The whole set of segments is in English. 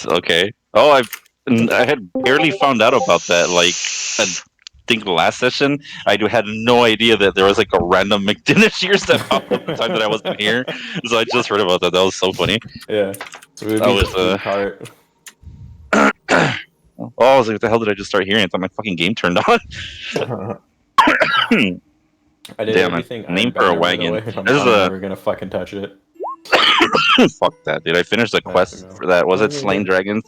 Okay. Oh, I had barely found out about that. Like, I think the last session, had no idea that there was like a random McDinnis that popped up the time that I wasn't here. So I just heard about that. That was so funny. Yeah. So we'd That be the was food cart. Oh, I was like, what the hell did I just start hearing? I thought my fucking game turned on. I did Damn, everything name I'd for a better, by the wagon. way, and I'm This is never gonna fucking touch it. fuck that, dude. I finished the quest for that. Was it Slain Dragons?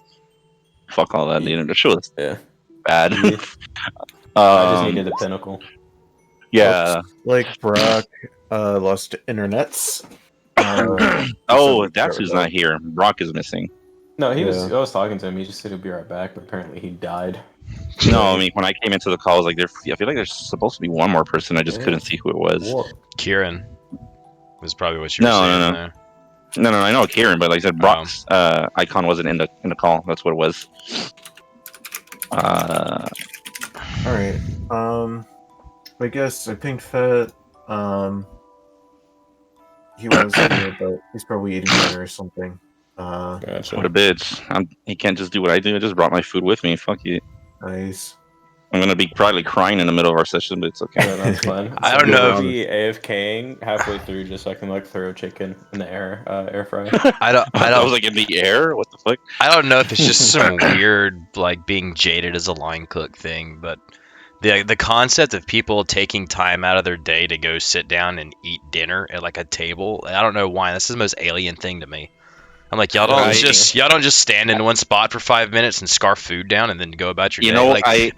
Fuck all that, dude. The show was bad. Yeah. I just needed the pinnacle. Yeah. Looks like Brock lost internets. Oh, that's who's not here. Brock is missing. No, he was. I was talking to him. He just said he'll be right back, but apparently he died. No, I mean when I came into the call, I was like, I feel like there's supposed to be one more person. I just couldn't see who it was. Kieran was probably what you were saying there. No, I know Kieran, but like I said, Brock's icon wasn't in the call. That's what it was. All right. I guess I pinged Fett. He was here, but he's probably eating dinner or something. Gotcha. What a bitch! He can't just do what I do. I just brought my food with me. Fuck it. Nice. I'm gonna be probably crying in the middle of our session, but it's okay. Yeah, that's fine. I don't know if he AFKing halfway through just so I can like throw chicken in the air fryer. I was like in the air. What the fuck? I don't know if it's just some weird like being jaded as a line cook thing, but the concept of people taking time out of their day to go sit down and eat dinner at like a table, I don't know why. This is the most alien thing to me. I'm like, y'all don't just stand in one spot for 5 minutes and scarf food down and then go about your day. You know, like, I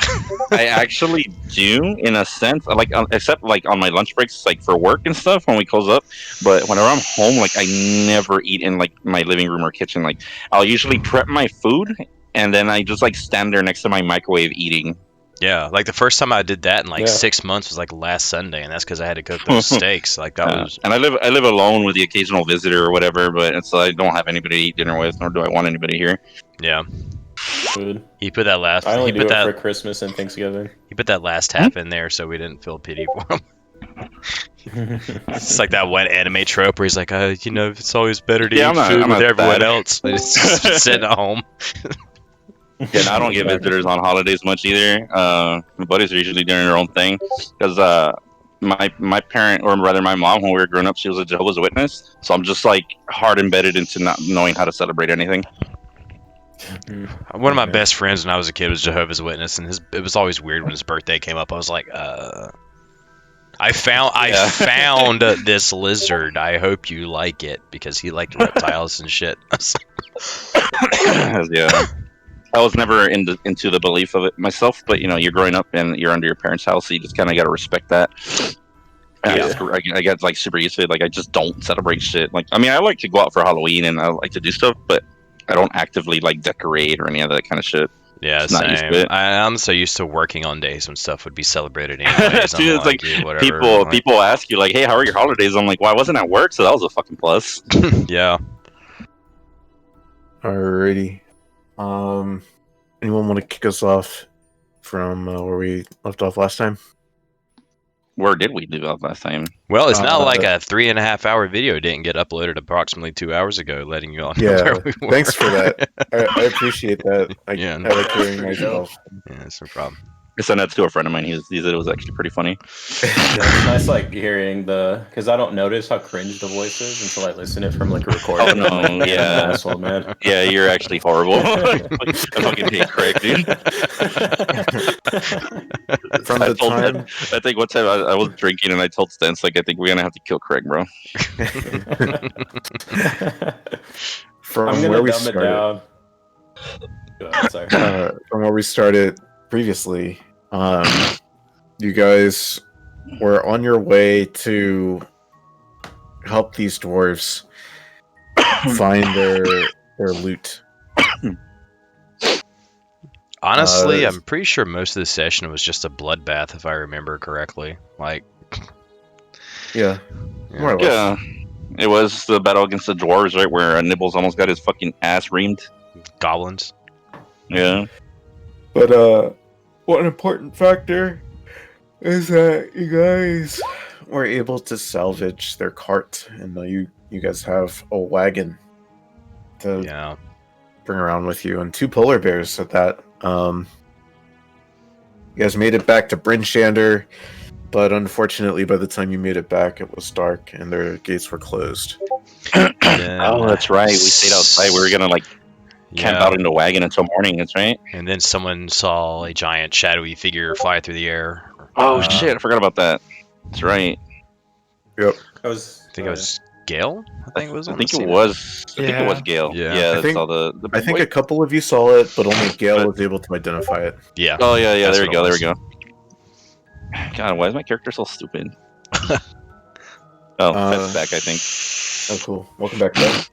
actually do in a sense, like except like on my lunch breaks, like for work and stuff when we close up. But whenever I'm home, like I never eat in like my living room or kitchen. Like I'll usually prep my food and then I just like stand there next to my microwave eating. Yeah, like the first time I did that in like 6 months was like last Sunday, and that's because I had to cook those steaks. Like that was. And I live alone with the occasional visitor or whatever, but it's I don't have anybody to eat dinner with, nor do I want anybody here. Yeah. Food. He put that last. I only he do put it that, for Christmas and Thanksgiving. He put that last half in there so we didn't feel pity for him. It's like that wet anime trope where he's like, you know, it's always better to eat food with everyone else. It's just sitting at home. Yeah, and I don't get visitors on holidays much either. My buddies are usually doing their own thing because my parent, or rather my mom, when we were growing up, she was a Jehovah's Witness. So I'm just like hard embedded into not knowing how to celebrate anything. One of my best friends when I was a kid was Jehovah's Witness, and it was always weird when his birthday came up. I was like, I found this lizard. I hope you like it because he liked reptiles and shit. Yeah. I was never into the belief of it myself, but you know, you're growing up and you're under your parents' house, so you just kind of got to respect that. I get like super used to it. Like I just don't celebrate shit. Like I mean, I like to go out for Halloween and I like to do stuff, but I don't actively like decorate or any of that kind of shit. Yeah, same. I'm so used to working on days when stuff would be celebrated anyways. Dude, it's like people ask you like, "Hey, how are your holidays?" I'm like, "Well, I wasn't at work, so that was a fucking plus." Yeah. Alrighty. Anyone want to kick us off from where we left off last time? Where did we leave off last time? Well, it's not like a 3.5 hour video didn't get uploaded approximately 2 hours ago, letting you all know where we were. Thanks for that. I appreciate that. I like hearing myself. Yeah, that's no problem. I sent that to a friend of mine. He said it was actually pretty funny. Yeah, it's nice, like hearing because I don't notice how cringe the voice is until I listen to it from like a recording. Oh no, yeah, asshole, man. Yeah, you're actually horrible. I fucking hate Craig, dude. I think one time I was drinking and I told Stance like I think we're gonna have to kill Craig, bro. From where we started. From where we started previously, you guys were on your way to help these dwarves find their loot. Honestly, I'm pretty sure most of the session was just a bloodbath, if I remember correctly. Like, yeah, more or less. Yeah, it was the battle against the dwarves, right, where Nibbles almost got his fucking ass reamed. Goblins. Yeah. But one important factor is that you guys were able to salvage their cart, and you guys have a wagon to bring around with you, and 2 polar bears at that. You guys made it back to Bryn Shander, but unfortunately, by the time you made it back, it was dark and their gates were closed. Oh, that's right. We stayed outside. We were gonna like camp out in the wagon until morning. That's right. And then someone saw a giant shadowy figure fly through the air. Oh shit! I forgot about that. That's right. Yep. I think it was Gale. I think it was. I think it was. I think it was Gale. Yeah. Yeah. I That's think- all the I think a couple of you saw it, but only Gale But- was able to identify it. Yeah. Oh yeah, yeah. That's There we what go. it There was. we go. God, why is my character so stupid? Oh, Fed's back. I think. Oh, cool. Welcome back, Fed.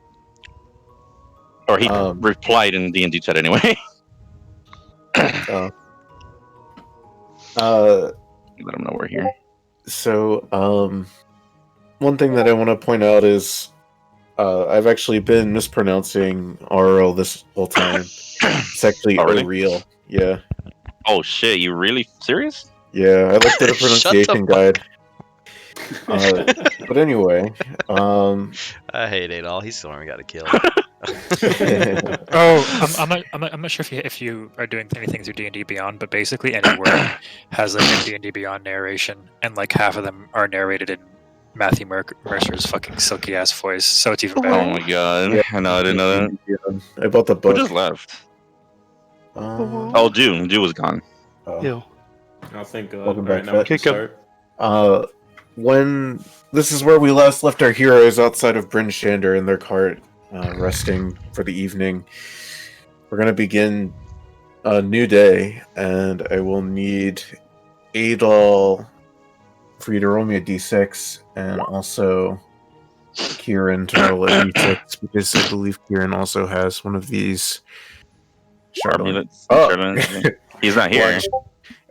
Or he replied in D&D chat anyway. Uh, Let him know we're here. So, one thing that I want to point out is I've actually been mispronouncing RL this whole time. It's actually Oh, really? real. Yeah. Oh shit! You really serious? Yeah, I looked at a Shut the pronunciation guide. But anyway, I hate Adol. He's the one we got to kill. Oh, I'm not sure if you are doing anything through D&D Beyond, but basically any word has like a D&D Beyond narration, and like half of them are narrated in Matthew Mercer's fucking silky ass voice, so it's even Oh better. my god! Yeah. I know. I didn't know that. yeah, I bought the Who book. just left? Oh, June. June was gone. Ew. Oh, thank God. Welcome Alright, back, now we can Kick 'em. start. When this is where we last left our heroes outside of Bryn Shander in their cart, resting for the evening. We're gonna begin a new day, and I will need Adol for you to roll me a d6, and also Kieran to roll a d6, because I believe Kieran also has one of these. Charlotte. Oh. Charlotte. He's not here. Watch-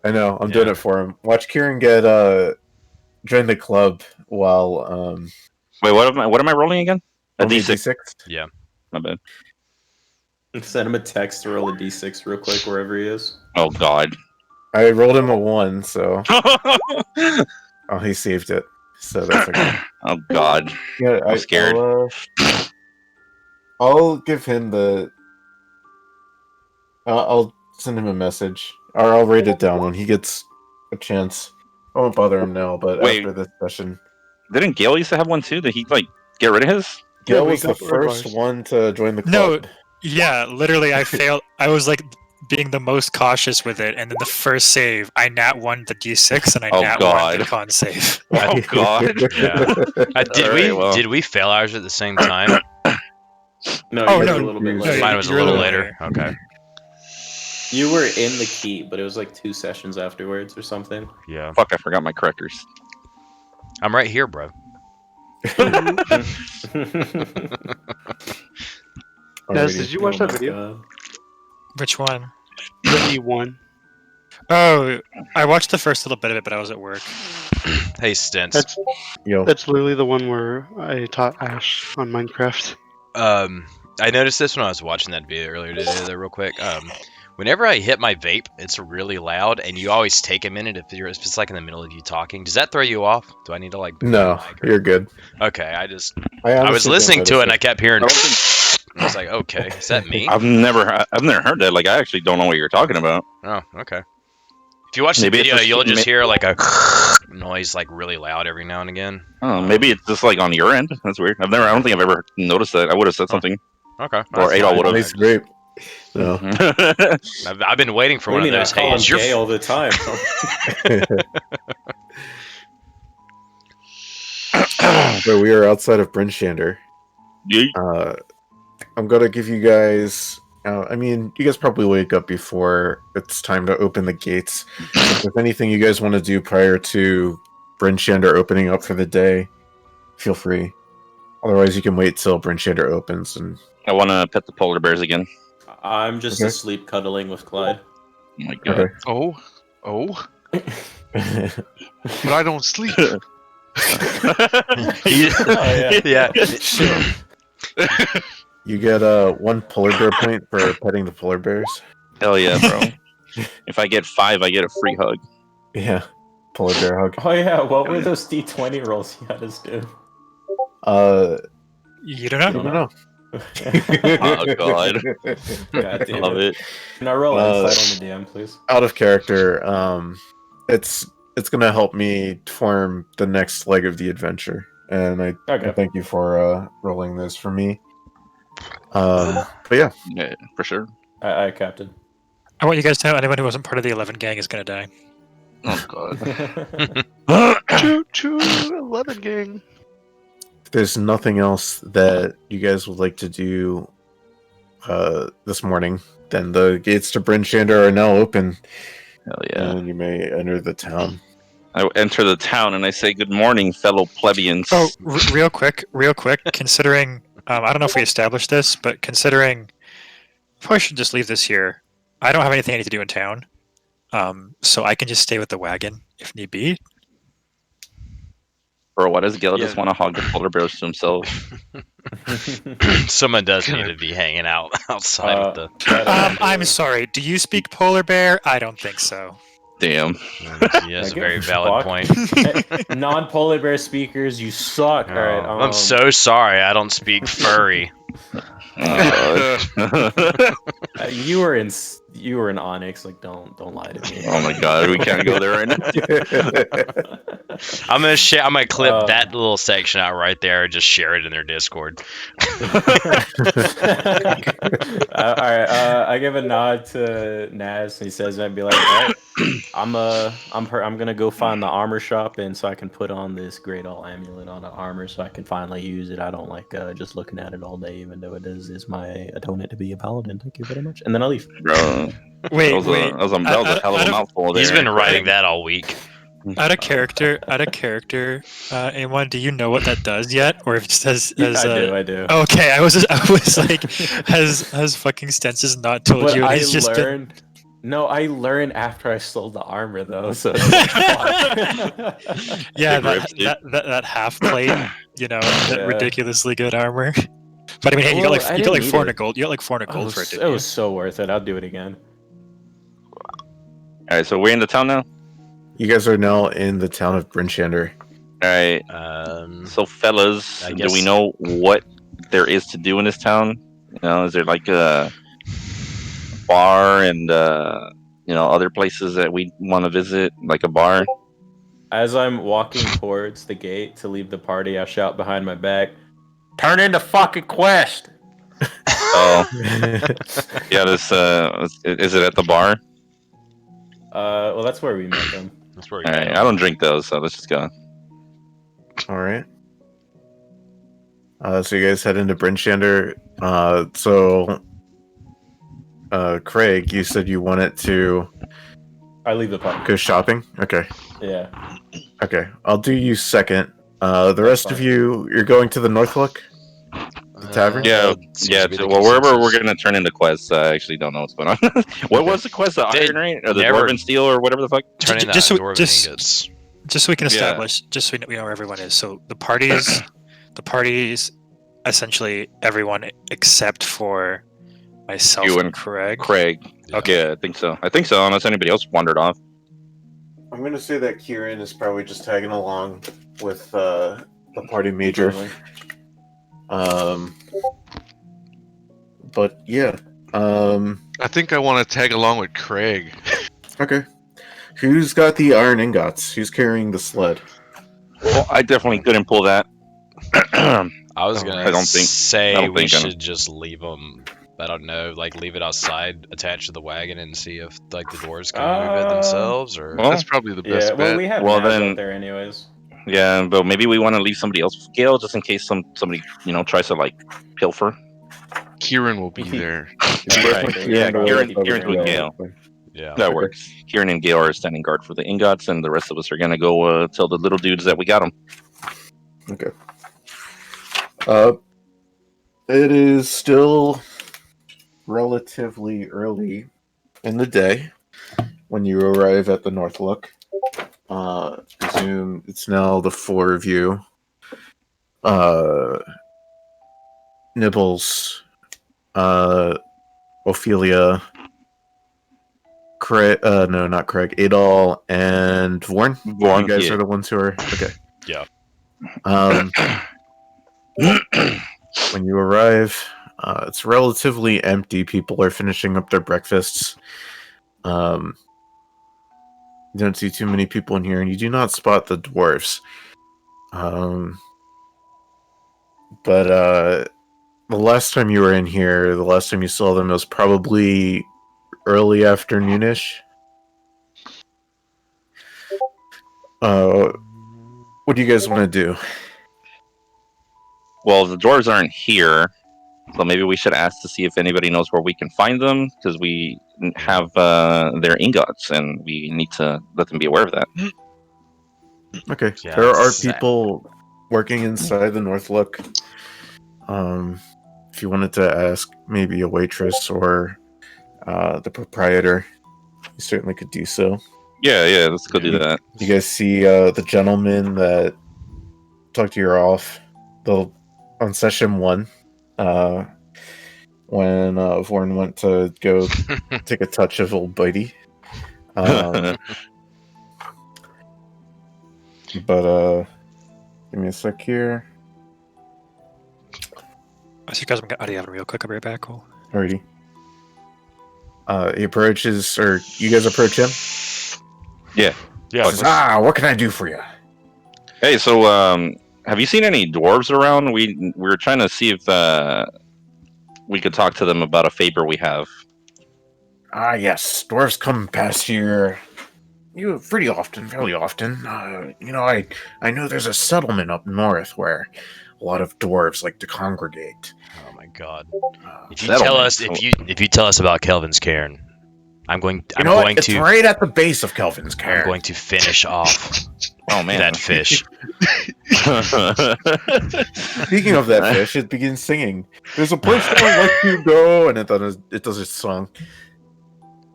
I know, I'm doing it for him. Watch Kieran get join the club while Wait, what am I rolling again? A only D6. Yeah. My bad. Send him a text to roll a d6 real quick wherever he is. Oh god. I rolled him a 1, so he saved it. So that's okay. Oh god. Yeah, I'm scared. I'll give him the. I'll send him a message, or I'll write it down when he gets a chance. I won't bother him now, but Wait. after this session, Didn't Gale used to have one too? Did he like get rid of his? Gil we was the got first advice. one to join the No, club. Yeah, literally, I failed. I was like being the most cautious with it, and then the first save, I nat 1 the d6, and I Oh, nat 1 God. the con save. Oh god. Yeah. Alright, Did we fail ours at the same time? No, Oh, you no, were a little bit no, later. Mine was a you're little the later. Okay. You were in the keep, but it was like 2 sessions afterwards or something. Yeah. Fuck! I forgot my crackers. I'm right here, bro. Nez, Alrighty. did you watch that video? God. Which one? The E1. Oh, I watched the first little bit of it, but I was at work. Hey, Stints. That's Yo. that's literally the one where I taught Ash on Minecraft. I noticed this when I was watching that video earlier today, there, real quick. Whenever I hit my vape, it's really loud, and you always take a minute if it's like in the middle of you talking. Does that throw you off? Do I need to like? boot No, my mic or- you're good. Okay, I was honestly listening didn't to it, and I notice kept hearing. I don't think- I was like, okay, is that me? I've never heard that. Like I actually don't know what you're talking about. Oh, okay. If you watch the Maybe it's video, just- you'll just may- hear like a noise, like really loud every now and again. Oh, maybe it's just like on your end. That's weird. I don't think I've ever noticed that. I would have said something. Okay. Or that's Adol fine. would've. Nice grape. No. I've been waiting for What one do of you mean? those. I call Hey, him is your gay all the time. So we are outside of Bryn Shander. Yeet. I'm gonna give you guys. I mean, you guys probably wake up before it's time to open the gates. If there's anything you guys want to do prior to Bryn Shander opening up for the day, feel free. Otherwise, you can wait till Bryn Shander opens. And I want to pet the polar bears again. I'm just Okay. asleep cuddling with Clyde. Oh my god. okay. Oh, but I don't sleep. Oh, yeah. Yeah. You get 1 polar bear point for petting the polar bears. Hell yeah, bro. If I get 5, I get a free hug. Yeah, polar bear hug. Oh yeah, what were those D20 rolls you had us do? Uh, You don't I know? don't know. Oh god, God I damn love it. Can I roll Uh, insight on the DM, please? Out of character, it's gonna help me form the next leg of the adventure, and I Okay. thank you for rolling this for me. But yeah, Yeah, for sure. I Captain. I want you guys to know anyone who wasn't part of the 11 gang is gonna die. Oh god. Choo 11 gang. if there's nothing else that you guys would like to do this morning, then the gates to Bryn Shander are now open, Hell yeah. and you may enter the town. I enter the town and I say, "Good morning, fellow plebeians." Oh, real quick. Considering, I don't know if we established this, but considering, probably should just leave this here. I don't have anything I need to do in town, so I can just stay with the wagon if need be. Bro, why does Gil Yeah. just want to hog the polar bears to himself? Someone does need to be hanging out outside with the. I'm sorry. Do you speak polar bear? I don't think so. Damn. He has a Like, very fuck. valid point. Non-polar bear speakers, you suck. All right. I'm so sorry. I don't speak furry. Oh, God. You were in Onyx. Like, don't lie to me. Oh my god, we can't go there right now. I'm gonna clip that Uh, little section out right there and just share it in their Discord. All right. I give a nod to Naz. And he says, "I'd be like, all right, I'm gonna go find the armor shop, and so I can put on this Great All amulet on the armor, so I can finally use it. I don't like just looking at it all day, even though it is my atonement to be a paladin. Thank you very much." And then I'll leave. Bro, Wait, that was a hell of a mouthful there. He's been writing that all week. Out of character, anyone, do you know what that does yet, or if it just has? I do. Okay, I was like, has fucking Stensis not told But you? I He's just been- learned. No, I learned after I sold the armor though. So yeah, Big rips, dude. that half plate, that Yeah. ridiculously good armor. But I mean, hey, you got Well, like I you got didn't like need 400 it. gold. You got like 400 it gold was, for it. it Didn't was so worth it. I'll do it again. Alright, so we're in the town now? You guys are now in the town of Bryn Shander. Alright, so fellas, I do guess- we know what there is to do in this town? Is there like a bar and other places that we want to visit, like a bar? As I'm walking towards the gate to leave the party, I shout behind my back, "Turn into fucking quest!" Oh, yeah. This is it at the bar? Well, that's where we met them. That's where All right, I don't drink those, so let's just go. All right. So you guys head into Bryn Shander. Craig, you said you wanted to I leave the party. go shopping. Okay. Yeah. Okay. I'll do you second. The rest of fine. you're going to the Northlook? The tavern? Yeah, seems yeah. to be the Well, wherever consensus. we're gonna turn into quests, I actually don't know what's going on. What was the quest? The They Iron Ring or the never- Dwarven Steel or whatever the fuck? Turning just so- dwarven just- ingots. Just so we can Yeah. establish, just so we know where everyone is. So the parties, essentially everyone except for myself You and and Craig. Craig. Okay. Yeah, I think so. Unless anybody else wandered off. I'm going to say that Kieran is probably just tagging along with the party major. But yeah. I think I want to tag along with Craig. Okay. Who's got the iron ingots? Who's carrying the sled? Well, I definitely couldn't pull that. I was I gonna don't think- say I don't we think I'm- should just leave them. I don't know, like leave it outside, attached to the wagon, and see if like the dwarves can move it themselves, or well, That's probably the best Yeah. Well, bet. we have Well, Naz then- out there anyways. Yeah, but maybe we want to leave somebody else with Gale just in case somebody tries to like pilfer. Kieran will be there. Right. Yeah, Kieran's with Gale. yeah. That works. Kieran and Gale are standing guard for the ingots, and the rest of us are gonna go tell the little dudes that we got them. Okay. It is still relatively early in the day when you arrive at the Northlook. Presume it's now the four of you. Nibbles, Ophelia, Craig, no, not Craig, Adol, and Warren. Warren, You guys yeah. are the ones who are okay. Yeah. When you arrive, It's relatively empty. People are finishing up their breakfasts. You don't see too many people in here, and you do not spot the dwarves. But the last time you were in here, the last time you saw them, it was probably early afternoonish. What do you guys want to do? Well, the dwarves aren't here, so maybe we should ask to see if anybody knows where we can find them, because we have their ingots, and we need to let them be aware of that. Okay, Yeah, there are sad. people working inside the North Look. If you wanted to ask maybe a waitress or the proprietor, you certainly could do so. Yeah, let's go do that. You guys see the gentleman that talked to your off on session 1 when Vorn went to go take a touch of old Bitey. But give me a sec here. So you guys can get out of here real quick. I'll be right back. Cool. Alrighty. He approaches, or you guys approach him? Yeah. Says, what can I do for you? Hey, so have you seen any dwarves around? We were trying to see if we could talk to them about a favor we have. Yes, dwarves come past here. Pretty often, fairly often. I know there's a settlement up north where a lot of dwarves like to congregate. Oh my god! If you Settlement. tell us about Kelvin's Cairn, It's right at the base of Kelvin's Cairn. I'm going to finish off Oh man, that fish. Speaking of that fish, it begins singing. There's a place I would like to go, and it does its song.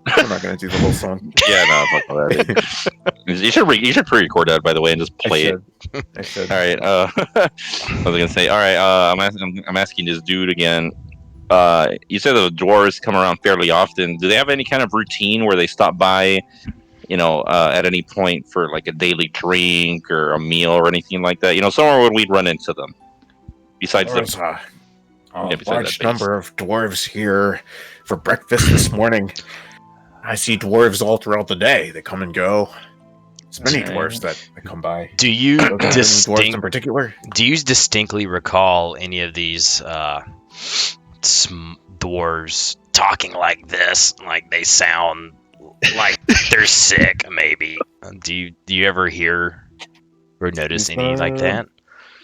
I'm not gonna do the whole song. Yeah, no, fuck all that. You should pre-record that, by the way, and just play it. I should. All right. I was gonna say. All right. I'm asking this dude again. You said the dwarves come around fairly often. Do they have any kind of routine where they stop by, at any point for like a daily drink or a meal or anything like that? Somewhere where we'd run into them. Besides There was the a besides large that base. number of dwarves here for breakfast this morning. I see dwarves all throughout the day. They come and go. There's many Okay. dwarves that come by. Do you Any dwarves in particular? Do you distinctly recall any of these dwarves talking like this? Like they sound like they're sick, maybe. Do you ever hear or notice any like that?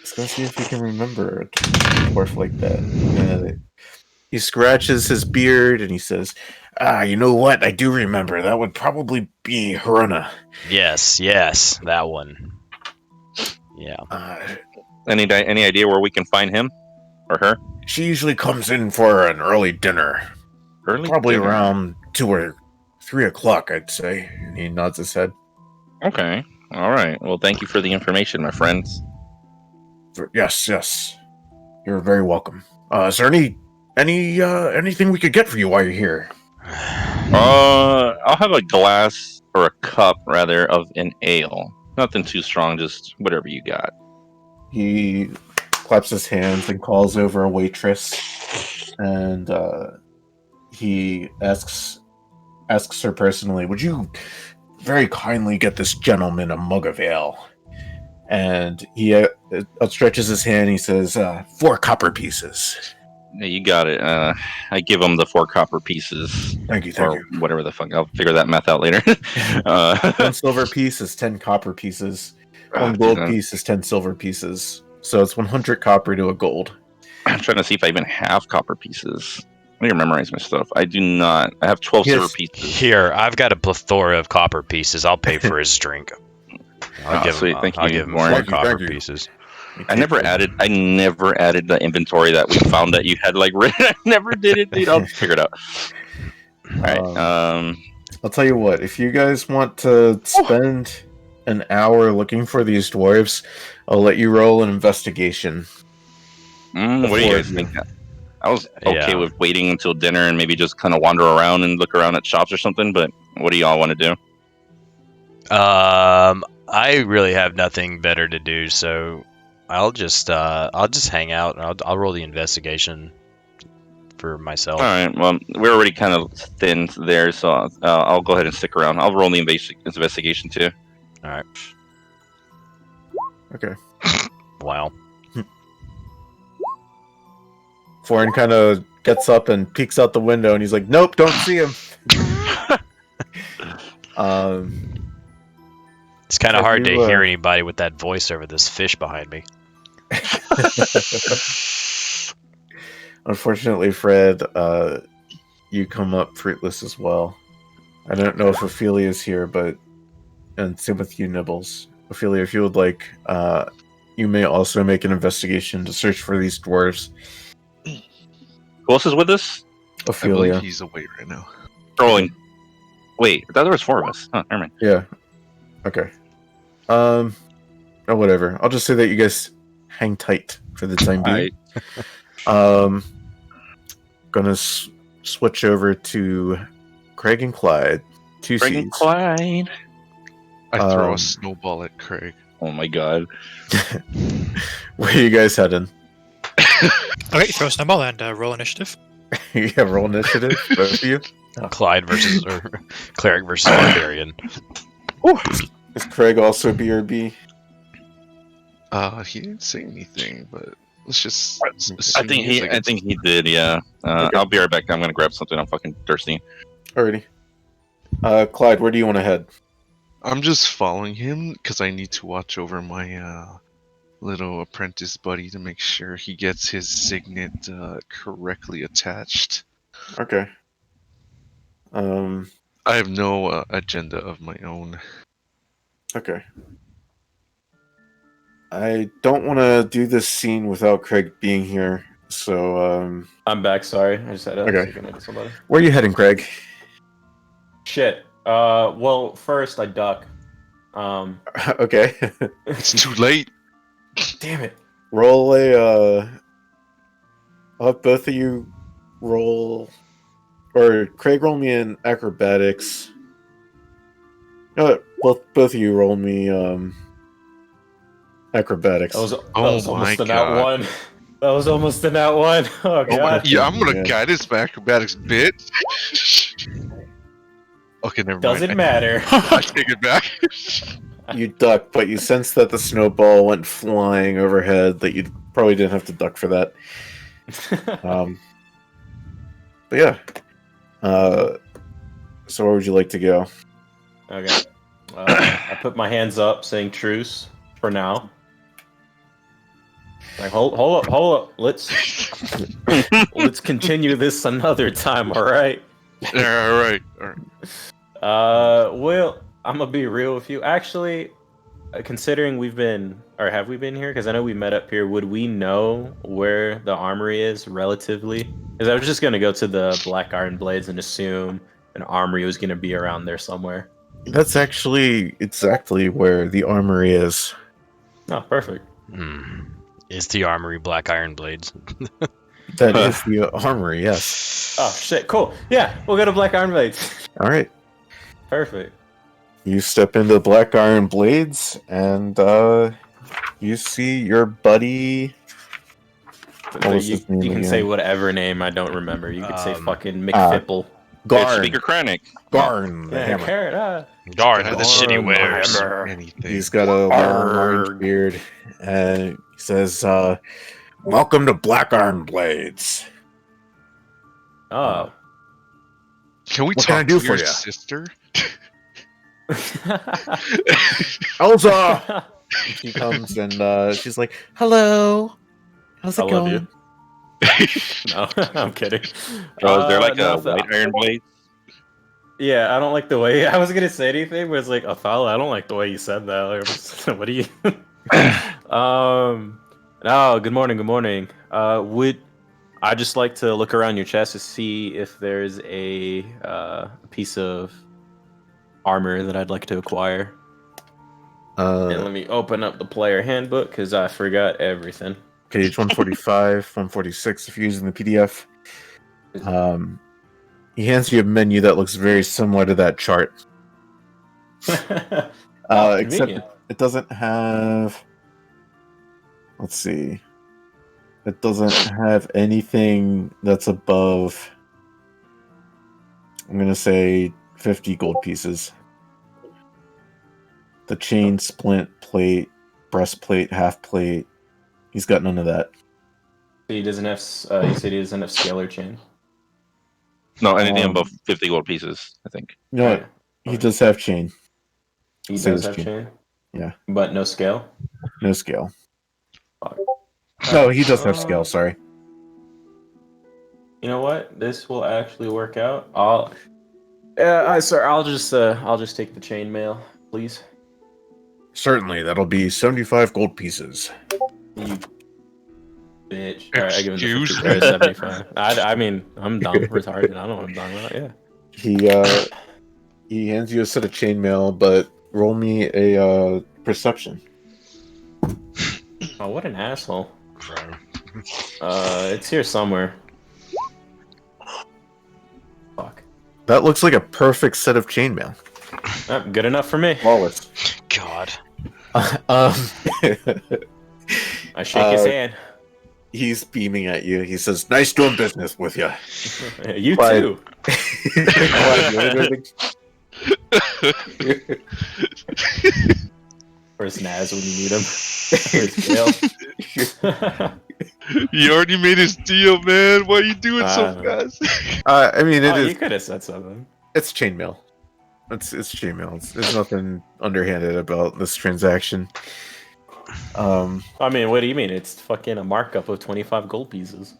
Let's go see if we can remember a dwarf like that. He scratches his beard and he says, you know what? I do remember. That would probably be Haruna. Yes, that one. Yeah. Any idea where we can find him or her? She usually comes in for an early dinner. Probably dinner. around 2 or 3 o'clock, I'd say. And he nods his head. Okay. All right. Well, thank you for the information, my friends. Yes. You're very welcome. Is there anything we could get for you while you're here? I'll have a glass or a cup rather of an ale. Nothing too strong, just whatever you got. He claps his hands and calls over a waitress, and he asks her personally, "Would you very kindly get this gentleman a mug of ale?" And he outstretches his hand. And he says, 4 copper pieces. Yeah, you got it. I give him the 4 copper pieces. Thank you. Or whatever the fuck. I'll figure that math out later. 1 silver piece is 10 copper pieces. 1 gold piece is 10 silver pieces. So it's 100 copper to a gold. I'm trying to see if I even have copper pieces. I need to memorize my stuff. I do not. I have 12 silver pieces. Here, I've got a plethora of copper pieces. I'll pay for his drink. I'll give sweet. him, Thank I'll you, give him Warren. 4 copper Thank you. pieces. I never added the inventory that we found that you had like written. I never did it, dude. I'll figure it out. All right. I'll tell you what. If you guys want to spend an hour looking for these dwarves, I'll let you roll an investigation. What do you guys think? I was okay with waiting until dinner and maybe just kind of wander around and look around at shops or something. But what do y'all want to do? I really have nothing better to do, so I'll just hang out and I'll roll the investigation. for myself. All right. Well, we're already kind of thin there, so I'll go ahead and stick around. I'll roll the investigation too. All right. Okay. Wow. Foreign kind of gets up and peeks out the window, and he's like, "Nope, don't see him." It's kind of Have hard to you, hear anybody with that voice over this fish behind me. Unfortunately, Fred, you come up fruitless as well. I don't know if Ophelia's here, and same with you, Nibbles. Ophelia, if you would like, you may also make an investigation to search for these dwarves. Who else is with us? I Ophelia. believe he's away right now. Rolling. Wait, I thought there was 4 of us. Oh, never mind. Yeah. Okay. Oh, whatever. I'll just say that you guys hang tight for the time being. Gonna switch over to Craig and Clyde. Two Craig and C's. Clyde. I throw a snowball at Craig. Oh my god. Where are you guys heading? Okay, throw a snowball and roll initiative. Yeah, roll initiative, both of you. Clyde versus or cleric versus barbarian. Is Craig also BRB? He didn't say anything, but let's just. I think he did. Yeah. Okay. I'll be right back. I'm gonna grab something. I'm fucking thirsty. Alrighty. Clyde, where do you want to head? I'm just following him because I need to watch over my little apprentice buddy to make sure he gets his signet correctly attached. Okay. I have no agenda of my own. Okay. I don't want to do this scene without Craig being here, so I'm back. Sorry, I just had to Okay. say goodnight to somebody. where are you heading, Craig? Shit. Well, first I duck. Okay. It's too late. Damn it. Roll a I'll have both of you roll, or Craig roll me in acrobatics. Both of you roll me acrobatics. That was Oh almost my a nat God. one. That was almost a nat one. Oh Oh my, god. yeah, I'm gonna Yeah. guide his acrobatics bit. Okay, never mind. Doesn't matter. I take it back. You duck, but you sense that the snowball went flying overhead. That you probably didn't have to duck for that. But yeah. So where would you like to go? Okay. I put my hands up, saying truce for now. Like, hold up. Let's continue this another time. All right. Yeah, all right. Well, I'm gonna be real with you. Actually, considering have we been here? Because I know we met up here. Would we know where the armory is relatively? Because I was just gonna go to the Black Iron Blades and assume an armory was gonna be around there somewhere. That's actually exactly where the armory is. Oh, perfect. Is the armory Black Iron Blades? That is the armory, yes. Oh shit, cool. Yeah, we'll go to Black Iron Blades. All right. Perfect. You step into Black Iron Blades, and you see your buddy. What was You his name can again? say whatever name I don't remember. You could say fucking McFipple. Speaker Krennic. Garn, the Yeah, hammer. carrot, Darn the city Darn, wares. hammer. Anything. He's got a long orange beard, and he says, "Welcome to Black Iron Blades." Oh. Can we What can I talk do to for your ya? sister? Elsa! She comes and she's like, "Hello, how's it I love going?" you. No, I'm kidding. Oh, is there like no, a white iron blade? Yeah, I don't like the way I was gonna say anything, but it's like Othello. I don't like the way you said that. Like, what do you? No. Good morning. Would I just like to look around your chest to see if there's a piece of armor that I'd like to acquire? And let me open up the player handbook because I forgot everything. Page 145, 146 if you're using the PDF. He hands you a menu that looks very similar to that chart. Except Convenient. it doesn't have... Let's see. It doesn't have anything that's above, I'm gonna say 50 gold pieces. The chain, splint, plate, breastplate, half plate. He's got none of that. He doesn't have. You said he doesn't have scalar chain. No, anything above 50 gold pieces, I think. You know what? Right. He does have chain. He Say does his have chain. Yeah. But no scale. No scale. Fuck. No, he does have scale, sorry. You know what? This will actually work out. Sir, I'll just take the chainmail, please. Certainly, that'll be 75 gold pieces. You bitch. All right, I give him the Excuse 50 or 75. I mean, I'm dumb, retarded. I don't know what I'm talking about. Yeah. He hands you a set of chainmail, but roll me a perception. Oh, what an asshole. It's here somewhere. Fuck. That looks like a perfect set of chainmail. Good enough for me. Flawless. God. I shake his hand. He's beaming at you. He says, "Nice doing business with you." You Bye. too. Where's Naz when you need him? Where's Gail? He already made his deal, man. Why are you doing so fast? I mean, You could have said something. It's chainmail. It's chainmail. There's nothing underhanded about this transaction. I mean, what do you mean? It's fucking a markup of 25 gold pieces.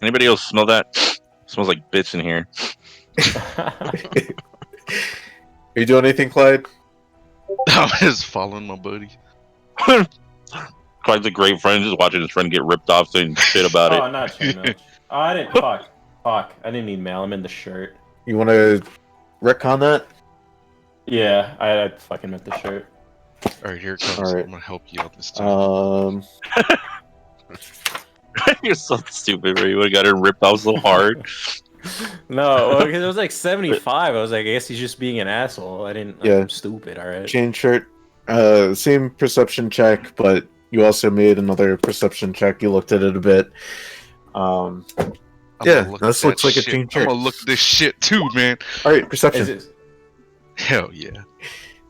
Anybody else smell that? Smells like bitch in here. Are you doing anything, Clyde? I'm just following my buddy. Clyde's a great friend, just watching his friend get ripped off, saying shit about Oh, it. not chainmail. Oh, I didn't. Fuck. I didn't need mail. I'm in the shirt. You want to retcon that? Yeah, I fucking meant the shirt. Alright, here it comes. Alright. I'm gonna help you out this time. You're so stupid, bro. You would have got it ripped off so hard. No, well, it was like 75. I was like, I guess he's just being an asshole. I didn't. Yeah. I'm stupid. All right. Chain shirt. Same perception check, but you also made another perception check. You looked at it a bit. I'm Yeah, gonna look this at looks that like a shit. chain I'm shirt. gonna look at this shit too, man. All right, perception. Is Hell yeah.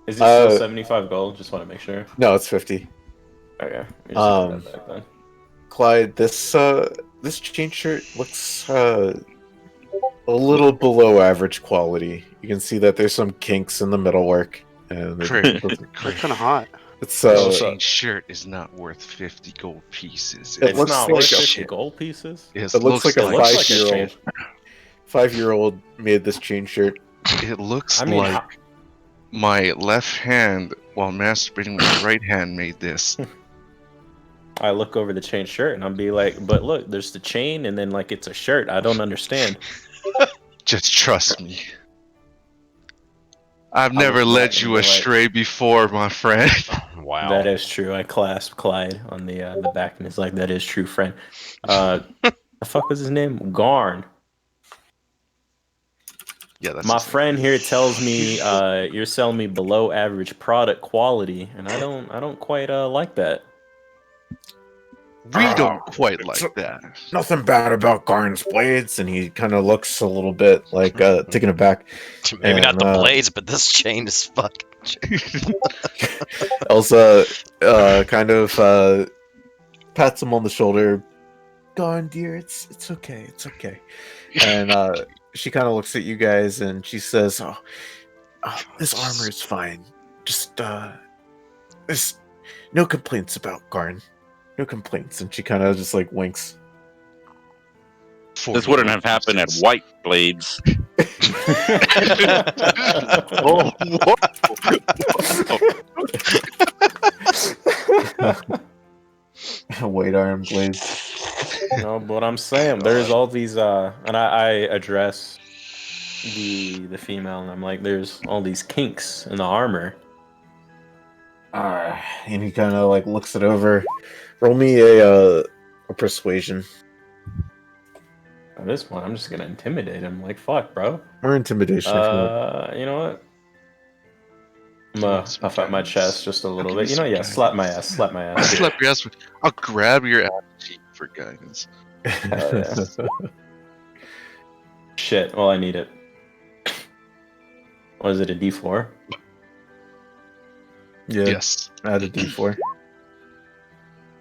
it still 75 gold? Just want to make sure. No, it's 50. Okay. You just put that back then. Clyde, this chain shirt looks a little below average quality. You can see that there's some kinks in the metalwork, and Great. That's kind of hot. it's This chain shirt is not worth 50 gold pieces. It It's looks not like worth a 50 gold pieces. It it looks like a It looks like a 5-year-old. chain. 5-year-old made this chain shirt. It looks I mean, like my left hand, while masturbating with my right hand, made this. I look over the chain shirt and I'll be like, but look, there's the chain and then like it's a shirt. I don't understand. Just trust me. I've I never was led right, you you're right. astray before, my friend. Wow. That is true. I clasped Clyde on the back and it's like, that is true, friend. The fuck was his name? Garn. Yeah, that's My his name. friend here tells me you're selling me below average product quality, and I don't quite like that. We don't quite like that. Nothing bad about Garn's blades, and he kind of looks a little bit like taken aback. Maybe not the and, blades, but this chain is fucking. Elsa kind of pats him on the shoulder. Garn, dear, it's okay, it's okay. And she kind of looks at you guys and she says, "Oh, this armor is fine. Just there's no complaints about Garn. No complaints." And she kind of just like winks. This wouldn't have happened at White Blades. Oh, White iron blades. No, but I'm saying there's all these and I address the female and I'm like, there's all these kinks in the armor. And he kind of like looks it over. Roll me a persuasion At this point, I'm just gonna intimidate him. Like, fuck, bro. or intimidation. if you want. You know what? I'm You gonna want some puff out my guidance? chest just a I'll little give bit. you You know, some yeah, slap my guidance. ass, slap my I'll ass. slap your ass. I'll grab your ass cheek for guidance. Hell yeah. Shit, well, I need it. What is it, a D4? Yeah, Yes. add a D4.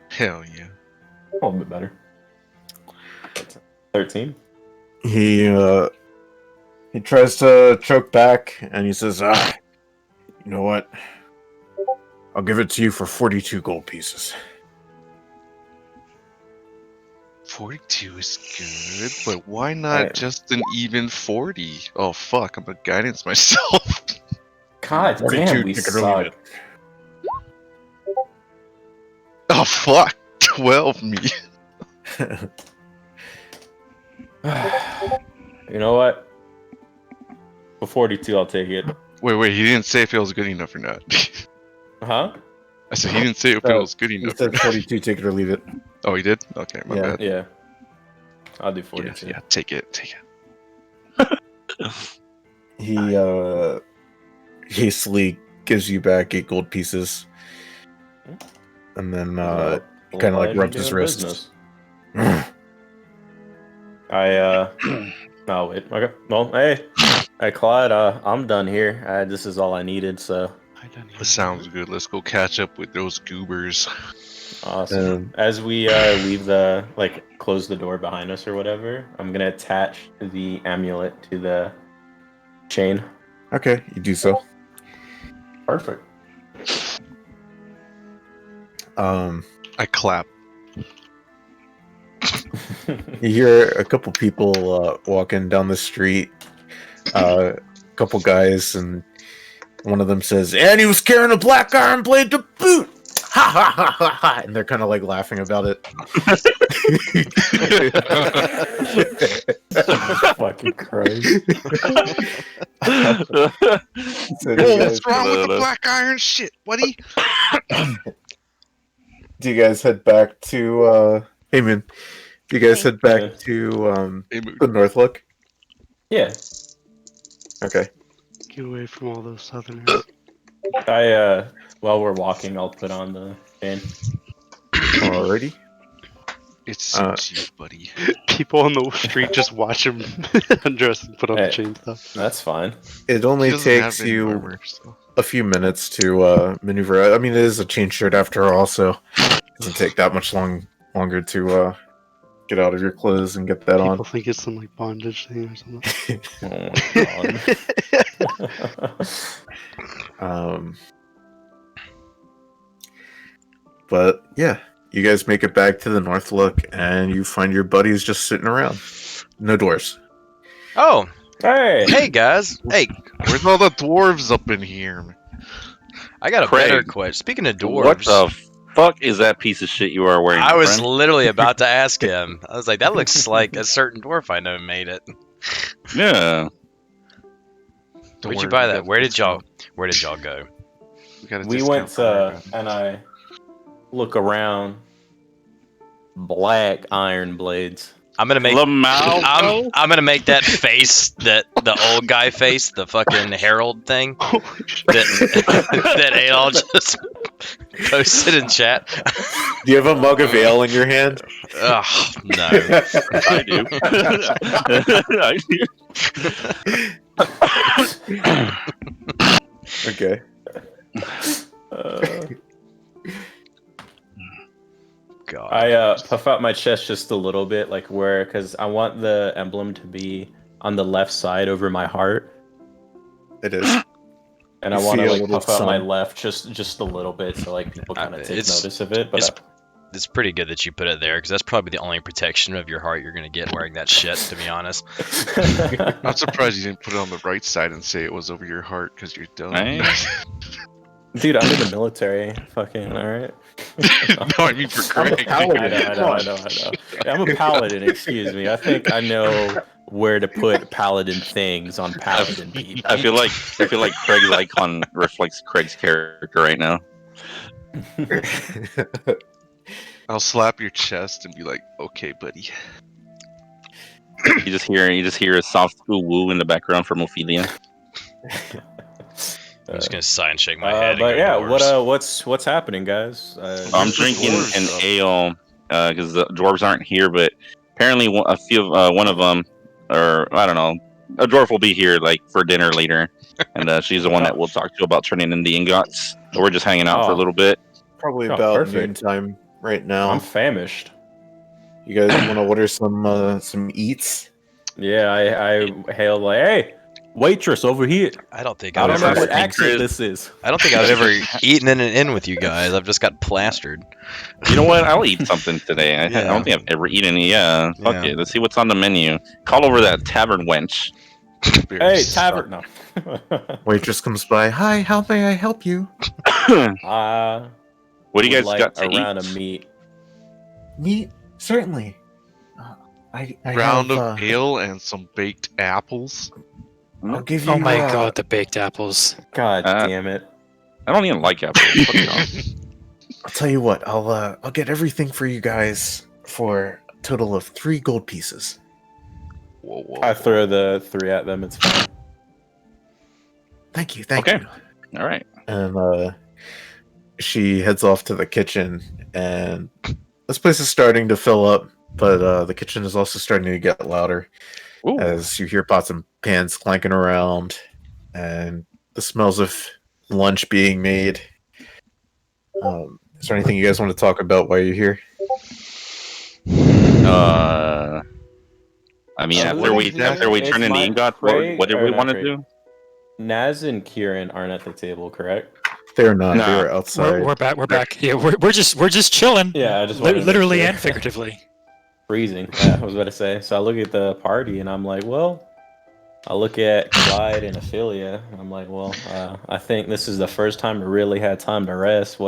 Hell yeah. A little bit better. 13. He tries to choke back, and he says, you know what? I'll give it to you for 42 gold pieces. 42 is good, but why not just an even 40? Oh fuck, I'm a guidance myself. God 42, damn, we take it or leave suck. Oh fuck, 12 me. You know what? For 42, I'll take it. Wait, he didn't say if it was good enough or not. Huh? I said he didn't say if it was good He enough. said 42, take it or leave it. Oh, he did? Okay, my Yeah. bad. Yeah. I'll do Yeah, 42. yeah, take it. He hastily gives you back 8 gold pieces. And then kind of like rubs his wrist. Oh, wait. Okay. Well, hey. Hey, Clyde, I'm done here. This is all I needed, so I done That sounds good. Let's go catch up with those goobers. awesome. As we leave close the door behind us or whatever, I'm gonna attach the amulet to the chain. Okay, you do so. Perfect. I clap. You hear a couple people walking down the street. A couple guys, and one of them says, "And he was carrying a black iron blade to boot!" Ha ha ha ha ha! And they're kind of like laughing about it. Fucking Christ. So Whoa, what's wrong with the black iron shit, buddy? do you guys head back to hey man, do you guys head back Yeah. to Hey, Mood. the Northlook? Yeah. Okay. Get away from all those southerners. While we're walking, I'll put on the chain. Alrighty. It suits you, buddy. People on the street just watch him undress and put on the Hey. chain stuff. That's fine. It He only doesn't have takes any you armor, so. a few minutes to maneuver. I mean, it is a chain shirt after all, so it doesn't take that much longer to get out of your clothes and get that People think it's some like bondage thing or something. Oh my god. But yeah, you guys make it back to the Northlook, and you find your buddies just sitting around. No doors. Oh, Hey! hey guys. Hey, Where's all the dwarves up in here? I got a Craig, better question. Speaking of What dwarves, the fuck is that piece of shit you are wearing? I my was friend? literally about to ask him. I was like, that looks like a certain dwarf I know made it. Yeah. Don't Where'd you worry, buy we that? got Where did y'all discount. go? We got a We discount went for our to, guy. and I look around. Black iron blades. I'm gonna make Lamau. I'm gonna make that face, that the old guy face, the fucking Herald thing Holy shit. that Adol just posted in chat. Do you have a mug of ale in your hand? Ugh, no. I do. I do. Okay. God. I puff out my chest just a little bit, because I want the emblem to be on the left side over my heart, It is. and You I want see to a little puff out my sun. left just a little bit, so people kind of take It's- notice of it. But It's pretty good that you put it there, because that's probably the only protection of your heart you're gonna get wearing that shit, to be honest. I'm surprised you didn't put it on the right side and say it was over your heart because you're dumb. Right? dude, I'm in the military. Fucking all right. No, I mean for Craig. I know. I'm a paladin. Excuse me. I think I know where to put paladin things on paladin people. I feel like Craig's icon reflects Craig's character right now. I'll slap your chest and be like, "Okay, buddy." You just hear a soft ooh woo in the background from Ophelia. I'm just gonna sigh and shake my head. But and yeah, go dwarves. what's happening, guys? I'm Where's the drinking dwarves an up? ale because the dwarves aren't here, but apparently one of them, or I don't know, a dwarf will be here like for dinner later, and she's the one that we'll talk to about turning in the ingots. So we're just hanging out for a Oh. little bit. Probably Oh, about perfect. noontime right now. I'm famished. You guys want to order some eats? Yeah, I hail like, hey, waitress over here. I don't think I don't know Whatever. what accent Waitress. this is. I don't think I've ever eaten in an inn with you guys. I've just got plastered. You know what? I'll eat something today. I Yeah. don't think I've ever eaten any. Yeah, fuck Yeah. it. Let's see what's on the menu. Call over that tavern wench. Hey, tavern. No. Waitress comes by. Hi, how may I help you? What do you would guys like got to a round eat? of meat? Meat, certainly. I Round have, of ale and some baked apples. I'll give you. Oh my god, the baked apples. God Uh, damn it! I don't even like apples. Fuck off. I'll tell you what. I'll get everything for you guys for a total of 3 gold pieces. Whoa, whoa. I throw the 3 at them. It's fine. Thank you. Thank Okay. you. All right. And she heads off to the kitchen, and this place is starting to fill up, but the kitchen is also starting to get louder Ooh. as you hear pots and pans clanking around, and the smells of lunch being made. Is there anything you guys want to talk about while you're here? I mean, Who after we is that? turn in the It's ingot, Craig- what do or we not want to Craig. do? Naz and Kieran aren't at the table, correct? They're not. Nah. They're outside. We're back. We're back. Yeah, we're just chilling. Yeah, I just wanted to make literally sure. and figuratively. Freezing. Yeah, I was about to say. So I look at the party and I'm like, well, I look at Clyde and Ophelia. And I'm like, well, I think this is the first time we really had time to rest.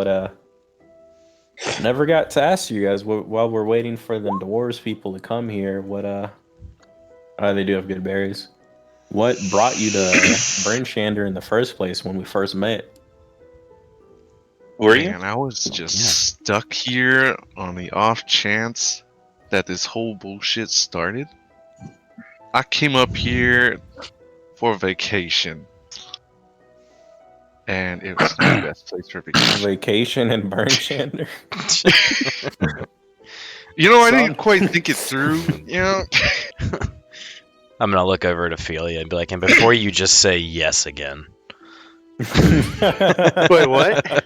Never got to ask you guys while we're waiting for them dwarves people to come here. They do have good berries. What brought you to Brinshander in the first place when we first met? Were you? Man, I was just stuck here on the off chance that this whole bullshit started. I came up here for vacation. And it was not the best place for vacation. Vacation in Brinshander? You know, I didn't quite think it through, you know? I'm gonna look over at Ophelia and be like, and before you just say yes again. Wait, what?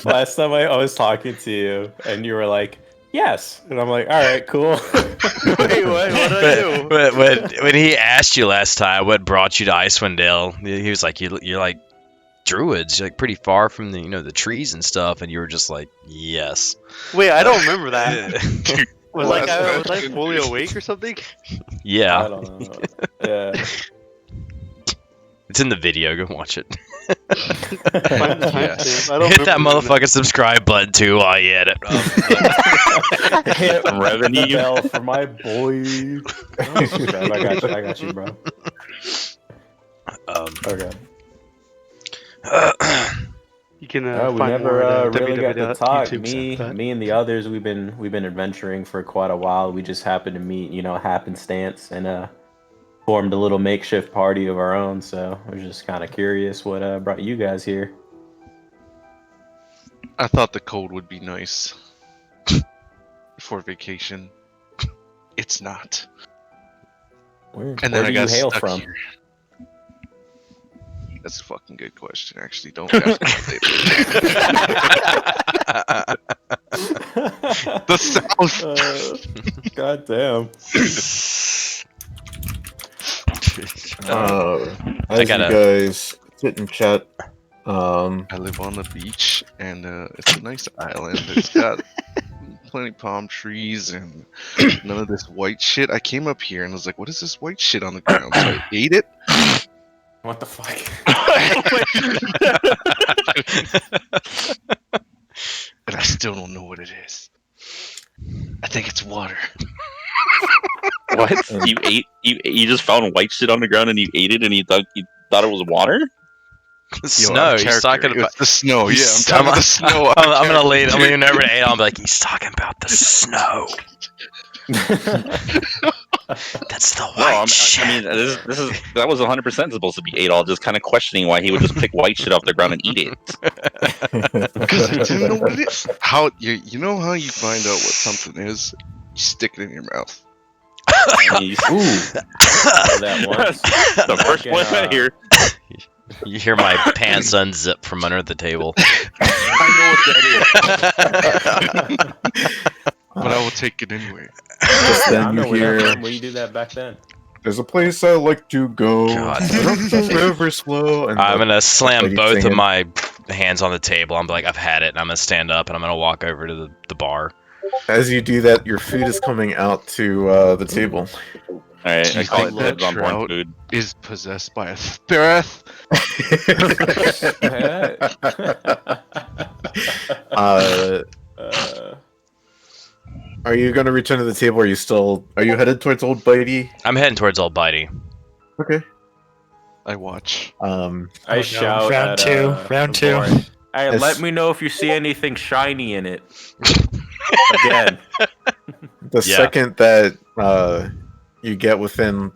Last time I was talking to you, and you were like, yes. And I'm like, all right, cool. Wait, what? What did I do? But when he asked you last time what brought you to Icewind Dale, he was like, you're like druids, you're like pretty far from the trees and stuff, and you were just like, yes. Wait, I don't remember that. Was Well, was I fully awake or something? I Yeah, don't know. Yeah. it's in the video. Go watch it. Find the timestamp. I don't Hit that remember motherfucking subscribe button too while you at it. Hit Revenue. the bell for my boy. I got you, bro. Okay. You can We find never more at really got to talk. www.youtube.com. Me and the others, we've been adventuring for quite a while. We just happened to meet, happenstance, and formed a little makeshift party of our own. So I was just kind of curious what brought you guys here. I thought the cold would be nice for vacation. It's not. Where And then do I got you hail stuck from? here. That's a fucking good question, actually. Don't ask me the South. God damn. As you gotta- guys sit and chat, I live on the beach, and it's a nice island. It's got plenty of palm trees and none of this white shit. I came up here and was like, what is this white shit on the ground? So I ate it. What the fuck? And I still don't know what it is. I think it's water. What? You just found white shit on the ground and you ate it and you thought it was water? Snow. He's talking It's about the snow. Yeah, He's- I'm talking about the snow. I'm gonna lean over to Aiden. I'll be like, he's talking about the snow. That's the No, white shit. I mean, that was 100% supposed to be ate all. Just kind of questioning why he would just pick white shit off the ground and eat it. Because I didn't know what it is. How you know how you find out what something is? You stick it in your mouth. I mean, That once. the first one I hear. You hear my pants unzip from under the table. I know what that is. But I will take it anyway. Just I then don't you know where that hear, from. Where you did that back then? "There's a place I like to go. God. Forever slow." And I'm gonna slam lady both of singing. my hands on the table. I'm like, I've had it, and I'm gonna stand up and I'm gonna walk over to the bar. As you do that, your food is coming out to the table. All right, Do I you call it think that dibs on born trout food. is possessed by a Thpirith? Are you going to return to the table? Or are you headed towards Old Bitey? I'm heading towards Old Bitey. Okay. I watch. I Oh, no. shout Round at, two, round the two. boy, Hey, Yes. let me know if you see anything shiny in it. Again. The Yeah. second that you get within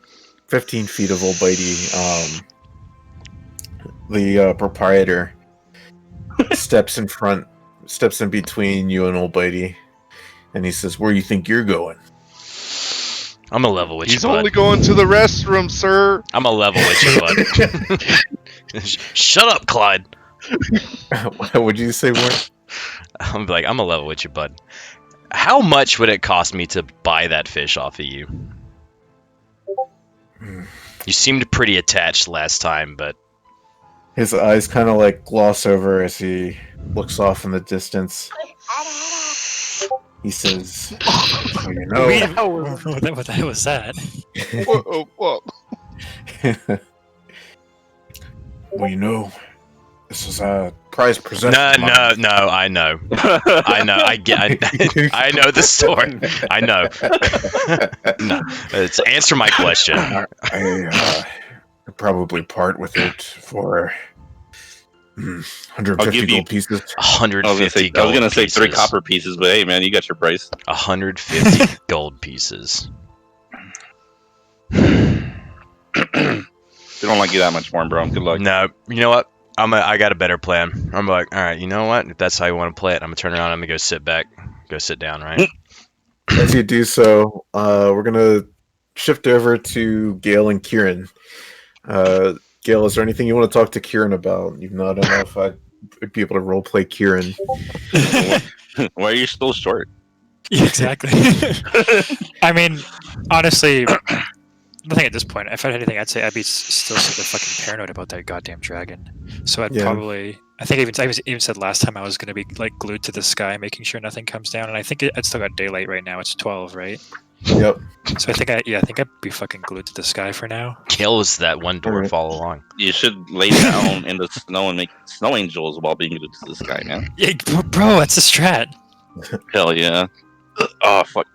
15 feet of Old Bitey, the proprietor steps in between you and Old Bitey, and he says, "Where you think you're going?" I'm a level with He's you, bud. only going to the restroom, sir. I'm a level with you, bud. Shut up, Clyde. What would you say, Warren? I'm like, I'm a level with you, bud. How much would it cost me to buy that fish off of you? You seemed pretty attached last time, but His eyes kind of like gloss over as he looks off in the distance. He says, "Well, you know." What was that? What? Well, you know, this is a prize possession. no, I know, I know the story. I know. No, it's answer my question. I could probably part with it for 150 I'll give you- gold pieces. 150 I gold was gonna say 3 pieces. copper pieces, but hey, man, you got your price. 150 gold pieces. They don't like you that much more, bro. Good luck. No, you know what? I got a better plan. I'm like, all right, you know what? If that's how you want to play it, I'm gonna turn around. I'm gonna go sit down, right? As you do so, we're gonna shift over to Gale and Kieran. Gale, is there anything you want to talk to Kieran about? I don't know if I'd be able to roleplay Kieran. Why are you still short? Yeah, exactly. I mean, honestly, nothing at this point. If I had anything, I'd say I'd be still super fucking paranoid about that goddamn dragon. So I'd Yeah. probably, I even said last time I was gonna be like glued to the sky, making sure nothing comes down. And I think I'd still got daylight right now. It's 12, right? Yep. So I think I'd be fucking glued to the sky for now. Kill was that one dwarf all along. You should lay down in the snow and make snow angels while being glued to the sky, man. Yeah, bro, that's a strat. Hell yeah. Oh fuck.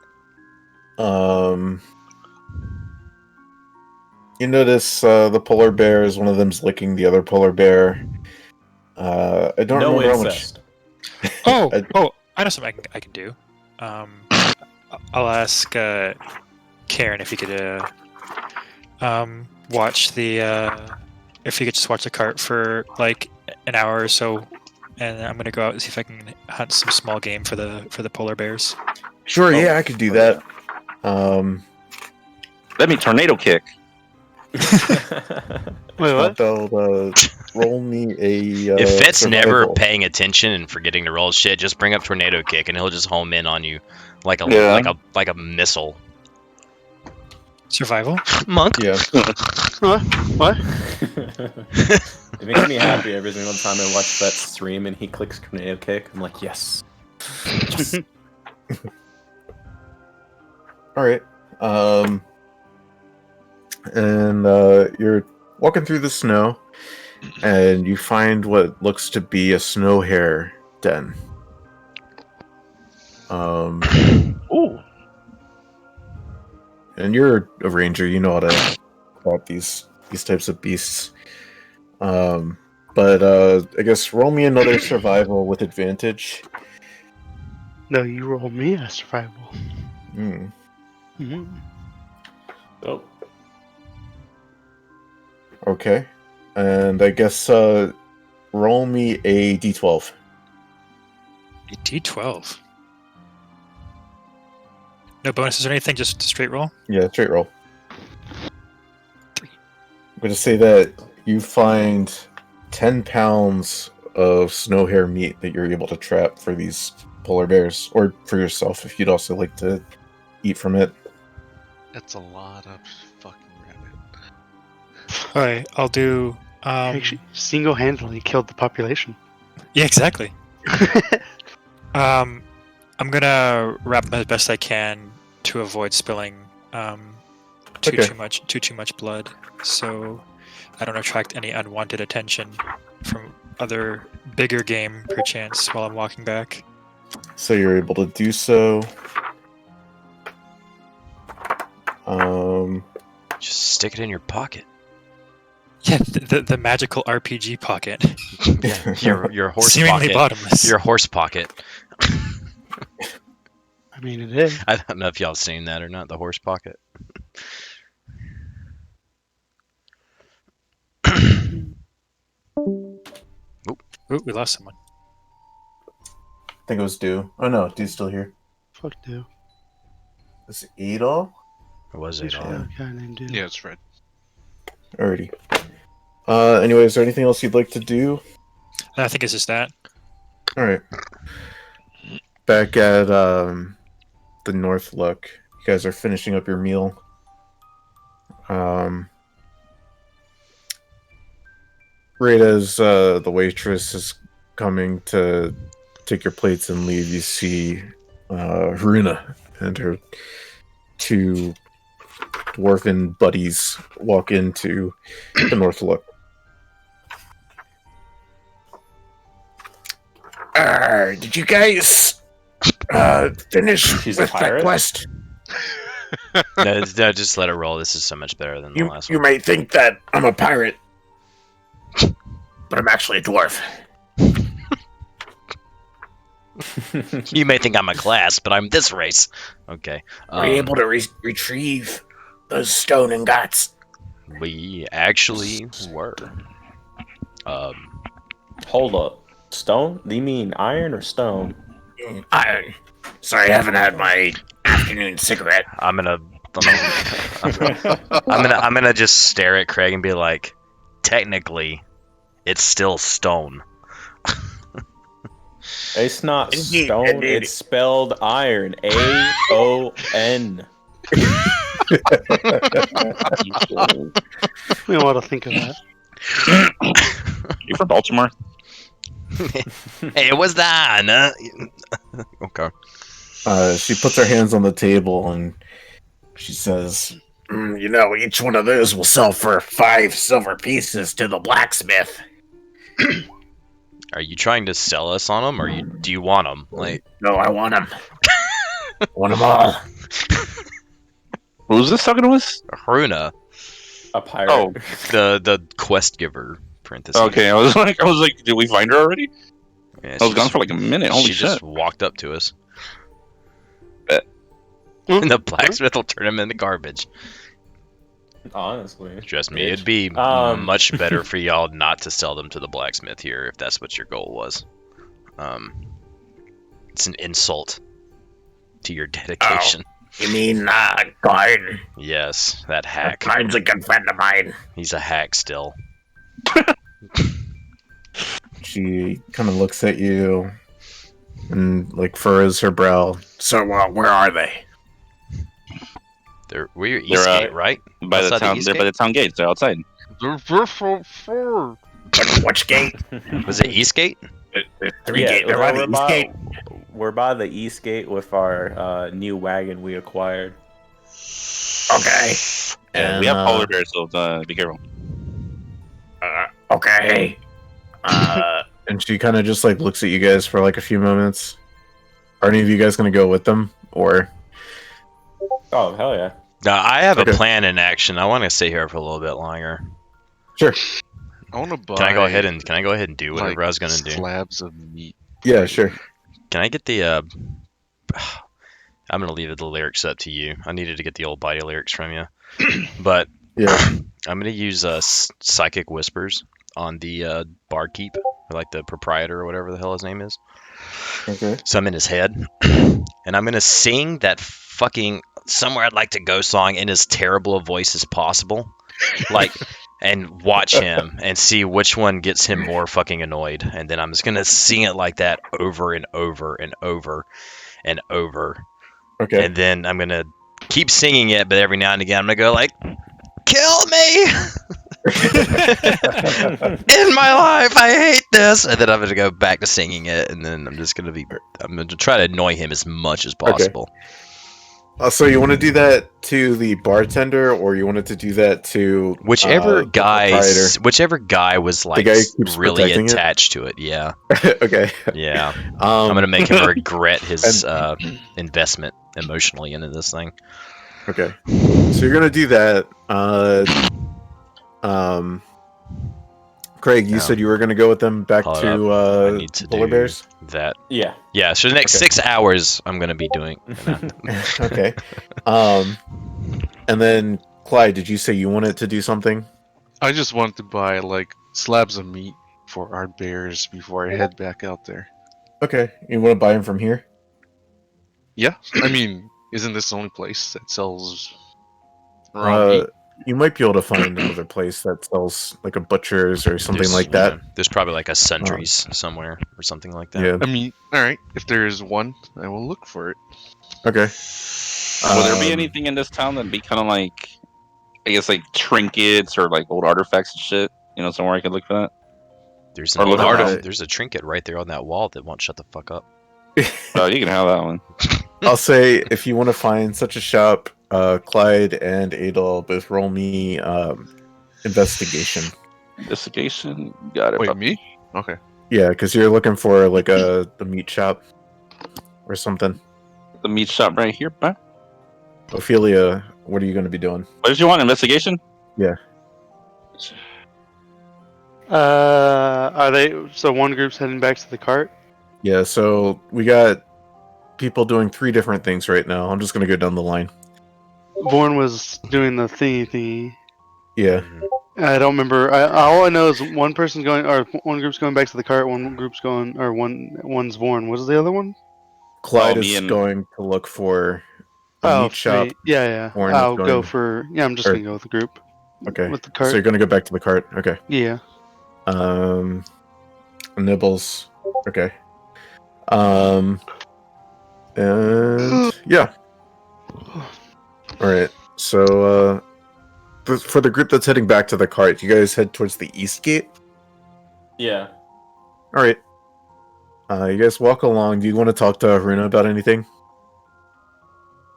You notice the polar bears, one of them's licking the other polar bear. I don't No remember how much. incest. Oh, I- I know something I can do. I'll ask Karen if he could watch if he could just watch the cart for like an hour or so, and I'm gonna go out and see if I can hunt some small game for the polar bears. Sure, yeah, I could do that. Let me tornado kick. Wait, what? They'll roll me a. If Fit's never survival. paying attention and forgetting to roll shit, just bring up tornado kick and he'll just home in on you like a Yeah. like a missile. Survival. Monk. Yeah. What? It makes me happy every single time I watch that stream and he clicks tornado kick. I'm like, yes. All right. And you're walking through the snow, and you find what looks to be a snow hare den. Ooh. And you're a ranger, you know how to about these types of beasts. But I guess roll me another survival with advantage. No, you roll me a survival. Hmm. Mhm. Oh, Okay. And I guess roll me a d12. A D12. No bonuses or anything, just straight roll? Yeah, straight roll. 3. I'm going to say that you find 10 pounds of snow hare meat that you're able to trap for these polar bears, or for yourself if you'd also like to eat from it. That's a lot of fucking rabbit. Alright, I'll do. Actually, single-handedly killed the population. Yeah, exactly. I'm gonna wrap them as best I can to avoid spilling too much blood, so I don't attract any unwanted attention from other bigger game, perchance, while I'm walking back. So you're able to do so. Just stick it in your pocket. Yeah, the magical RPG pocket. Your horse Seemingly pocket. bottomless. Your horse pocket. I mean, it is. I don't know if y'all seen that or not. The horse pocket. Ooh, we lost someone. I think it was Dew. Oh no, Dew's still here. Fuck do. Is it Adol? Or was it all? A guy named do. Yeah, it's Fred. Alrighty. Anyway, is there anything else you'd like to do? I think it's just that. Alright. Back at the North Look, you guys are finishing up your meal. Right as the waitress is coming to take your plates and leave, you see Haruna and her two dwarven buddies walk into the North Look. Did you guys finish She's a with that pirate? quest? No, just let it roll. This is so much better than the last You one. may think that I'm a pirate, but I'm actually a dwarf. You may think I'm a class, but I'm this race. Okay. Were you able to retrieve those stone ingots? We actually were. hold up. Stone? Do you mean iron or stone? Iron. Sorry, I haven't had my afternoon cigarette. I'm gonna just stare at Craig and be like, technically, it's still stone. It's not Indeed, stone. indeed. It's spelled iron. AON. We don't want to think of that. You from Baltimore? Hey, what's that? Okay. She puts her hands on the table and she says, you know, each one of those will sell for 5 silver pieces to the blacksmith. Are you trying to sell us on them, or do you want them? Like, No, I want them. I want them all. Who's this talking to us? Haruna, A pirate. Oh, the quest giver. Parentheses. okay. I was like, did we find her already? Yeah, I was gone for like a minute. Holy she shit! just walked up to us. Bet. And the blacksmith will turn him into garbage. Honestly. Trust me, Bitch. it'd be Um, much better for y'all not to sell them to the blacksmith here if that's what your goal was. It's an insult to your dedication. You mean, Guard? Yes, that hack. Guard's a good friend of mine. He's a hack still. She kind of looks at you and, like, furrows her brow. So, where are they? We're Eastgate, right? By the Outside town, they're by the town gates. They're outside. Which gate? Was it Eastgate? Three gate. They're by the east gate. We're by the east gate with our new wagon we acquired. Okay. And we have polar bears, so be careful. Okay. And she kind of just, like, looks at you guys for, like, a few moments. Are any of you guys going to go with them? Or... Oh, hell yeah. I have Okay. a plan in action. I want to stay here for a little bit longer. Sure. I want to buy. Can I go ahead and do whatever like, I was gonna do? slabs of meat. Yeah, sure. Can I get the I'm gonna leave the lyrics up to you. I needed to get the old body lyrics from you, but Yeah. I'm gonna use psychic whispers on the barkeep, or like the proprietor or whatever the hell his name is. Okay. So I'm in his head, and I'm gonna sing that fucking "Somewhere I'd Like to Go" song in as terrible a voice as possible, like, and watch him and see which one gets him more fucking annoyed. And then I'm just gonna sing it like that over and over and over and over. Okay. And then I'm gonna keep singing it, but every now and again I'm gonna go like, "Kill me in my life, I hate this," and then I'm gonna go back to singing it, and then I'm gonna try to annoy him as much as possible. So you want to do that to the bartender, or you wanted to do that to Whichever the proprietor? whichever guy was like guy who keeps really protecting it? attached to it. Yeah, Okay. yeah. I'm I'm gonna make him regret his investment emotionally into this thing. Okay. So you're gonna do that. Craig, you Yeah. said you were gonna go with them back Hold to I need to Polar do Bears. that. Yeah. Yeah, so the next 6 hours I'm gonna be doing. Okay. And then Clyde, did you say you wanted to do something? I just wanted to buy like slabs of meat for our bears before I head back out there. Okay. You want to buy them from here? Yeah, I mean, isn't this the only place that sells raw meat? You might be able to find another place that sells like a butcher's or something There's- like that. yeah, there's probably like a Sundries somewhere or something like that. Yeah. I mean, all right, if there is one, I will look for it. Okay. Will there be Um, anything in this town that'd be kind of like, I guess, like trinkets or like old artifacts and shit? You know, somewhere I could look for that. There's Or an look old at- there's a trinket right there on that wall that won't shut the fuck up. Oh, you can have that one. I'll say if you want to find such a shop, Clyde and Adol both roll me investigation. Investigation. Got it. Wait, me? Okay. Yeah, because you're looking for like the meat shop or something. The meat shop right here, bro. Ophelia, what are you going to be doing? What did you want? Investigation? Are they? So one group's heading back to the cart. Yeah, so we got people doing 3 different things right now. I'm just going to go down the line. Vorn was doing the thingy. Yeah. I don't remember. All I know is one person's going, or one group's going back to the cart. One group's going, or one's Vorn. What is the other one? Clyde Oh, me is and- going to look for a meat shop. me. Yeah. Vorn is I'll go going- for. Yeah, I'm just or- gonna go with the group. Okay. With the So cart. you're going to go back to the cart. Okay. Yeah. Nibbles. Okay. And yeah. All right. So for the group that's heading back to the cart, you guys head towards the east gate. Yeah. All right. You guys walk along. Do you want to talk to Haruna about anything?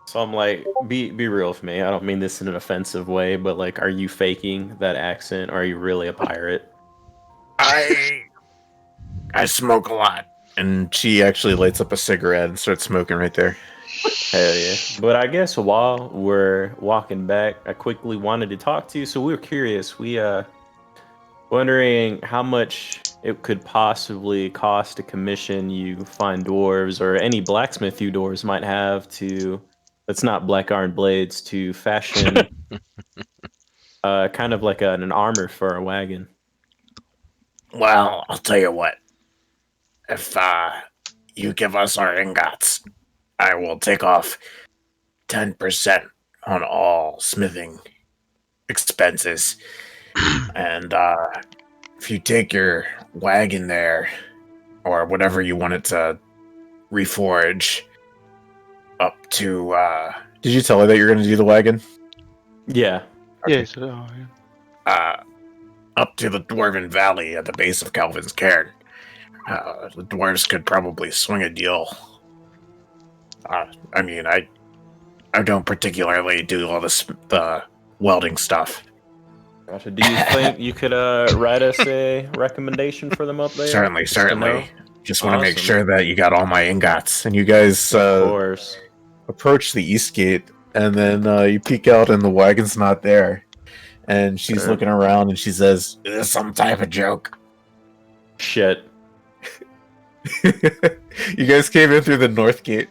So I'm like, be real with me. I don't mean this in an offensive way, but like, are you faking that accent? Or are you really a pirate? I smoke a lot. And she actually lights up a cigarette and starts smoking right there. Hell yeah. But I guess while we're walking back, I quickly wanted to talk to you. So we were curious. We wondering how much it could possibly cost to commission you fine dwarves or any blacksmith you dwarves might have to, that's not black iron blades, to fashion kind of like an armor for a wagon. Well, I'll tell you what. If you give us our ingots, I will take off 10% on all smithing expenses. And if you take your wagon there, or whatever you want it to reforge, up to... Did you tell her that you're going to do the wagon? Yeah. Yeah. So, oh, yeah. up to the Dwarven Valley at the base of Calvin's Cairn. The dwarves could probably swing a deal. I mean, I don't particularly do all the welding stuff. Gotcha. Do you think you could write us a recommendation for them up there? Certainly, Just to know? certainly. Just want to make Awesome. sure that you got all my ingots. And you guys Of course. approach the east gate, and then you peek out, and the wagon's not there. And she's Sure. looking around, and she says, Is this some type of joke? Shit. "You guys came in through the north gate."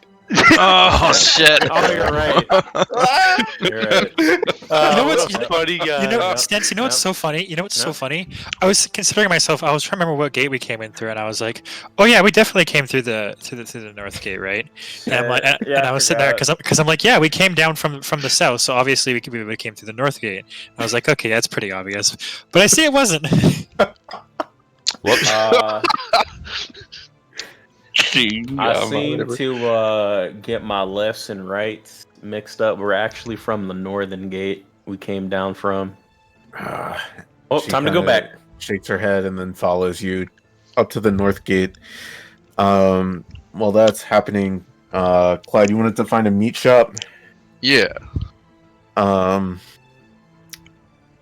Oh shit! Oh, you're right. You're right. You know what what's- a funny guy. You know, Yep. Stance, you know what's Yep. so funny? You know what's so Yep. funny? I was considering myself. I was trying to remember what gate we came in through, and I was like, "Oh yeah, we definitely came through the north gate, right?" And I'm like, and I was sitting there because I'm like, "Yeah, we came down from the south, so obviously we came through the north gate." I was like, "Okay, that's pretty obvious," but I see it wasn't. Whoops. I seem to get my lefts and rights mixed up. We're actually from the northern gate we came down from. Oh, She time to go kinda back. Shakes her head and then follows you up to the north gate. While that's happening, Clyde, you wanted to find a meat shop. Yeah.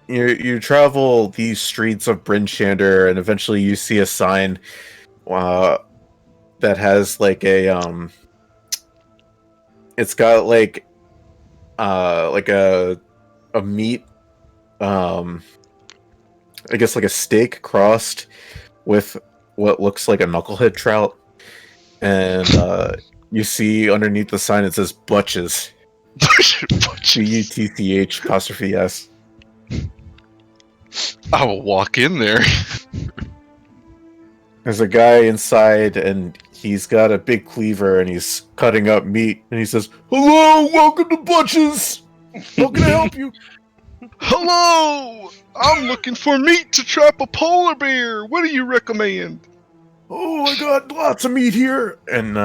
You travel these streets of Bryn Shander, and eventually you see a sign that has like a it's got like a meat, I guess like a steak crossed with what looks like a knucklehead trout, and you see underneath the sign it says Butches. BUTCH''S. I will walk in there. There's a guy inside, and he's got a big cleaver, and he's cutting up meat, and he says, "Hello, welcome to Butch's. How can I help you?" Hello! I'm looking for meat to trap a polar bear. What do you recommend? "Oh, I got lots of meat here," and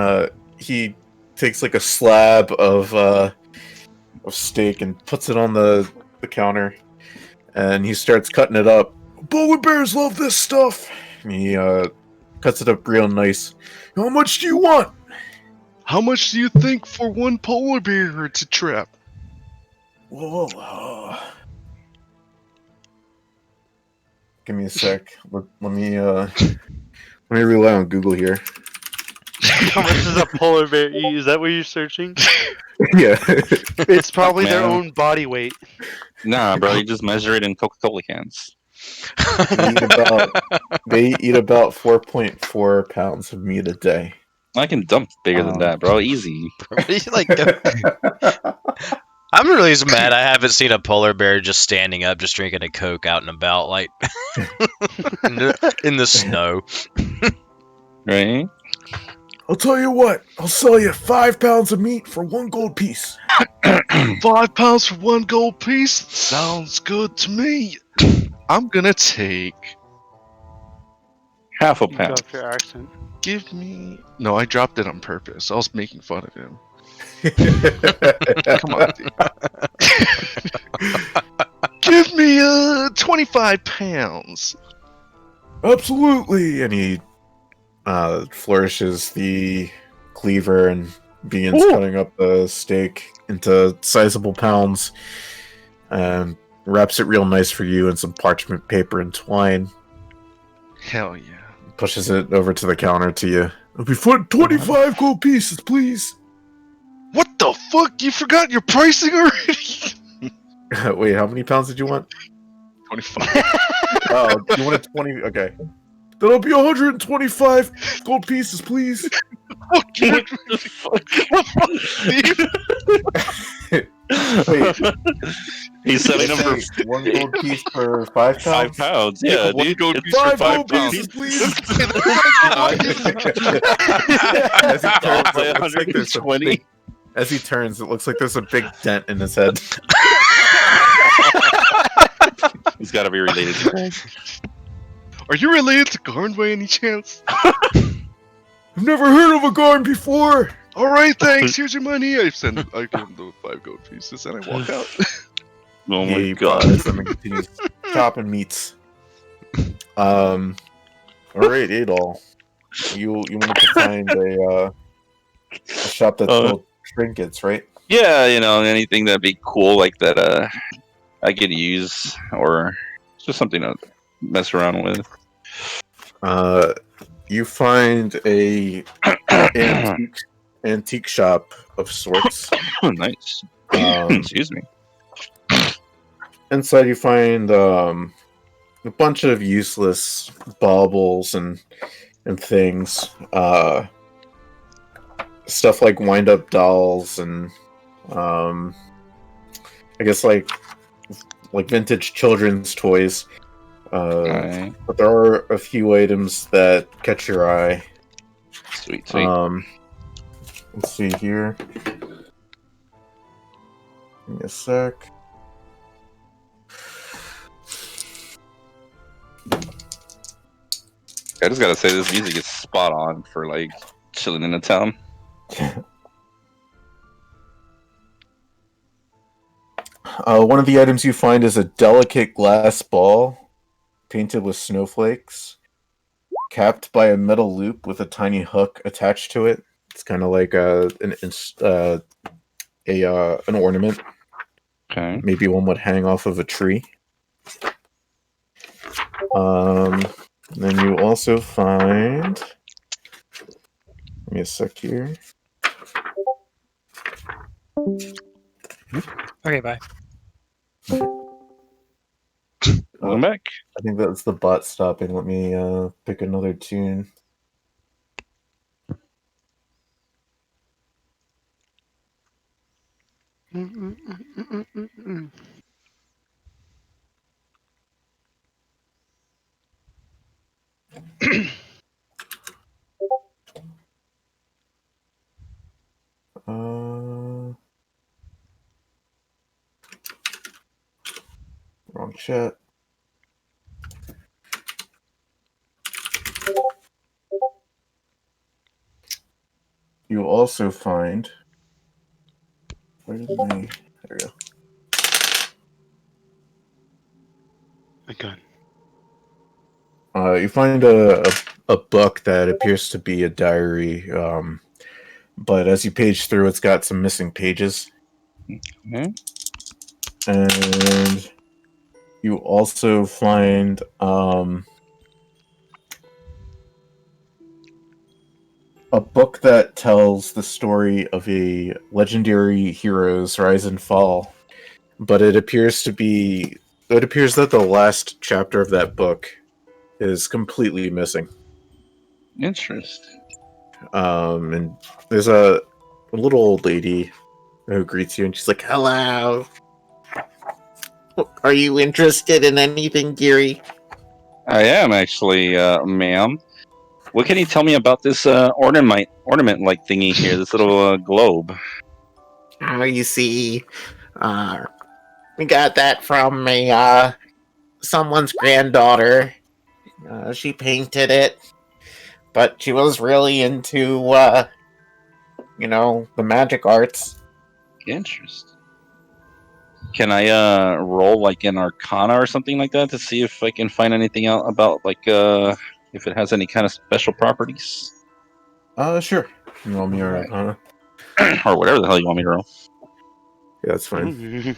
he takes like a slab of steak and puts it on the counter, and he starts cutting it up. "Polar bears love this stuff." And he cuts it up real nice. "How much do you want?" How much do you think for one polar bear to trap? Whoa. Give me a sec. Let me rely on Google here. How much does a polar bear eat? Is that what you're searching? Yeah. It's probably their Man. own body weight. Nah, bro, you just measure it in Coca-Cola cans. They eat about 4.4 pounds of meat a day. I can dump bigger than that, bro. Easy. Like, I'm really mad I haven't seen a polar bear just standing up, just drinking a Coke out and about, like in the snow. Right? I'll tell you what. I'll sell you 5 pounds of meat for 1 gold piece. 5 pounds for 1 gold piece? Sounds good to me. I'm gonna take. Half a You pound. dropped your accent. Give me. No, I dropped it on purpose. I was making fun of him. Come on, dude. Give me 25 pounds. Absolutely. And he flourishes the cleaver and begins cutting up the steak into sizable pounds, and wraps it real nice for you in some parchment paper and twine. Hell yeah. Pushes it over to the counter to you. It'll be for 25 gold pieces, please. What the fuck? You forgot your pricing already? Wait, how many pounds did you want? 25. Oh, you wanted 20? Okay. That'll be 125 gold pieces, please. Fuck you. Wait, He's selling them for 1 gold piece for 5 5 pounds? pounds. Yeah, One dude. gold It's piece for 5 5 gold pounds. pieces, please. As he turns, it looks like there's a big dent in his head. He's got to be related to Craig. Are you related to Garn by any chance? I've never heard of a Garn before. Alright, thanks. Here's your money. I give him the 5 gold pieces and I walk out. Oh my He god. pauses and then continues chopping meats. All right, Adol. You wanted to find a shop that sold trinkets, right? Yeah, anything that'd be cool like that I could use, or just something to mess around with. You find a antique shop of sorts. Oh, nice. Excuse me. Inside you find a bunch of useless baubles and things. stuff like wind-up dolls and I guess like vintage children's toys. Alright. But there are a few items that catch your eye. Sweet. Let's see here. Give me a sec. I just gotta say, this music is spot on for like chilling in a town. One of the items you find is a delicate glass ball painted with snowflakes, capped by a metal loop with a tiny hook attached to it. It's kind of like an ornament. Okay. Maybe one would hang off of a tree. Then you also find. Give me a sec here. Okay, bye. Welcome back. I think that's the bot stopping. Let me pick another tune. Wrong chat. You also find. Where did my? There we go. Okay. You find a book that appears to be a diary, but as you page through, it's got some missing pages. Okay. And you also find a book that tells the story of a legendary hero's rise and fall, but it appears that the last chapter of that book is completely missing. Interesting. And there's a little old lady who greets you, and she's like, "Hello. Are you interested in anything, Geary?" I am actually, ma'am. What can you tell me about this ornament like thingy here? This little globe. Oh, you see, we got that from someone's granddaughter. She painted it, but she was really into, the magic arts. Interesting. Can I roll like an Arcana or something like that to see if I can find anything out about like if it has any kind of special properties? Sure. You want me Right. or Or whatever the hell you want me to roll. Yeah, that's fine.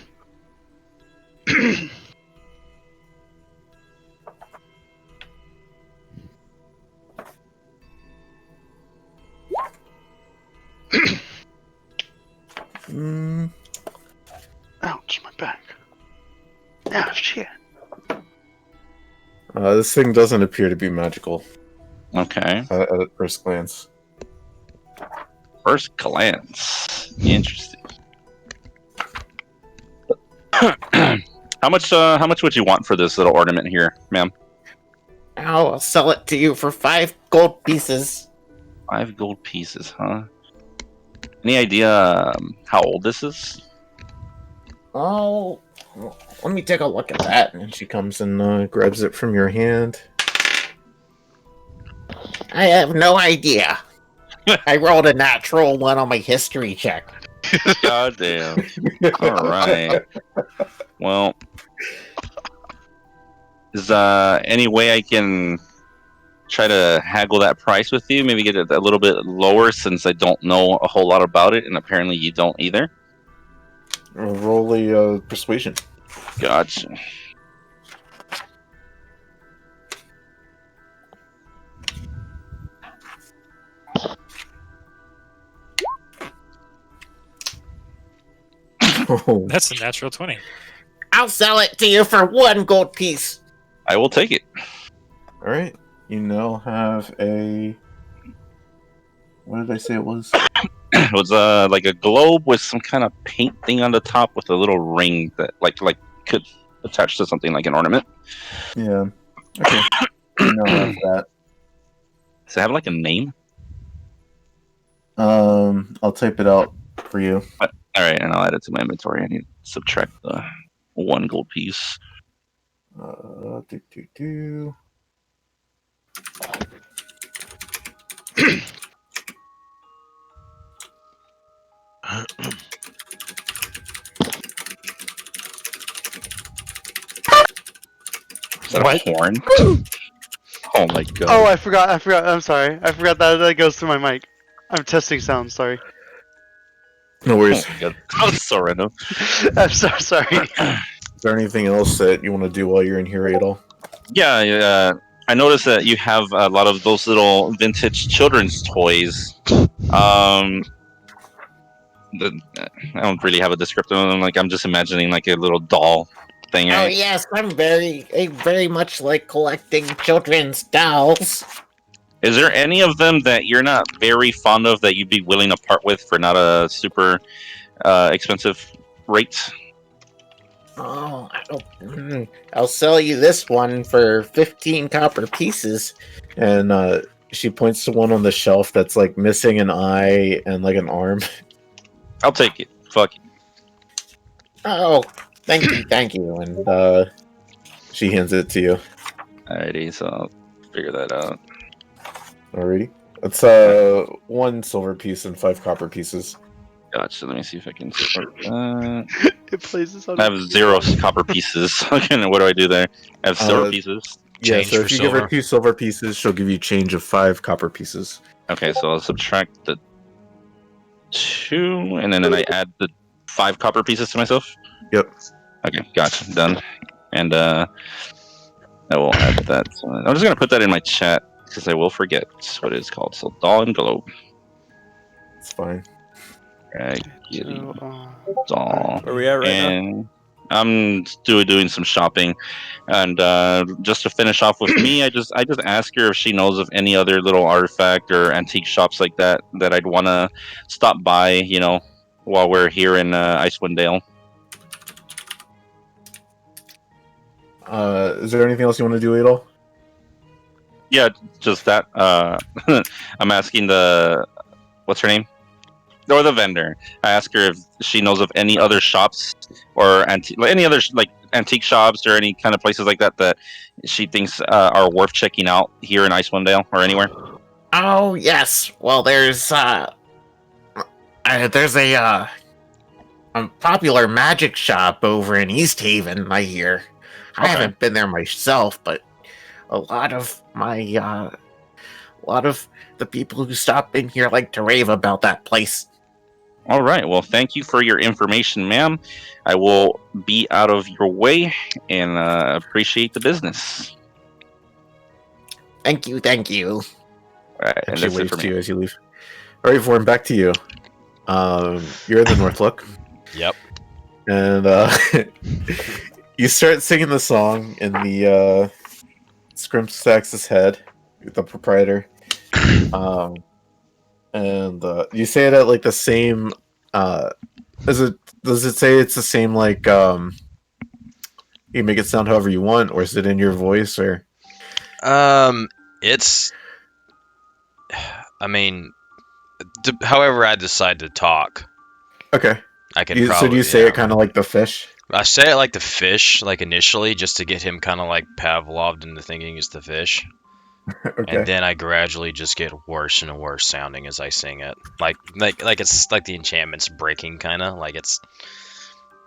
Ouch, my back. Ah, shit. This thing doesn't appear to be magical. Okay. At first glance. First glance. Interesting. How much would you want for this little ornament here, ma'am? I'll sell it to you for 5 gold pieces. 5 gold pieces, huh? Any idea how old this is? Oh, let me take a look at that. And she comes and grabs it from your hand. I have no idea. I rolled a natural 1 on my history check. God damn. All right. Well, is any way I can try to haggle that price with you? Maybe get it a little bit lower since I don't know a whole lot about it, and apparently you don't either. Roll a persuasion. Gotcha. Oh, That's a natural 20. I'll sell it to you for 1 gold piece. I will take it. all right. You now have a. What did I say it was? it was like a globe with some kind of paint thing on the top with a little ring that like could attach to something like an ornament. Yeah. Okay. No, have that. Does it have like a name? I'll type it out for you. All right, and I'll add it to my inventory. I need to subtract the 1 gold piece. Do. Is that a horn? Oh my god. Oh, I forgot. I'm sorry. I forgot that goes through my mic. I'm testing sound. Sorry. No worries. Oh my god. That was so random. I'm so sorry. Is there anything else that you want to do while you're in here at all? Yeah, I noticed that you have a lot of those little vintage children's toys. I don't really have a descriptor of them. Like, I'm just imagining like a little doll thing. Oh Right? yes, I very much like collecting children's dolls. Is there any of them that you're not very fond of that you'd be willing to part with for not a super expensive rate? Oh, I'll sell you this one for 15 copper pieces. And she points to one on the shelf that's like missing an eye and like an arm. I'll take it. Fuck it. Oh, thank you. And she hands it to you. Alrighty, so I'll figure that out. Alrighty. It's 1 silver piece and 5 copper pieces. Gotcha. Let me see if I can sort that. It plays this on. I have 0 copper pieces. Okay, what do I do there? I have silver pieces. Yeah, Change so for if you give her silver. 2 silver pieces, she'll give you change of 5 copper pieces. Okay, so I'll subtract the 2, and then I add the 5 copper pieces to myself. Yep. Okay, gotcha. Done. And I will add that. I'm just gonna put that in my chat because I will forget what it's called. So doll and globe. It's fine. Right. So, Doll. Where we at right now? And I'm doing some shopping, and just to finish off with me, I just ask her if she knows of any other little artifact or antique shops like that I'd want to stop by, you know, while we're here in Icewind Dale. Is there anything else you want to do, Adol? Yeah, just that. I'm asking what's her name? Or the vendor. I ask her if she knows of any other shops or any other antique shops or any kind of places like that she thinks are worth checking out here in Icewind Dale or anywhere. Oh yes. Well, there's a popular magic shop over in East Haven, I hear. I Okay. haven't been there myself, but a lot of the people who stop in here like to rave about that place. All right. Well, thank you for your information, ma'am. I will be out of your way and appreciate the business. Thank you. All right, And and she that's it waves for to me. you as you leave. Alright, Vorn, back to you. You're in the Northlook. Yep. And you start singing the song in the Scrimsax's head, the proprietor. And you say it at like the same. Does it say it's the same like? You make it sound however you want, or is it in your voice, or? It's. I mean, however I decide to talk, Okay. I can. So do you say it kind of like the fish? I say it like the fish, like initially, just to get him kind of like Pavloved into thinking it's the fish. Okay. And then I gradually just get worse and worse sounding as I sing it. Like it's like the enchantment's breaking, kind of. Like it's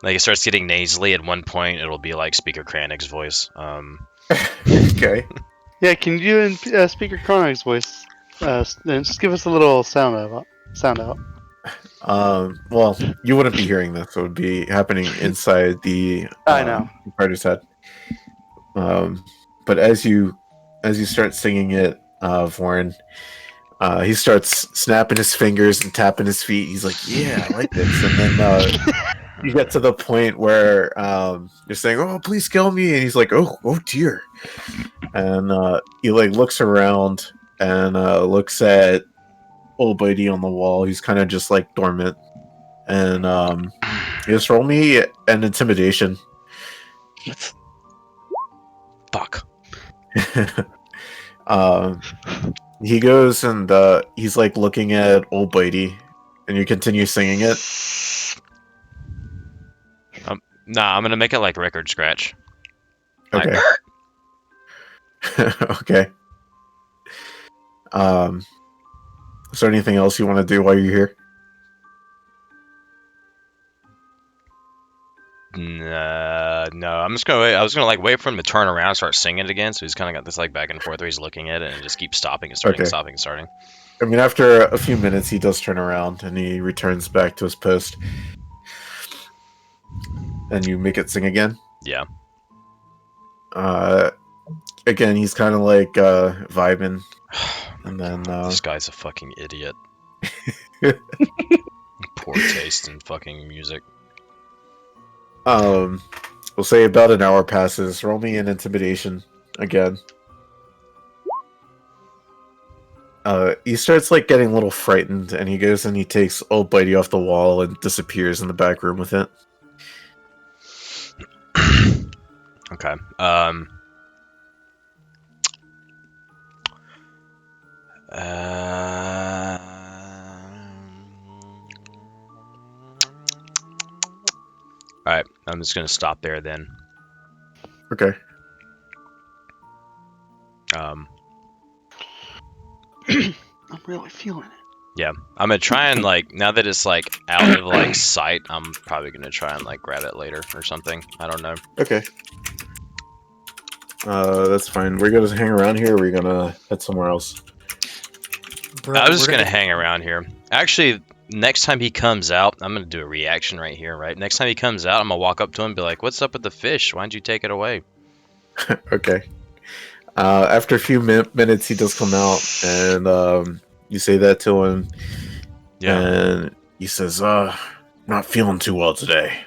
like it starts getting nasally. At one point, it'll be like Speaker Kranig's voice. Okay. yeah, can you in Speaker Chronic's voice? Then just give us a little sound out. Well, you wouldn't be hearing this. It would be happening inside the. I know. Proprietor's head. But as you start singing it, Vorn, he starts snapping his fingers and tapping his feet. He's like, "Yeah, I like this." And then you get to the point where you're saying, "Oh, please kill me," and he's like, "Oh dear," and he like looks around and looks at old lady on the wall. He's kind of just like dormant. And just roll me an intimidation. Fuck. He goes and he's like looking at old lady, and you continue singing it. Nah, I'm gonna make it like record scratch. Okay. Okay. Is there anything else you want to do while you're here? No, I'm just gonna wait. I was gonna like wait for him to turn around and start singing it again. So he's kind of got this like back and forth where he's looking at it and just keeps stopping and starting, Okay. stopping and starting. I mean, after a few minutes, he does turn around and he returns back to his post. And you make it sing again? Yeah. Again, he's kind of like vibing. And then This guy's a fucking idiot. Poor taste in fucking music. we'll say about an hour passes. Roll me an intimidation again. He starts like getting a little frightened, and he goes and he takes old Bitey off the wall and disappears in the back room with it. Okay. Alright, I'm just gonna stop there then. Okay. I'm really feeling it. Yeah, I'm gonna try and like now that it's like out of like sight, I'm probably gonna try and like grab it later or something. I don't know. Okay. That's fine. We're gonna hang around here, or we're gonna head somewhere else. Bro, I was just we're gonna hang around here. Actually, next time he comes out, I'm gonna do a reaction right here, right? Next time he comes out, I'm gonna walk up to him and be like, "What's up with the fish? Why'd you take it away?" Okay. After a few minutes, he does come out, and you say that to him. Yeah. And he says, not feeling too well today.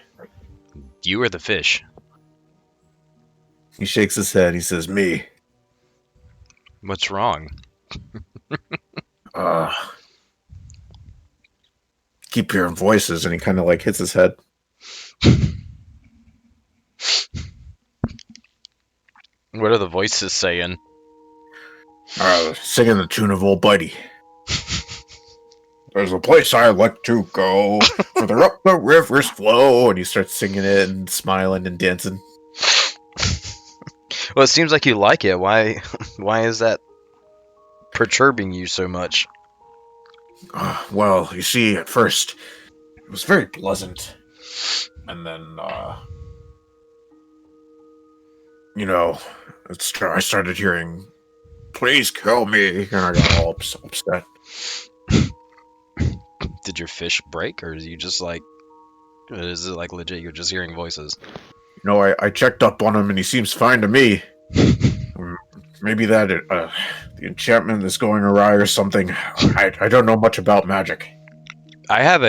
You or the fish? He shakes his head. He says, me. What's wrong? Keep hearing voices, and he kind of like hits his head. What are the voices saying? Singing the tune of Old Bitey. There's a place I like to go, further up the river's flow. And he starts singing it and smiling and dancing. Well, it seems like you like it. Why is that perturbing you so much? Well, you see, at first, it was very pleasant. And then, I started hearing, please kill me. And I got all upset. Did your fish break, or is you just like, is it like legit? You're just hearing voices. I checked up on him, and he seems fine to me. Maybe that the enchantment is going awry or something. I don't know much about magic. I have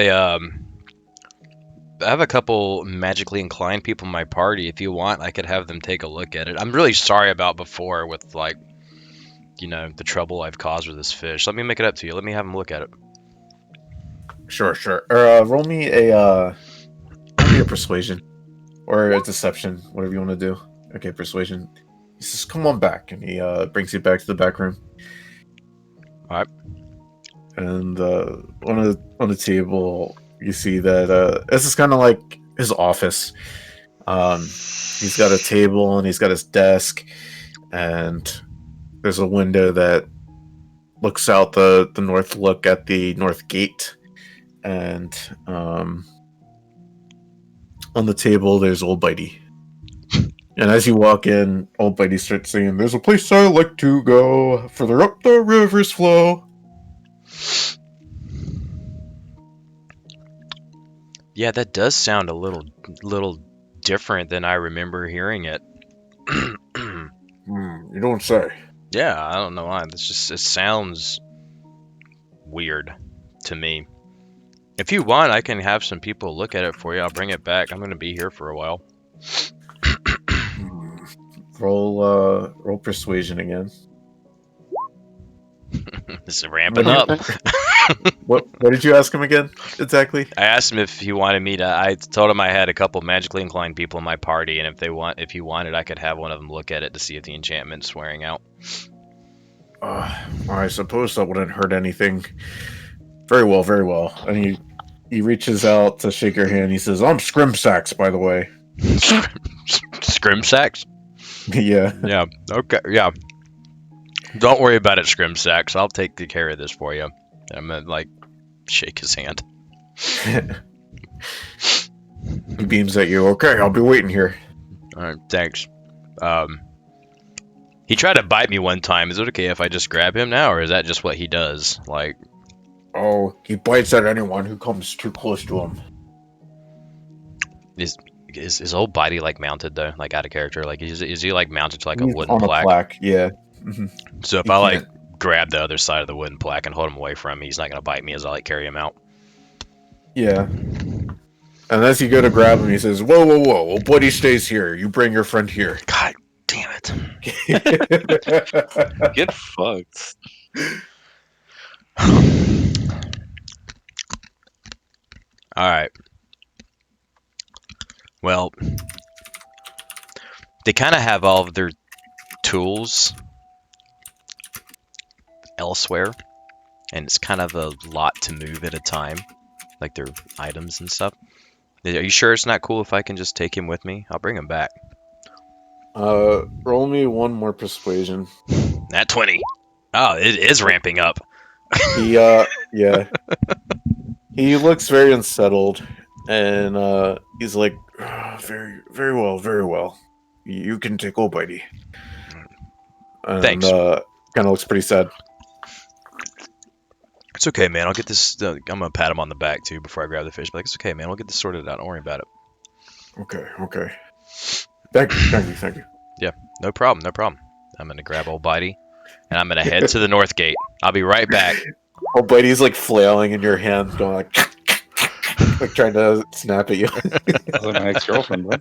a couple magically inclined people in my party. If you want, I could have them take a look at it. I'm really sorry about before with like, the trouble I've caused with this fish. Let me make it up to you. Let me have them look at it. Sure. Roll me a persuasion or a deception, whatever you want to do. Okay, persuasion. He says, "Come on back," and he brings you back to the back room. All right. And on the table, you see that this is kind of like his office. He's got a table and he's got his desk, and there's a window that looks out the north look at the north gate. And on the table, there's Old Bitey. And as you walk in, Old Bitey starts singing, "There's a place I like to go, further up the river's flow." Yeah, that does sound a little different than I remember hearing it. You don't say. Yeah, I don't know why. It sounds weird to me. If you want, I can have some people look at it for you. I'll bring it back. I'm going to be here for a while. Roll persuasion again. This is ramping up. What did you ask him again exactly? I asked him if he wanted me to. I told him I had a couple magically inclined people in my party, and if he wanted, I could have one of them look at it to see if the enchantment's wearing out. I suppose that wouldn't hurt anything. Very well, very well. And he reaches out to shake your hand. He says, "I'm Scrimsax, by the way." Scrimsax? Yeah. Yeah. Okay. Yeah. Don't worry about it, Scrimsax. I'll take care of this for you. I'm gonna like shake his hand. He beams at you. Okay, I'll be waiting here. All right. Thanks. He tried to bite me one time. Is it okay if I just grab him now, or is that just what he does? Like, Oh, he bites at anyone who comes too close to him. is his whole body like mounted though, like out of character? Like, is he like mounted to like a He's wooden on plaque? a plaque, yeah. Mhm. So if He I like can't- grab the other side of the wooden plaque and hold him away from me, he's not gonna bite me as I like carry him out. Yeah. And as you go to grab him, he says, "Whoa, whoa, whoa! Well, buddy stays here. You bring your friend here." God damn it! Get fucked. All right. Well, they kind of have all of their tools elsewhere, and it's kind of a lot to move at a time, like their items and stuff. Are you sure it's not cool if I can just take him with me? I'll bring him back. Roll me one more persuasion. Nat 20. Oh, it is ramping up. He, yeah. He looks very unsettled, and he's like, very, very well, very well. You can take old Bitey. And, Thanks. kind of looks pretty sad. It's okay, man. I'll get this. I'm gonna pat him on the back too before I grab the fish. But like, it's okay, man. We'll get this sorted out. Don't worry about it. Okay. Thank you. No problem. I'm gonna grab old Bitey, and I'm gonna head to the north gate. I'll be right back. Old Bitey's like flailing in your hand, going like, like trying to snap at you. That's like my ex-girlfriend, bro.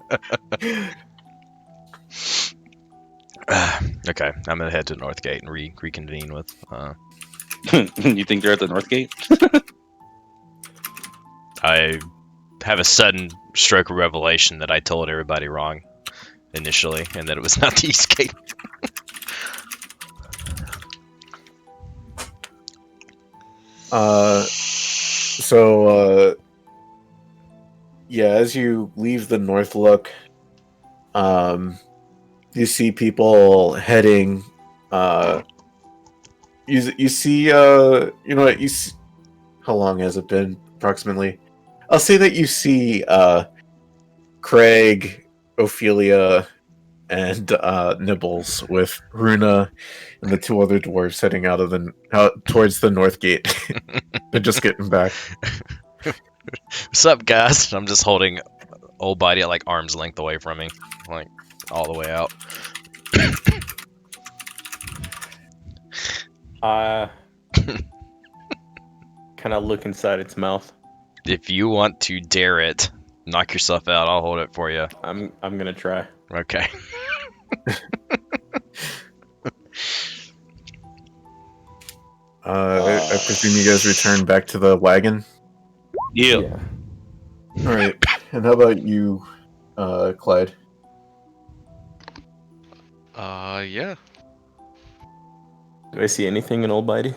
Okay, I'm gonna head to the north gate and reconvene with. You think they're at the North Gate? I have a sudden stroke of revelation that I told everybody wrong initially, and that it was not the East Gate. Yeah, as you leave the North Look, you see people heading, you see, you know what, you see, how long has it been, approximately? I'll say that you see, Craig, Ophelia, and, Nibbles with Runa and the two other dwarves heading out towards the North Gate. They're just getting back. What's up, guys? I'm just holding old Bitey at like arm's length away from me, like all the way out. Kind of look inside its mouth. If you want to dare it, knock yourself out. I'll hold it for you. I'm gonna try. Okay. I presume you guys return back to the wagon. Yeah. All right. And how about you, Clyde? Yeah. Do I see anything in old Bitey?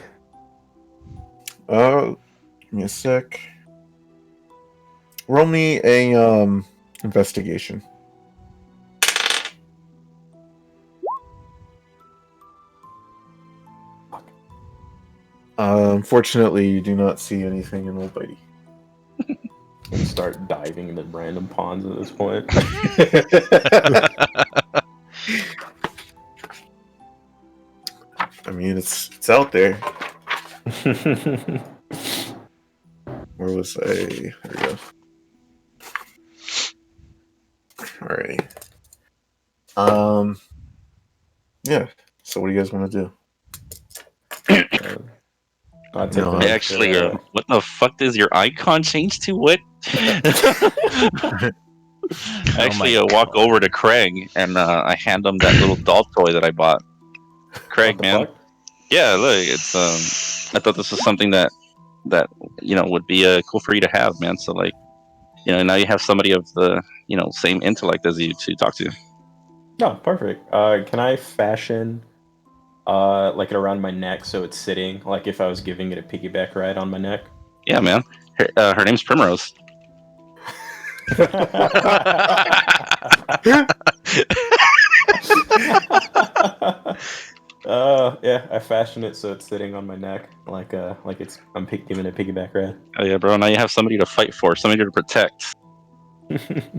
Give me a sec. Roll me a investigation. Unfortunately, you do not see anything in Old Bitey. And start diving into random ponds at this point. I mean, it's out there. Where was I? There we go. Alrighty. Yeah. So what do you guys want to do? No, Actually, what the fuck does your icon change to? What? Actually, I walk over to Craig and I hand him that little doll toy that I bought. Craig, man. Fuck? Yeah, look, it's I thought this was something that that would be cool for you to have, man. So like, now you have somebody of the same intellect as you to talk to. No, perfect. Can I fashion like it around my neck so it's sitting like if I was giving it a piggyback ride on my neck? Yeah, man. Her name's Primrose. Yeah, I fashion it so it's sitting on my neck like it's giving it a piggyback ride. Oh yeah, bro. Now you have somebody to fight for, somebody to protect. That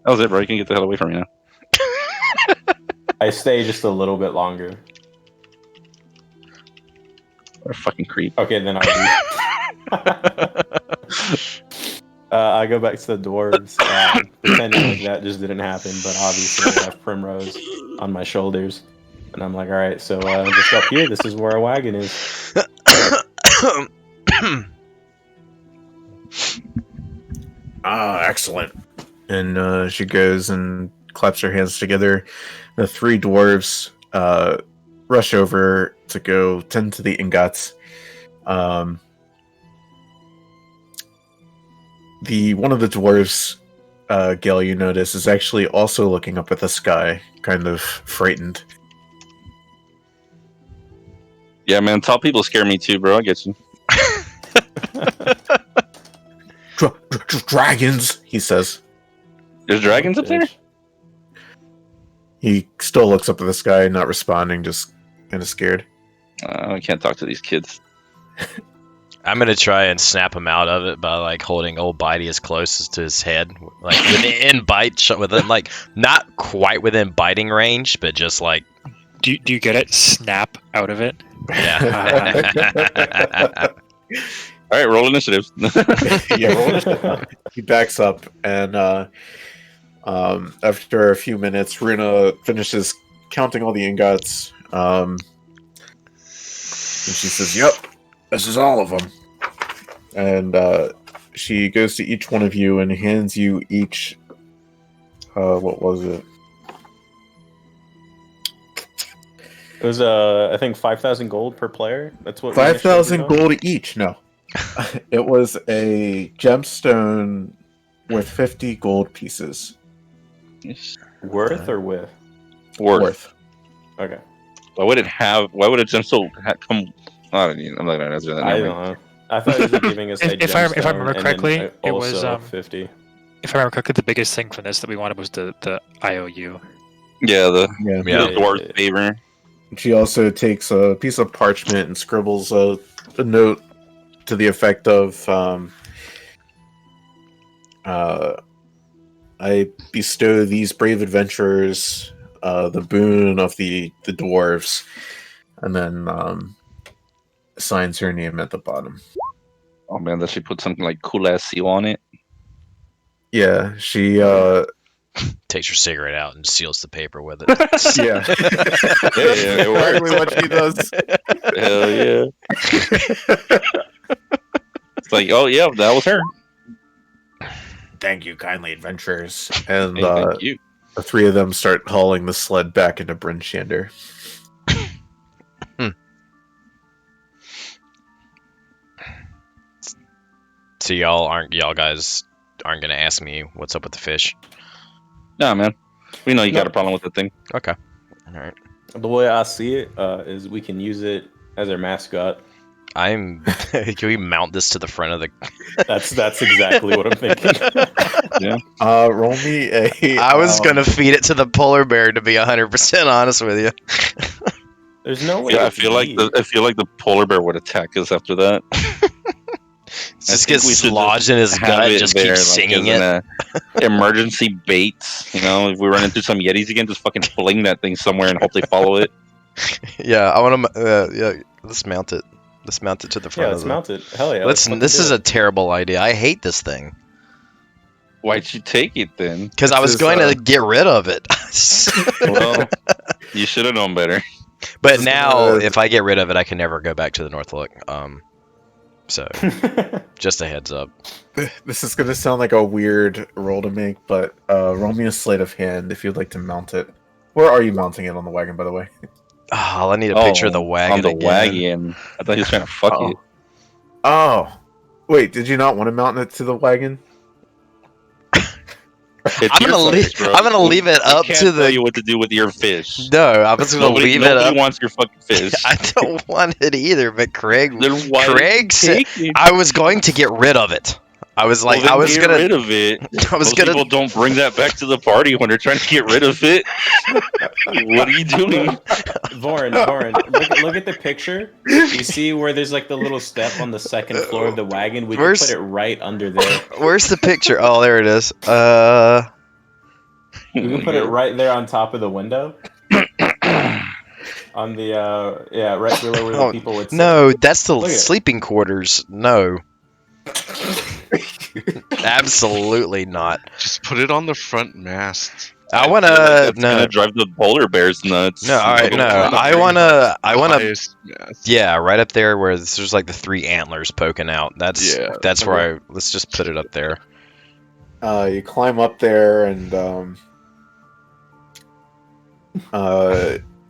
was it, bro. You can get the hell away from me now. I stay just a little bit longer. What a fucking creep. Okay, then I'll leave. I go back to the dwarves, pretending like that just didn't happen, but obviously I have Primrose on my shoulders. And I'm like, alright, so just up here, this is where our wagon is. Excellent. And she goes and claps her hands together. The three dwarves rush over to go tend to the ingots. One of the dwarves, Gale, you notice, is actually also looking up at the sky, kind of frightened. Yeah, man. Tall people scare me too, bro. I get you. Dragons, he says. There's dragons up there? He still looks up at the sky, not responding, just kind of scared. I can't talk to these kids. I'm gonna try and snap him out of it by like holding old Bitey as close as to his head, like within within like not quite within biting range, but just like. Do you get it? Snap out of it. Yeah. All right, roll initiative. Yeah, roll initiative. He backs up, and after a few minutes, Runa finishes counting all the ingots, and she says, "Yep, this is all of them." And she goes to each one of you and hands you each. What was it? It was I think 5,000 gold per player. That's what 5,000 gold each. No, it was a gemstone with 50 gold pieces. Worth or with? Worth. Okay. Why would a gemstone come? I'm not gonna answer that. I don't know. I thought it was giving us a If I gemstone, remember and correctly, then it was also 50. If I remember correctly, the biggest thing from this that we wanted was the IOU. Yeah, the Yeah. dwarf favor. She also takes a piece of parchment and scribbles a note to the effect of, I bestow these brave adventurers the boon of the dwarves, and then signs her name at the bottom. Oh man, does she put something like cool ass seal on it? Yeah, she Takes her cigarette out and seals the paper with it. yeah. Yeah, it works. Exactly what she does. Hell yeah. It's like, oh yeah, that was her. Thank you, kindly adventurers. And Hey, thank you. the three of them start hauling the sled back into Bryn Shander. So y'all guys aren't gonna ask me what's up with the fish. Nah, man. We know you got a problem with the thing. Okay. All right. The way I see it is we can use it as our mascot. Can we mount this to the front of the? That's exactly what I'm thinking. Yeah. Roll me a. I was gonna feed it to the polar bear, to be 100% honest with you. There's no way. Yeah, I it's feel like the polar bear would attack us after that. Just think gets we should lodged in his have gut, it just there, keeps singing as it. an, emergency baits. If we run into some yetis again, just fucking fling that thing somewhere and hope they follow it. Yeah, I want to. Yeah, let's mount it. Let's mount it to the front. Yeah, let's mount it. Hell yeah. Listen, this is a terrible idea. I hate this thing. Why'd you take it then? Because I was going to get rid of it. Well, you should have known better. But now, if I get rid of it, I can never go back to the North Look. So, just a heads up. This is going to sound like a weird roll to make, but roll me a sleight of hand if you'd like to mount it. Where are you mounting it on the wagon, by the way? Oh, I need a picture of the wagon on the again. wagon. I thought he was trying to fuck it. Oh. Wait, did you not want to mount it to the wagon? It's your fish, bro. I'm gonna leave it up can't to tell the. you what to do with your fish. No, I was gonna leave it up. Nobody wants your fucking fish. I don't want it either, but Craig Craig said I was going to get rid of it. I was like, well, I was get gonna rid of it. Most people don't bring that back to the party when they're trying to get rid of it. What are you doing? Vorin, look at the picture. You see where there's like the little step on the second floor of the wagon? We can put it right under there. Where's the picture? Oh, there it is. We can put it right there on top of the window. On the right below where the people would sit. No, that's the sleeping quarters. No. Absolutely not. Just put it on the front mast. I wanna gonna drive the polar bears nuts. No, all right, no. I wanna. Yeah, right up there where there's like the 3 antlers poking out. That's where let's just put it up there. You climb up there and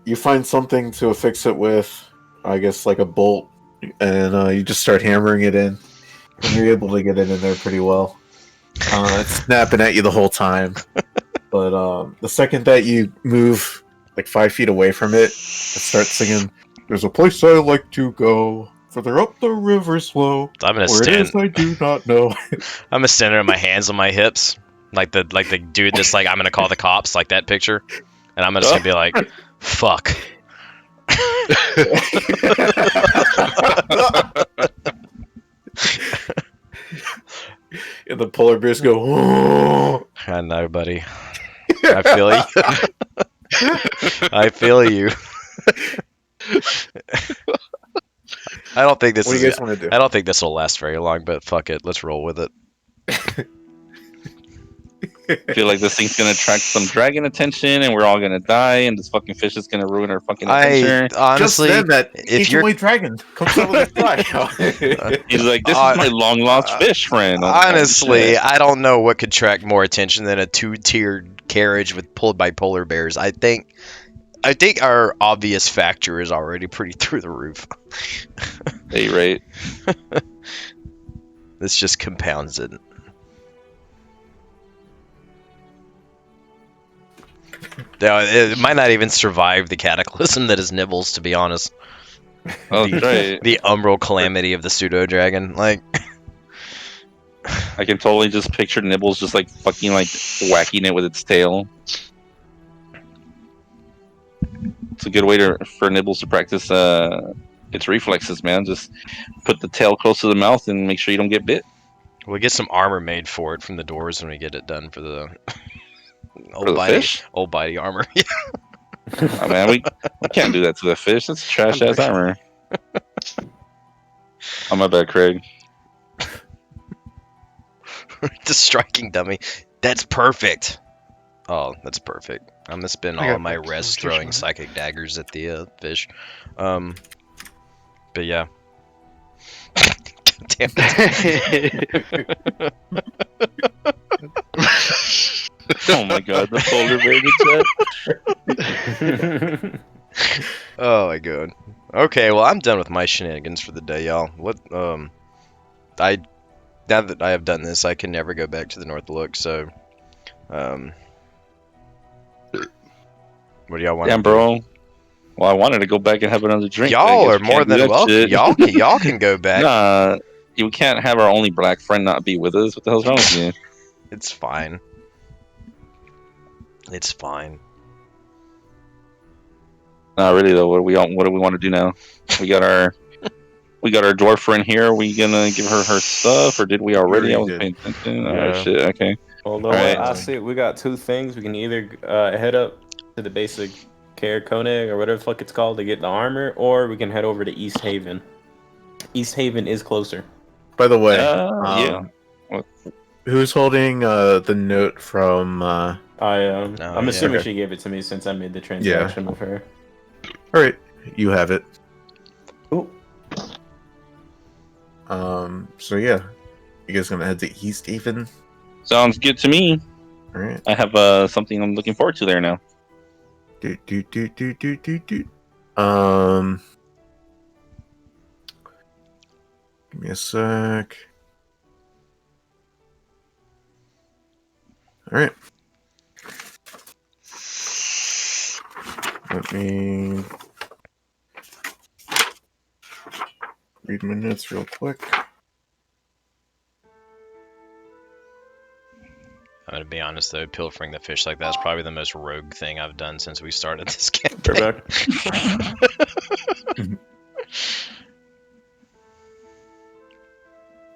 you find something to affix it with, I guess like a bolt, and you just start hammering it in, and you're able to get it in there pretty well. It's snapping at you the whole time, but the second that you move like 5 feet away from it, it starts singing, "There's a place I like to go, further up the river slow. I'm gonna where stand. it is I do not know." I'm gonna stand there with my hands on my hips, like the dude that's like, I'm gonna call the cops, like that picture, and I'm just gonna be like, fuck. And the polar bears go, "Oh." I know, buddy. I feel you. I feel you. I don't think this What do you guys want to do? I don't think this will last very long, but fuck it, let's roll with it. I feel like this thing's gonna attract some dragon attention, and we're all gonna die, and this fucking fish is gonna ruin our fucking adventure. Honestly, just then that if you're white dragon comes out of the sky. He's like, "This is my long lost fish friend." Honestly, I don't know what could attract more attention than a 2-tiered carriage pulled by polar bears. I think our obvious factor is already pretty through the roof. Hey, right. This just compounds it. It might not even survive the cataclysm that is Nibbles, to be honest. Oh, right. The umbral calamity of the pseudo dragon. Like, I can totally just picture Nibbles just like fucking like whacking it with its tail. It's a good way for Nibbles to practice its reflexes, man. Just put the tail close to the mouth and make sure you don't get bit. We'll get some armor made for it from the doors when we get it done for the old bitey armor. Oh, man, we can't do that to the fish. That's trash ass armor. Oh, my bad, Craig. The striking dummy. That's perfect. Oh, that's perfect. I'm gonna spend all of my rest throwing psychic daggers at the fish. But yeah. Damn it. Oh my god, the polar bear gets. Oh my god. Okay, well, I'm done with my shenanigans for the day, y'all. Now that I have done this, I can never go back to the North Look, so what do y'all want? Damn, bro. Well, I wanted to go back and have another drink. Y'all are more than welcome. Y'all can go back. Nah, you can't have our only black friend not be with us. What the hell's wrong with you? It's fine. It's fine. Not really though. What do we want to do now? We got our dwarf friend here. Are we gonna give her stuff, or did we already? I wasn't paying attention. Oh shit. Okay. Well, no, right. I see. We got 2 things. We can either head up to the basic care Koenig or whatever the fuck it's called to get the armor, or we can head over to East Haven. East Haven is closer. By the way, yeah. Who's holding the note from? I'm assuming she gave it to me since I made the transaction with her. All right, you have it. Ooh. So yeah, you guys gonna head to East Haven? Sounds good to me. All right. I have something I'm looking forward to there now. Give me a sec. All right. Let me read my notes real quick. I'm gonna be honest though, pilfering the fish like that's probably the most rogue thing I've done since we started this campaign.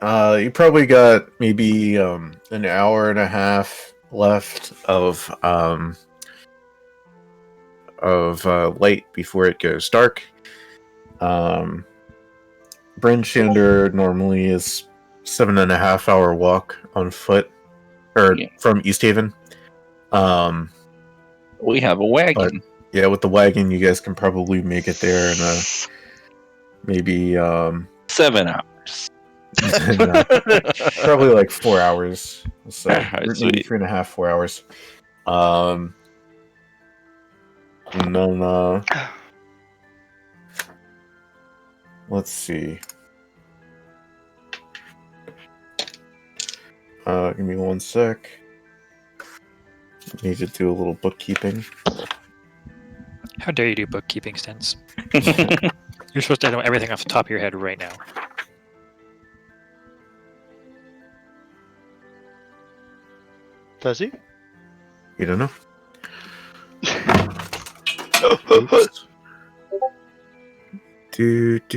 You probably got maybe an hour and a half left of light before it goes dark. Bryn Shander normally is 7.5 hour walk on foot, or from East Haven. We have a wagon. Yeah, with the wagon, you guys can probably make it there in maybe 7 hours. no, probably like 4 hours. So Alright, maybe sweet. 3.5, 4 hours. And then let's see. Give me one sec. Need to do a little bookkeeping. How dare you do bookkeeping stints? You're supposed to know everything off the top of your head right now. Does he? You don't know? Do.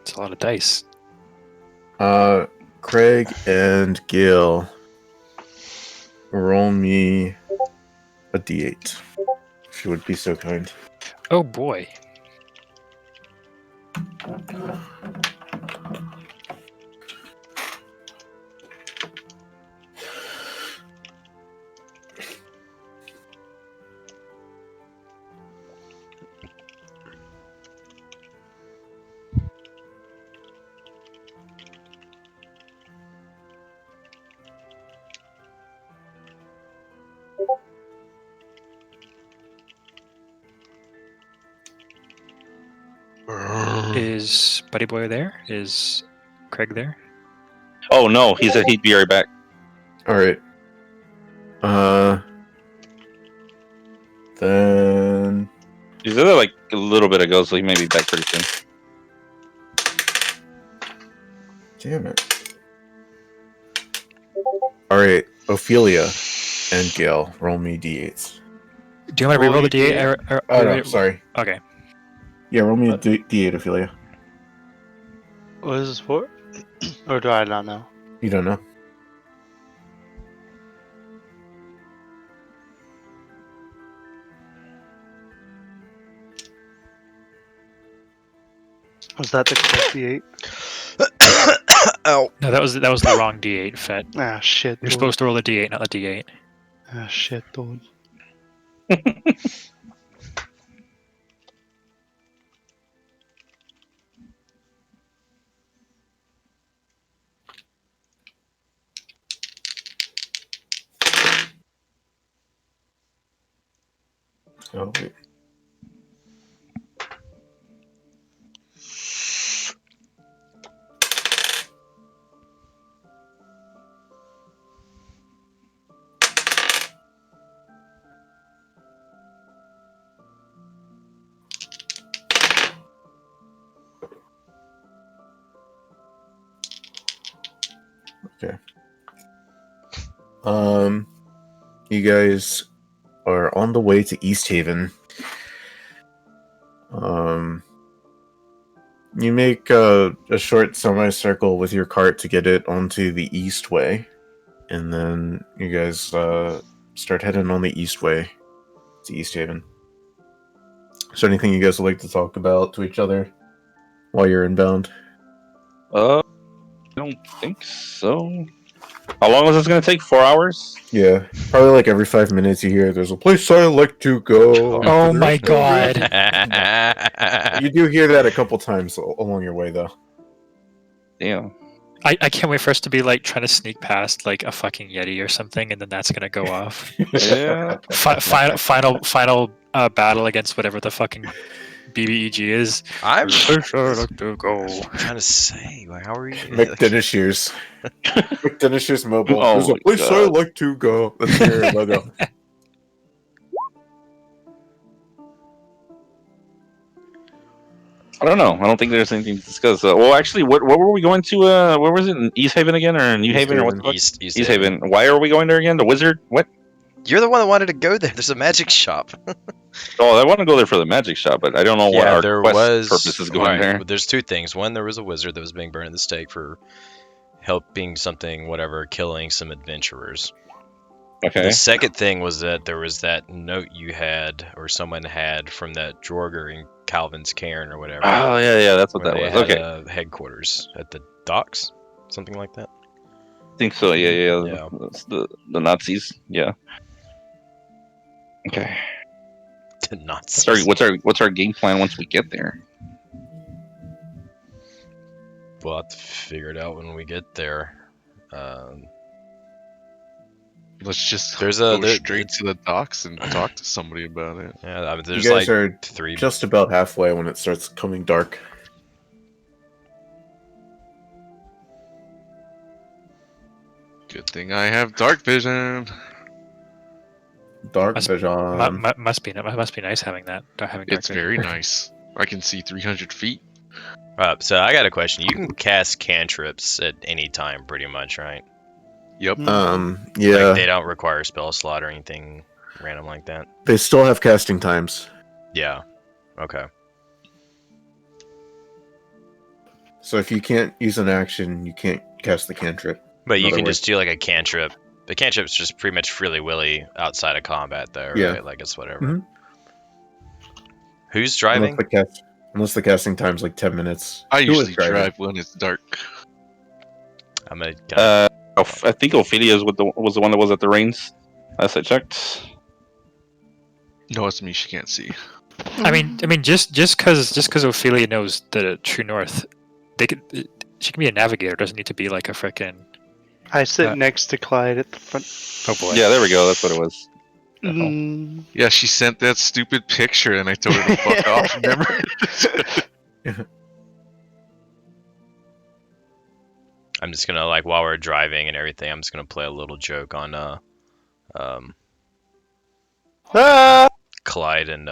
It's a lot of dice. Craig and Gil, roll me a d8. If you would be so kind. Oh boy. Is Buddy Boy there? Is Craig there? Oh no, he said he'd be right back. Alright. Then He said that like a little bit ago, so he may be back pretty soon. damn it. Alright, Ophelia and Gil, roll me d8s. Do you want to reroll the D8? Oh no, sorry. Okay. Yeah, roll me a d8, Ophelia. What is this for? Or do I not know? You don't know. Was that the correct D8? Ow. No, that was the wrong D8, Fet. Ah, shit. You're dude. supposed to roll a D8, not a D8. Ah, shit, dude. Oh, wait. Okay. You guys are on the way to East Haven. You make a short semicircle with your cart to get it onto the east way, and then you guys start heading on the east way to East Haven. Is there anything you guys would like to talk about to each other while you're inbound? I don't think so. How long was this going to take? 4 hours? Yeah, probably like every 5 minutes you hear there's a place I like to go. Oh my god. You do hear that a couple times along your way, though. Damn. I can't wait for us to be like trying to sneak past like a fucking Yeti or something, and then that's gonna go off. Yeah. Final battle against whatever the fucking BBEG is. I'm Sure, like to go. trying to say, like, how are you? McDinishers. McDinishers Mobile. Oh There's a my place I God. like to go. That's your logo. I don't know. I don't think there's anything to discuss. Well, actually, what were we going to? Where was it? In East Haven again, or New Haven, or what? The fuck? East East Haven. Why are we going there again? The Wizard? What? You're the one that wanted to go there. There's a magic shop. Oh, I want to go there for the magic shop, but I don't know what our there quest was. purpose is going alright, there. well, there's two things. One, there was a wizard that was being burned at the stake for helping something, whatever, killing some adventurers. Okay. The second thing was that there was that note you had, or someone had, from that Jorger in Calvin's Cairn or whatever. Oh yeah, that's what where that they was. had, Okay. headquarters at the docks, something like that. I think so. Yeah. Yeah. That's the Nazis. Yeah. Okay. The Nazis. Sorry. What's our game plan once we get there? We'll have to figure it out when we get there. Let's just There's go there- straight it's- to the docks and talk to somebody about it. Yeah, I mean, You there's guys like are three. just about halfway when it starts coming dark. Good thing I have dark vision. Dark Must- vision. Must be nice having that. Having dark It's vision. very nice. I can see 300 feet. So I got a question. You can cast cantrips at any time, pretty much, right? Yep. Yeah, Like, they don't require a spell slot or anything random like that. they still have casting times. Yeah. Okay. So if you can't use an action, you can't cast the cantrip. But you Other can words- just do like a cantrip. The cantrip's just pretty much freely willy outside of combat, though, right? Yeah. Like it's whatever. Mhm. Who's driving? Unless the casting time's like 10 minutes. I Who is usually driving? drive when it's dark. I'm gonna. I think Ophelia was the one that was at the reins. Last I checked. No, it's me. She can't see. I mean, just because Ophelia knows the true north, she can be a navigator. Doesn't need to be like a frickin'. I sit Uh, next to Clyde at the front. Oh boy. Yeah, there we go. That's what it was. Mm, Yeah, she sent that stupid picture, and I told her to fuck off. Remember? I'm just gonna like while we're driving and everything. I'm just gonna play a little joke on ah! Clyde and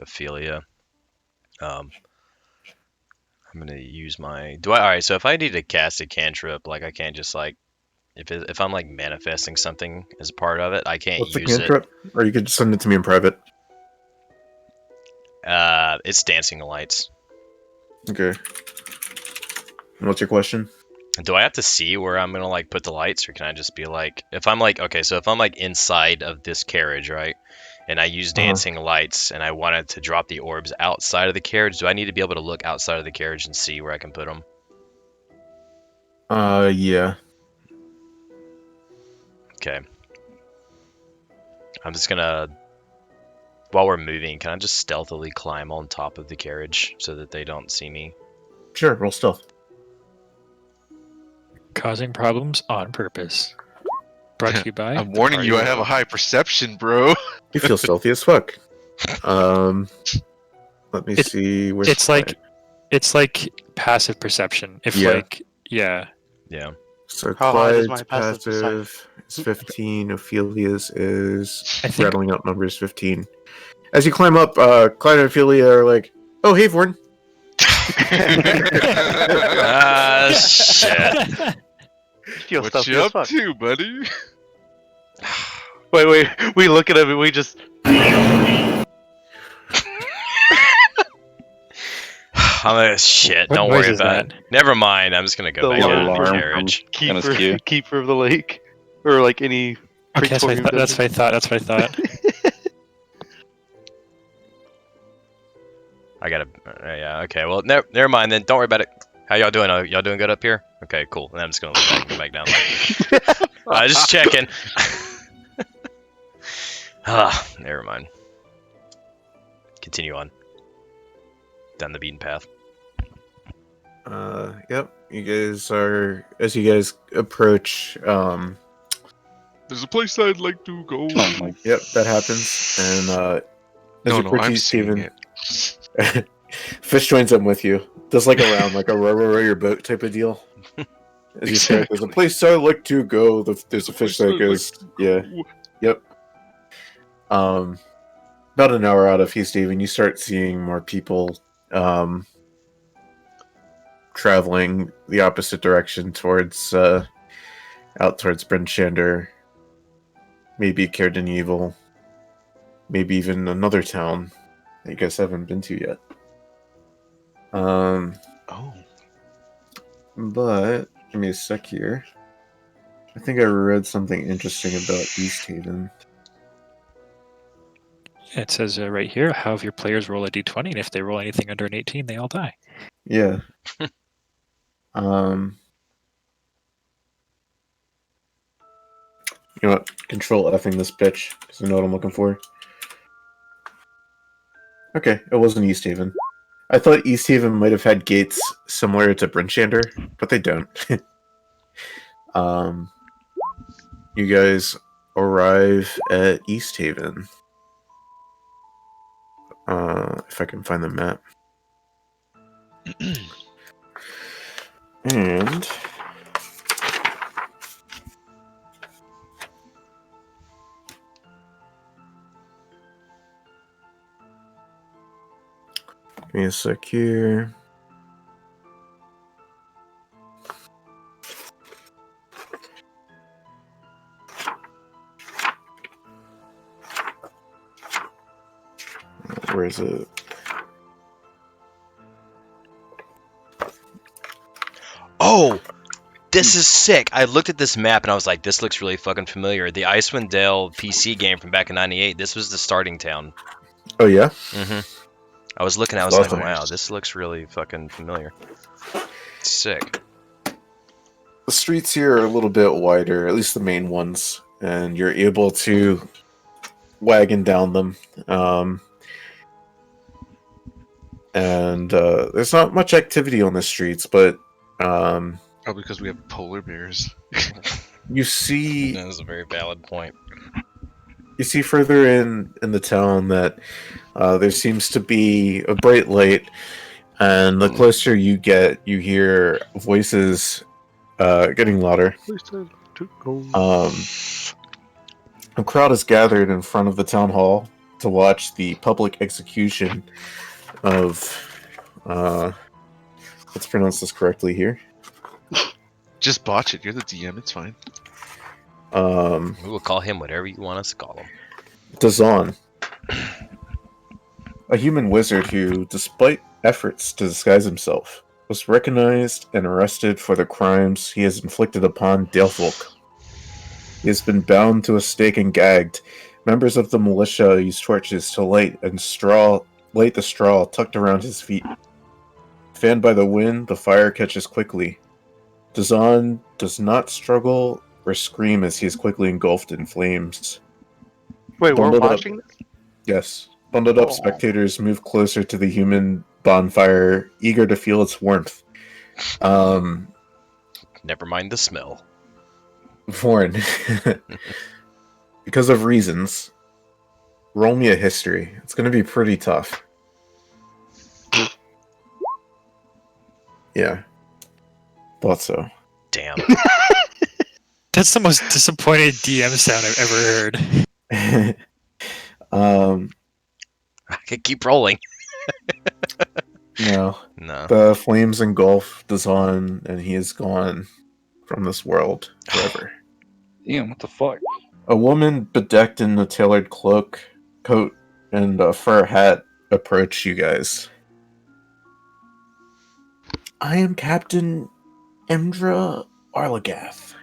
Ophelia. I'm gonna use my. All right? So if I need to cast a cantrip, like I can't just like if I'm like manifesting something as a part of it, I can't What's the use cantrip? Or you could send it to me in private. it. It's dancing lights. Okay. And what's your question? Do I have to see where I'm gonna like put the lights, or can I just be like, if I'm like, okay, so if I'm like inside of this carriage, right, and I use dancing lights, and I wanted to drop the orbs outside of the carriage, do I need to be able to look outside of the carriage and see where I can put them? Yeah. Okay. I'm just gonna, while we're moving, can I just stealthily climb on top of the carriage so that they don't see me? Sure, roll stealth. Causing problems on purpose. Brought to you by. I'm warning you. I have a high perception, bro. You feel stealthy as fuck. Let me see. Where's It's Clyde? like passive perception. If Yeah. like yeah. Yeah. So How high is Clyde's my passive passive is 15. Ophelia's is I think rattling out numbers 15. As you climb up, Clyde and Ophelia are like, "Oh, hey, Vorn." Ah, shit. You feel What stealthy you as up fuck. to, buddy? Wait. We look at him and we just. Shit, What don't noise worry is about it. that? Never mind, I'm just gonna go The back into the alarm. carriage. MSQ. Keeper of the lake, or like any. Okay, that's what I thought. That's what I thought. I gotta. Yeah, okay, well, never mind then. Don't worry about it. How y'all doing? Y'all doing good up here? Okay, cool. And I'm just gonna look back and go back down. Just checking. Never mind. Continue on. Down the beaten path. Yep. You guys are, as you guys approach, There's a place I'd like to go. yep, that happens. And, as you approach I'm East seeing Haven, it. Fish joins in with you. Does like a round, like a row your boat type of deal. As you say, there's a place I'd like to go. There's a fish that goes, yeah. Yep. About an hour out of East Haven, you start seeing more people traveling the opposite direction towards out towards Bryn Shander, maybe Cairden Evil, maybe even another town that you guys haven't been to yet. Oh. But give me a sec here. I think I read something interesting about East Haven. It says right here, have your players roll a d20, and if they roll anything under an 18, they all die. Yeah. You know what? Control effing this bitch, because I know what I'm looking for. Okay, it wasn't East Haven. I thought East Haven might have had gates similar to Bryn Shander, but they don't. You guys arrive at East Haven. If I can find the map. And give me a sec here. Where is it? Oh, this is sick. I looked at this map and I was like, this looks really fucking familiar. The Icewind Dale PC game from back in '98. This was the starting town. Oh yeah? Mm-hmm. I was looking, I was Awesome. like, wow, this looks really fucking familiar. Sick. The streets here are a little bit wider, at least the main ones, and you're able to wagon down them. And there's not much activity on the streets, but Oh, because we have polar bears. you see That is a very valid point. you see further in the town that there seems to be a bright light, and the closer you get, you hear voices getting louder. Place I'd like to go. A crowd is gathered in front of the town hall to watch the public execution of let's pronounce this correctly here. Just botch it. You're the DM. It's fine. We will call him whatever you want us to call him. Dazan, a human wizard who, despite efforts to disguise himself, was recognized and arrested for the crimes he has inflicted upon Dalefolk. He has been bound to a stake and gagged. Members of the militia use torches to light the straw tucked around his feet. Fanned by the wind, the fire catches quickly. Dazan does not struggle or scream as he is quickly engulfed in flames. Wait, we're Bundled up- watching this? Yes. Bundled up Aw. spectators move closer to the human bonfire, eager to feel its warmth. Never mind the smell. Warren, because of reasons, roll me a history. It's going to be pretty tough. Yeah. Thought so. Damn. That's the most disappointed DM sound I've ever heard. I could keep rolling. No. No. The flames engulf Dazan, and he is gone from this world forever. Damn, what the fuck? A woman bedecked in a tailored coat, and a fur hat approach you guys. I am Captain Emdra Arlagath.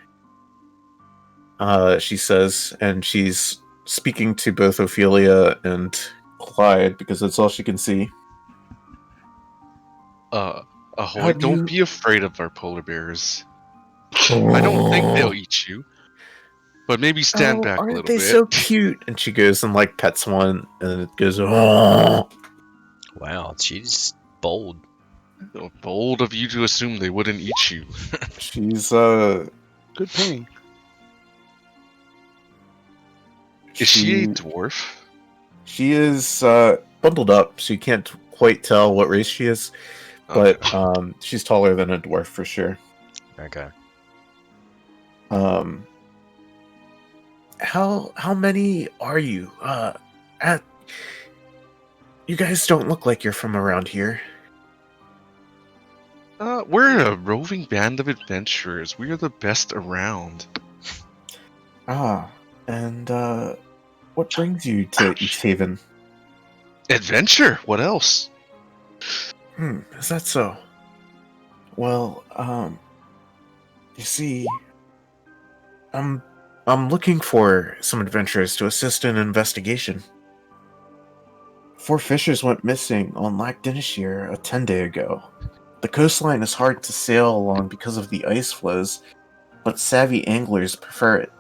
She says, and she's speaking to both Ophelia and Clyde because that's all she can see. Ahoy! How do Don't you- be afraid of our polar bears. I don't think they'll eat you, but maybe stand back a aren't little they bit. so cute? And she goes and like pets one, and it goes. Oh. Wow, she's bold. Bold of you to assume they wouldn't eat you. She's Good paying. Is she a dwarf? She is bundled up, so you can't quite tell what race she is, but she's taller than a dwarf for sure. Okay. How many are you? You guys don't look like you're from around here. We're a roving band of adventurers. We are the best around. And what brings you to East Haven? Adventure? What else? Is that so? Well, you see, I'm looking for some adventurers to assist in an investigation. 4 fishers went missing on Lac Dinishir a 10-day ago. The coastline is hard to sail along because of the ice floes, but savvy anglers prefer it.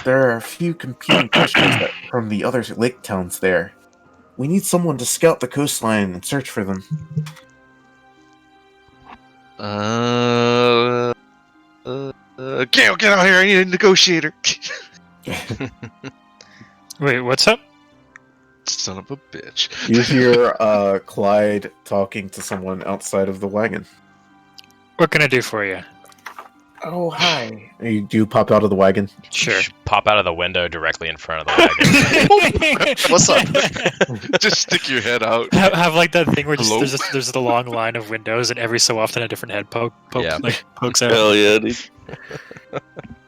There are a few competing fishers from the other lake towns there. We need someone to scout the coastline and search for them. Get out here! I need a negotiator. Wait, what's up? Son of a bitch. You hear Clyde talking to someone outside of the wagon. What can I do for you? Oh, hi. Do you pop out of the wagon? Sure. Pop out of the window directly in front of the wagon. What's up? Just stick your head out. Have like that thing where Hello? there's the long line of windows, and every so often a different head Yeah. pokes out. Hell yeah, dude.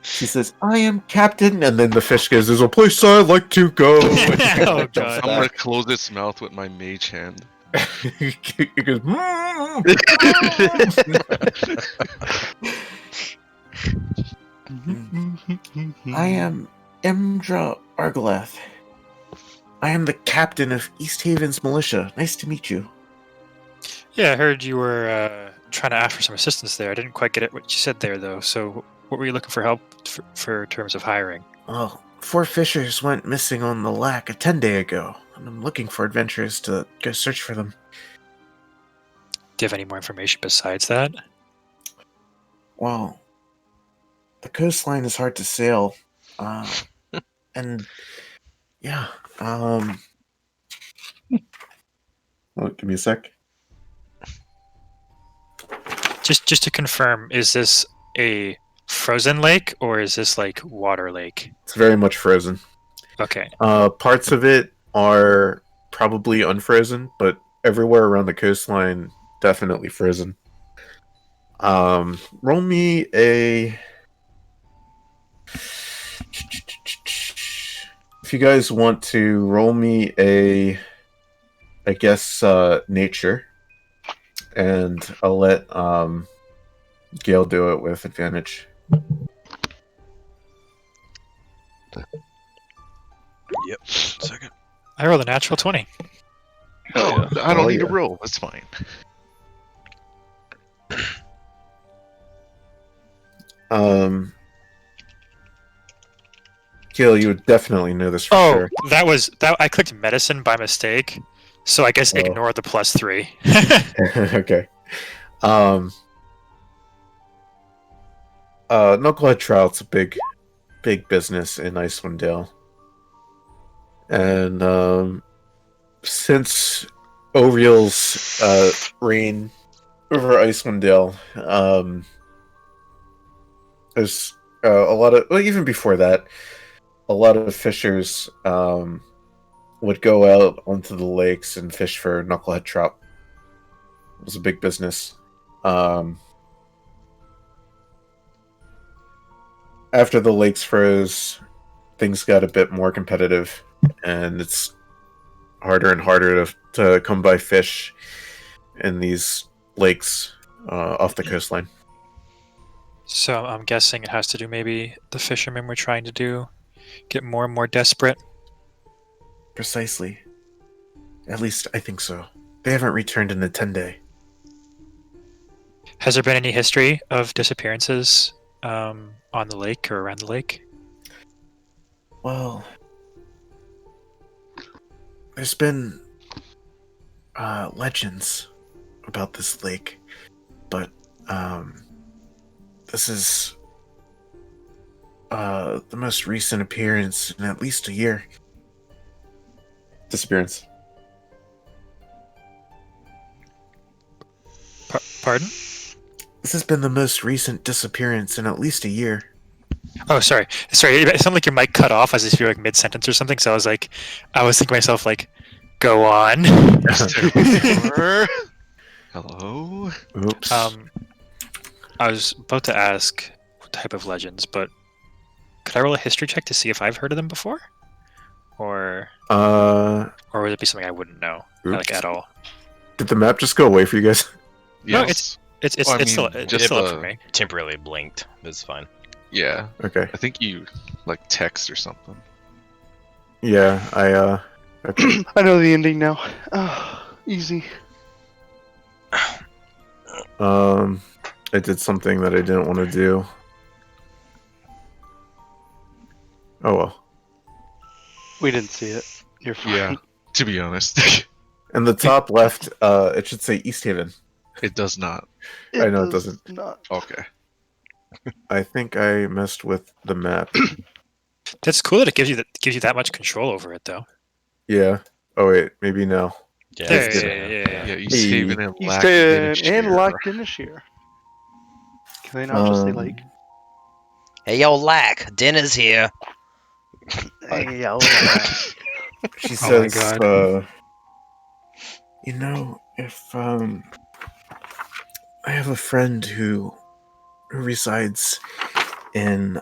She says, I am captain, and then the fish goes, there's a place I'd like to go. Oh, Jumps God. I'm gonna back. close its mouth with my mage hand. It goes, I am Emdra Argalath. I am the captain of East Haven's militia. Nice to meet you. Yeah, I heard you were trying to ask for some assistance there. I didn't quite get it what you said there, though. So, what were you looking for help for terms of hiring? Well, 4 fishers went missing on the Lac a 10-day ago, and I'm looking for adventurers to go search for them. Do you have any more information besides that? Well, the coastline is hard to sail, and yeah, well, give me a sec. Just to confirm, is this a frozen lake or is this like water lake? It's very much frozen. Okay. Parts of it are probably unfrozen, but everywhere around the coastline, definitely frozen. Roll me a... If you guys want to roll me a, I guess, nature, and I'll let Gail do it with advantage. Yep. Second. I rolled a natural 20. Oh, I don't Oh, need yeah. a roll. That's fine. Gail, you would definitely know this for sure. That was that. I clicked medicine by mistake, so I guess Oh. ignore the +3. Okay. Knucklehead Trout's a big business in Icewind Dale. And since Oriel's reign over Icewind Dale, there's a lot of, well, even before that, a lot of fishers would go out onto the lakes and fish for knucklehead trout. It was a big business. After the lakes froze, things got a bit more competitive, and it's harder and harder to come by fish in these lakes off the coastline. So I'm guessing it has to do maybe the fishermen were trying to get more and more desperate. Precisely. At least I think so. They haven't returned in a 10-day. Has there been any history of disappearances on the lake or around the lake? Well, there's been legends about this lake, but this is the most recent appearance in at least a year. Disappearance. Pardon? This has been the most recent disappearance in at least a year. Oh, sorry. It sounded like your mic cut off as if you're like mid sentence or something. So I was thinking to myself like, go on. Hello. Oops. I was about to ask what type of legends, but could I roll a history check to see if I've heard of them before, or would it be something I wouldn't know like at all? Did the map just go away for you guys? No, Yes. it's Well, I still mean, it's just still up for me. Temporarily blinked. It's fine. Yeah. Okay. I think you like text or something. Yeah, I I know the ending now. Oh, easy. I did something that I didn't want to do. Oh well. We didn't see it. You're fine. Yeah. To be honest, In the top left, it should say East Haven. it does not. I know it does doesn't. Not. Okay. I think I messed with the map. That's cool that it gives you that much control over it, though. Yeah. Oh wait, maybe no. Yeah. There, it's yeah. Yeah, East Haven and You Lack stay Finish and here. locked in this year. Can they not just say Um, like, Hey, yo, Lack, dinner's here. hey, yo, She Oh my says, God. you know, if I have a friend who resides in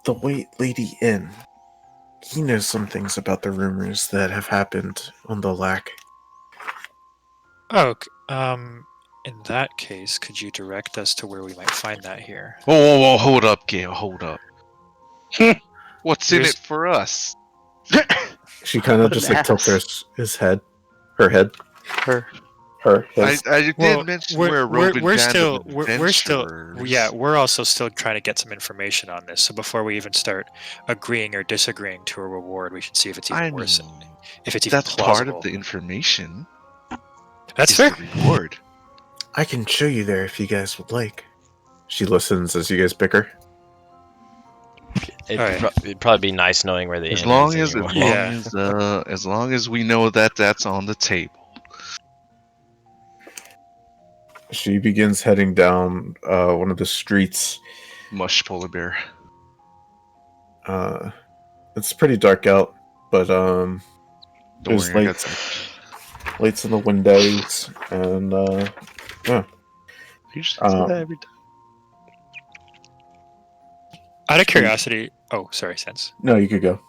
the White Lady Inn. He knows some things about the rumors that have happened on the Lack. Oh, in that case, could you direct us to where we might find that here? Whoa, hold up, Gail, hold up. What's in Here's- it for us? She kind of Put just an like tilts ass. his head, her head, her. his. I did Well, mention we're roving we're band still of we're still adventurers. yeah we're also still trying to get some information on this. So before we even start agreeing or disagreeing to a reward, we should see if it's even I worse. mean, If it's even that's plausible. part of the information. That's is fair. the reward. I can show you there if you guys would like. She listens as you guys bicker. It'd probably be nice knowing where the As inn long is as, anyway. as long as we know that that's on the table. She begins heading down one of the streets. Mush polar bear. It's pretty dark out, but Don't there's worry, I got lights, some. lights in the windows, and yeah. You should say that every time. Out of curiosity, oh sorry, Sense. No, you could go.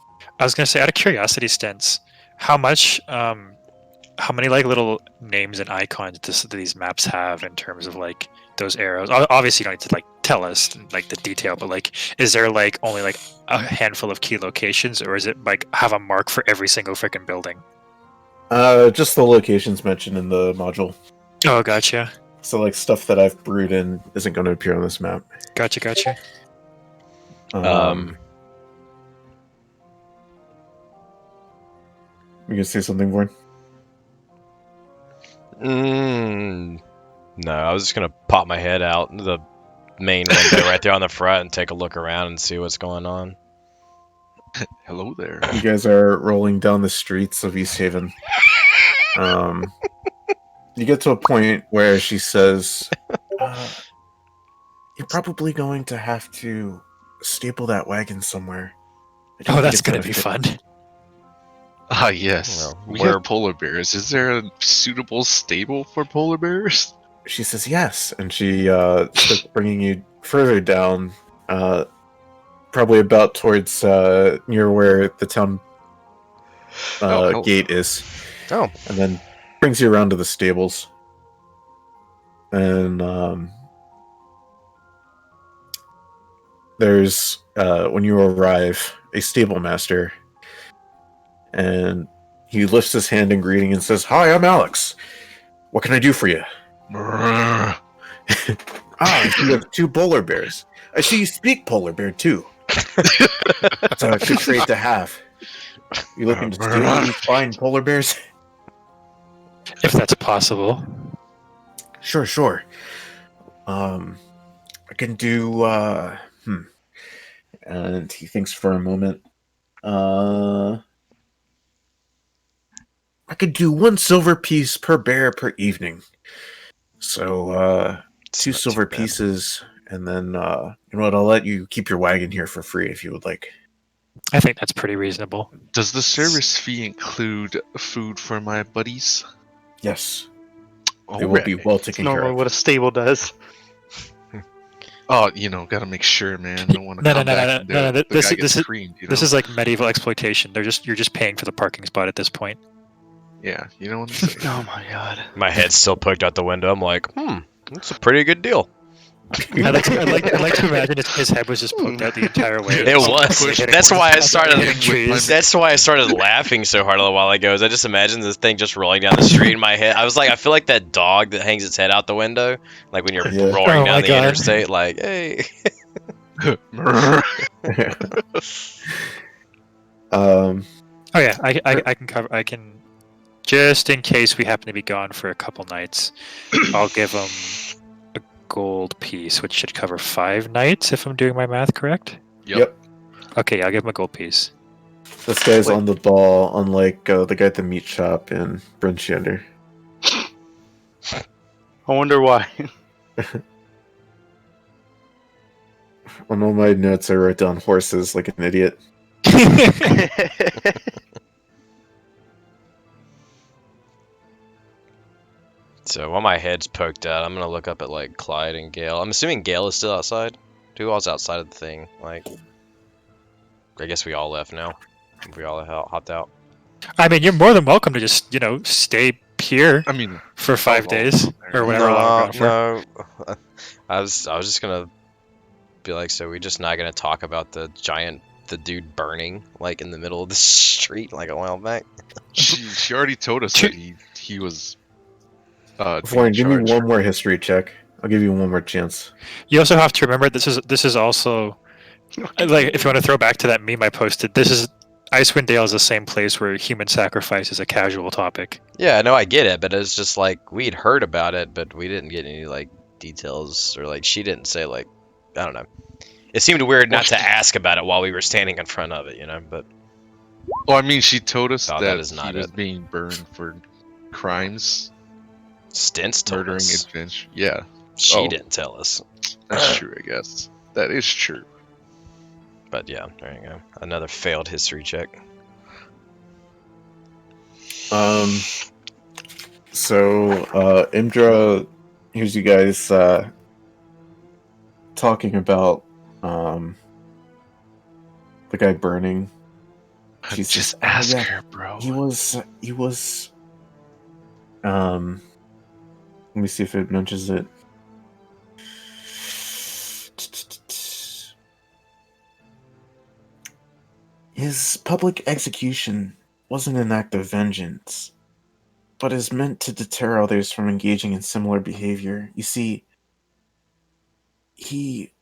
I was gonna say, out of curiosity, Sense, how many like little names and icons do these maps have in terms of like those arrows? Obviously, you don't need to like tell us like the detail, but like, is there like only like a handful of key locations, or is it like have a mark for every single freaking building? Just the locations mentioned in the module. Oh, gotcha, So like stuff that I've brewed in isn't going to appear on this map. gotcha. You can say something, Vorn? No, I was just gonna pop my head out the main window right there on the front and take a look around and see what's going on. Hello there. You guys are rolling down the streets of East Haven. You get to a point where she says, "You're probably going to have to staple that wagon somewhere." I don't Oh, think that's it's gonna be fun. Ah, yes. Well, we we're- have polar bears. Is there a suitable stable for polar bears? She says yes, and she starts bringing you further down, probably about towards near where the town Oh. gate is. Oh. And then brings you around to the stables. And there's, when you arrive, a stable master. And he lifts his hand in greeting and says, "Hi, I'm Alex. What can I do for you?" Brrr. You have 2 polar bears. I see you speak polar bear too. So I should trade to have. You looking to steal these fine polar bears? If that's possible. Sure. I can do. And he thinks for a moment. I could do 1 silver piece per bear per evening. So, It's 2 not silver too bad. pieces, and then you know what? I'll let you keep your wagon here for free if you would like. I think that's pretty reasonable. Does the service fee include food for my buddies? Yes, they will be well taken care Normally of. what a stable does. Oh, gotta make sure, man. Don't want to No, come back and no, the this guy is- gets creamed. This is like medieval exploitation. You're just paying for the parking spot at this point. yeah. You know what I'm saying? Oh my god. My head's still poked out the window. I'm like, that's a pretty good deal. I'd like to imagine his head was just poked out the entire way. It was. Hitting That's one why I of the started. hitting trees. That's why I started laughing so hard a little while ago. Is I just imagined this thing just rolling down the street in my head. I was like, I feel like that dog that hangs its head out the window, like when you're Yeah. roaring Oh down my the God. interstate. Like, hey. Brrr. Oh yeah, I can cover. I can, just in case we happen to be gone for a couple nights, I'll give him a gold piece, which should cover 5 nights if I'm doing my math correct. Yep. Okay, I'll give him a gold piece. This guy's on the ball, unlike the guy at the meat shop in Brunchander. I wonder why. On all my notes, I wrote down horses like an idiot. So while my head's poked out, I'm gonna look up at like Clyde and Gale. I'm assuming Gale is still outside. Who all's outside of the thing? Like, I guess we all left now. We all hopped out. I mean, you're more than welcome to just stay here I mean, for 5 Oh, days or whatever long we're going for. No. I was just gonna be like, so we just not gonna talk about the dude burning like in the middle of the street like a while back. she already told us that he was. Florian, give me charged. one more history check. I'll give you one more chance. You also have to remember this is also like, if you want to throw back to that meme I posted, Icewind Dale is the same place where human sacrifice is a casual topic. Yeah, no, I get it, but it's just like we'd heard about it, but we didn't get any like details, or like she didn't say like, I don't know. It seemed weird not to ask about it while we were standing in front of it, But Well, I mean, she told us Oh, that that is he not was it. being burned for crimes, Stints told murdering, us. adventure. Yeah, She Oh. didn't tell us. that's true. I guess that is true. But yeah, there you go. Another failed history check. So Indra hears you guys talking about the guy burning. She says, Just "Oh, ask yeah, her, bro. He was let me see if it mentions it. His public execution wasn't an act of vengeance, but is meant to deter others from engaging in similar behavior. You see, he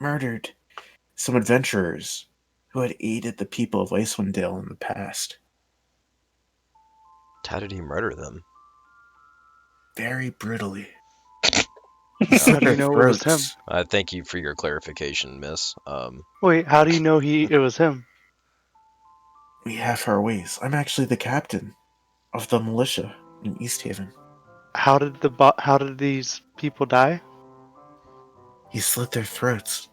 murdered some adventurers who had aided the people of Icewind Dale in the past. How did he murder them? Very brutally. How do you know it was him? Thank you for your clarification, miss. Wait, how do you know it was him? We have our ways. I'm actually the captain of the militia in East Haven. How did these people die? He slit their throats.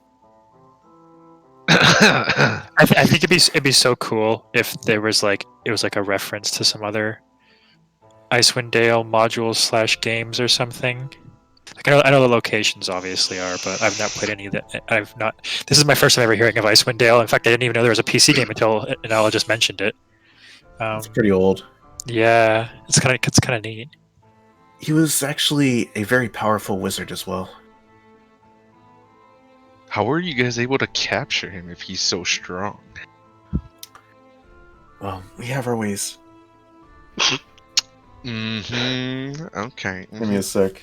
I think it'd be so cool if there was it was like a reference to some other Icewind Dale modules / games or something. Like I know the locations obviously are, but I've not played any of that. This is my first time ever hearing of Icewind Dale. In fact, I didn't even know there was a PC game until Nala just mentioned it. It's pretty old. Yeah, it's kind of neat. He was actually a very powerful wizard as well. How were you guys able to capture him if he's so strong? Well, we have our ways. Mm-hmm. Okay. Give me a sec.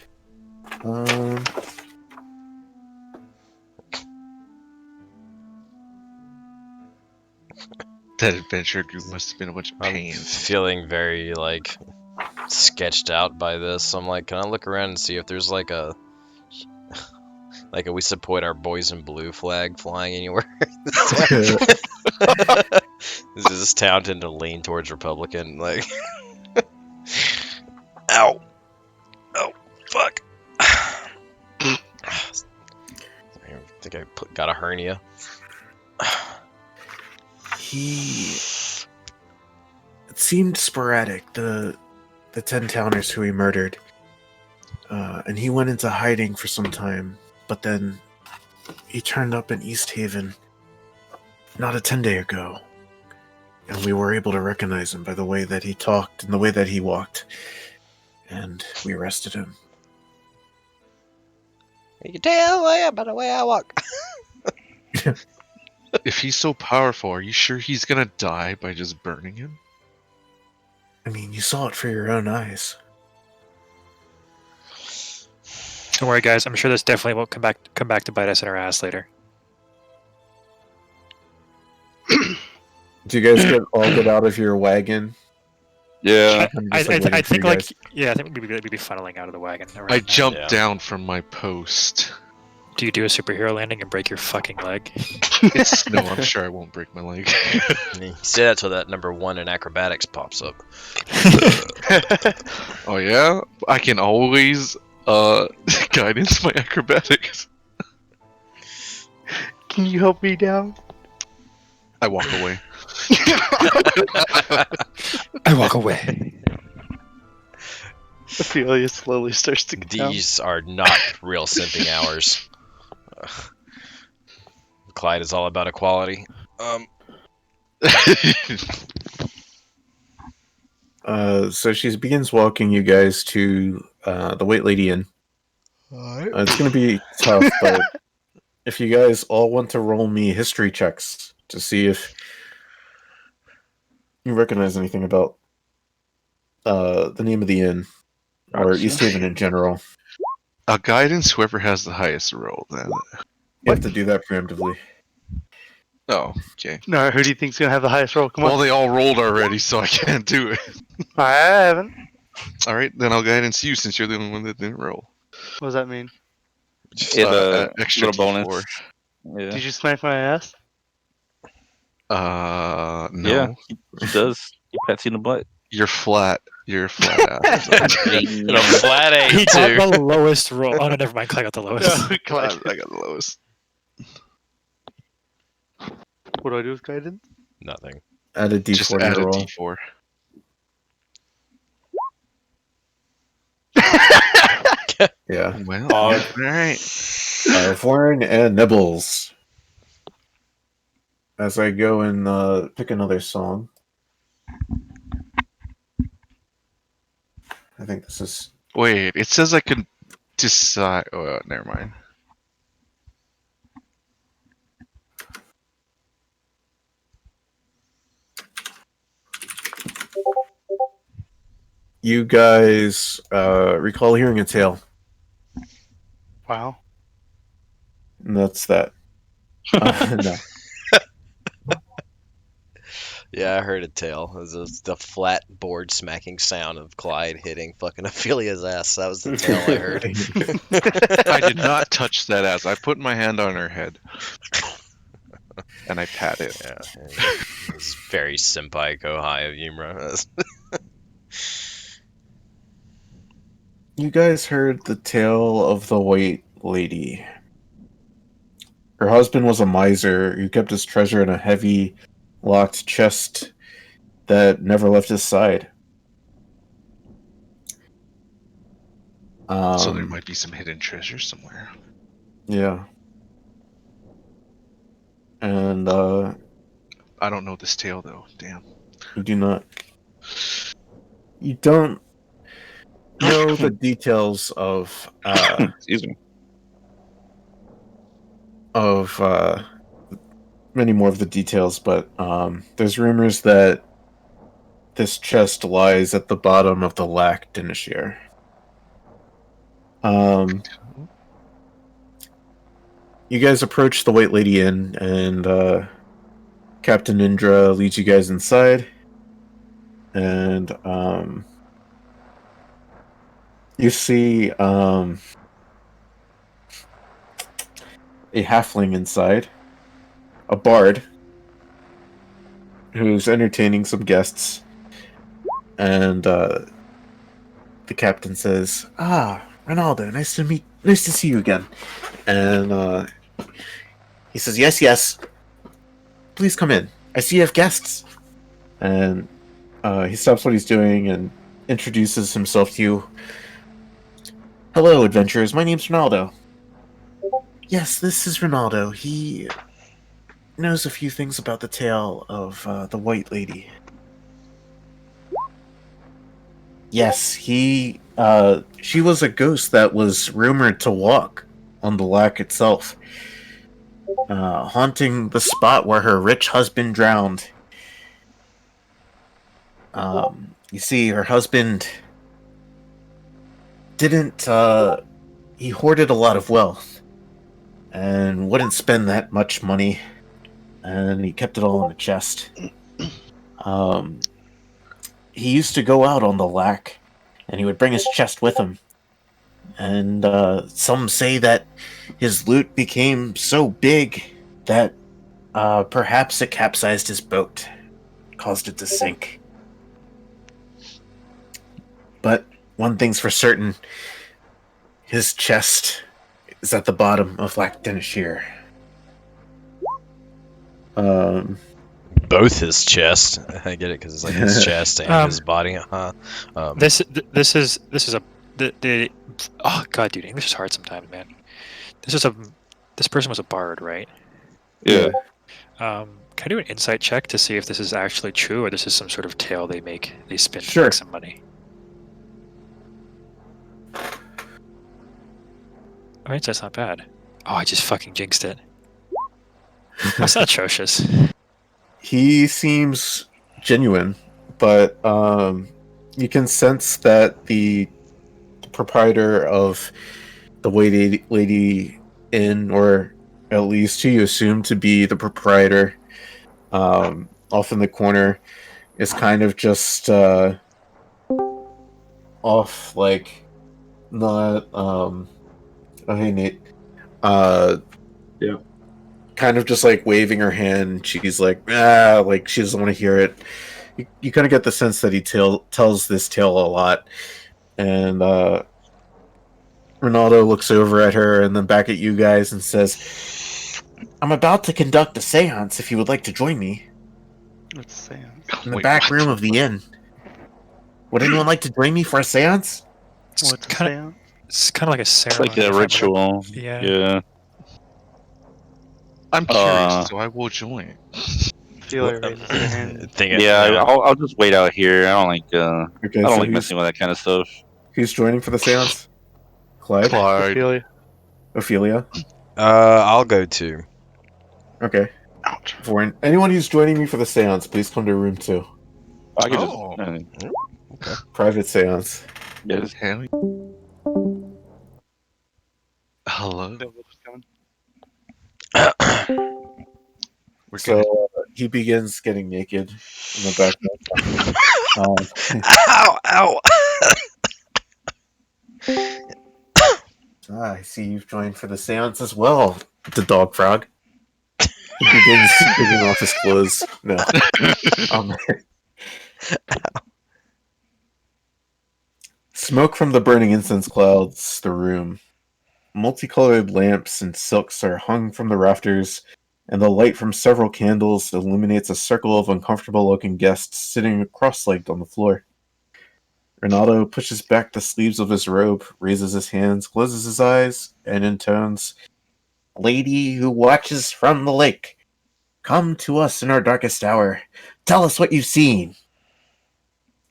That adventure group must have been a bunch of I'm pains. feeling very like sketched out by this. I'm like, can I look around and see if there's like a we support our boys in blue flag flying anywhere? Is this town tend to lean towards Republican? Like, ow, oh, fuck. I think I got a hernia. It seemed sporadic. The 10 towners who he murdered, and he went into hiding for some time. But then he turned up in East Haven not a 10-day ago, and we were able to recognize him by the way that he talked and the way that he walked, and we arrested him. You can tell who I am by the way I walk. If he's so powerful, are you sure he's gonna die by just burning him? I mean, you saw it for your own eyes. Don't worry, guys. I'm sure this definitely won't come back to bite us in our ass later. Do you guys get out of your wagon? Yeah. I waiting for think you like guys. I think we'd be funneling out of the wagon. around I now. jumped Yeah. down from my post. Do you do a superhero landing and break your fucking leg? It's snow. I'm sure I won't break my leg. You say that till that number 1 in acrobatics pops up. Oh yeah, I can always guidance my acrobatics. Can you help me down? I walk away. I walk away. Ophelia slowly starts to get down. These are not real simping hours. Clyde is all about equality. So she begins walking you guys to the White Lady Inn. It's going to be tough, but if you guys all want to roll me history checks to see if you recognize anything about the name of the inn or East Haven in general, Guidance. Whoever has the highest roll, then. you have to do that preemptively. Oh, okay. No, who do you think's gonna have the highest roll? Come on. Well, they all rolled already, so I can't do it. I haven't. All right, then I'll guidance you since you're the only one that didn't roll. What does that mean? Yeah, the extra little D4. bonus. Yeah. Did you smack my ass? No. Yeah, he does. He pats you in the butt. You're flat. You're a flat ass. In a flat He eight, got too. the lowest roll. Oh no, never mind. Clay got the lowest. I got the lowest. What do I do with guidance? Nothing. Add a D4 Just to add your a roll. D4. Yeah. Well, all right. Florian and Nibbles. As I go and pick another song. I think this is... Wait, it says I can decide. Oh, never mind. You guys recall hearing a tale. Wow. And that's that. No. Yeah, I heard a tale. It was the flat board smacking sound of Clyde hitting fucking Ophelia's ass. That was the tale I heard. I did not touch that ass. I put my hand on her head. And I pat it. Yeah, it was very senpai kohai of Yumra. You guys heard the tale of the White Lady. Her husband was a miser who kept his treasure in a heavy, locked chest that never left his side. So there might be some hidden treasure somewhere. Yeah. And I don't know this tale though. Damn. you do not. You don't know the details of Excuse me. many more of the details, but there's rumors that this chest lies at the bottom of the Lac Dinashir. You guys approach the White Lady Inn, and Captain Indra leads you guys inside. And you see a halfling inside, a bard who's entertaining some guests, and the captain says, Ronaldo, nice to see you again. And he says, yes, please come in. I see you have guests. And he stops what he's doing and introduces himself to you. Hello, adventurers. My name's Ronaldo. Yes, this is Ronaldo. He knows a few things about the tale of the White Lady. Yes, she was a ghost that was rumored to walk on the Lac itself, haunting the spot where her rich husband drowned. You see, her husband didn't, he hoarded a lot of wealth and wouldn't spend that much money, and he kept it all in a chest. He used to go out on the Lac, and he would bring his chest with him. And some say that his loot became so big that perhaps it capsized his boat, caused it to sink. But one thing's for certain, his chest is at the bottom of Lac Dinashir. Both his chest. I get it because it's like his chest and his body. This is a oh god, dude, English is hard sometimes, man. This person was a bard, right? Yeah. Can I do an insight check to see if this is actually true or this is some sort of tale they spin to Sure. make some money? Alright, so that's not bad. Oh, I just fucking jinxed it. That's not atrocious. He seems genuine, but you can sense that the proprietor of the White Lady Inn, or at least who you assume to be the proprietor, off in the corner, is kind of just off, like, not oh hey Nate, Yeah. kind of just like waving her hand. She's like like she doesn't want to hear it. You kind of get the sense that he tells this tale a lot. And Ronaldo looks over at her and then back at you guys and says, I'm about to conduct a seance if you would like to join me. Let's say. In the back room of the inn. Would anyone like to join me for a seance? What's kind saying? of it's kind of like a It's ceremony. like a if I'm ritual. Yeah. Yeah. I'm curious, so I will join. Feeler raises their hand. I'll just wait out here. I don't like Okay, I don't so like messing with that kind of stuff. who's joining for the seance? Clyde? Ophelia. Ophelia? I'll go too. Okay. Ouch. For anyone who's joining me for the seance, please come to room 2. I could Oh. Private seance. just Hell. Hello. We're So gonna he begins getting naked in the background. Ow! I see you've joined for the seance as well, the dog frog. He begins taking off his clothes. No. Smoke from the burning incense clouds the room. Multicolored lamps and silks are hung from the rafters, and the light from several candles illuminates a circle of uncomfortable-looking guests sitting cross-legged on the floor. Ronaldo pushes back the sleeves of his robe, raises his hands, closes his eyes, and intones, Lady who watches from the lake, come to us in our darkest hour. Tell us what you've seen.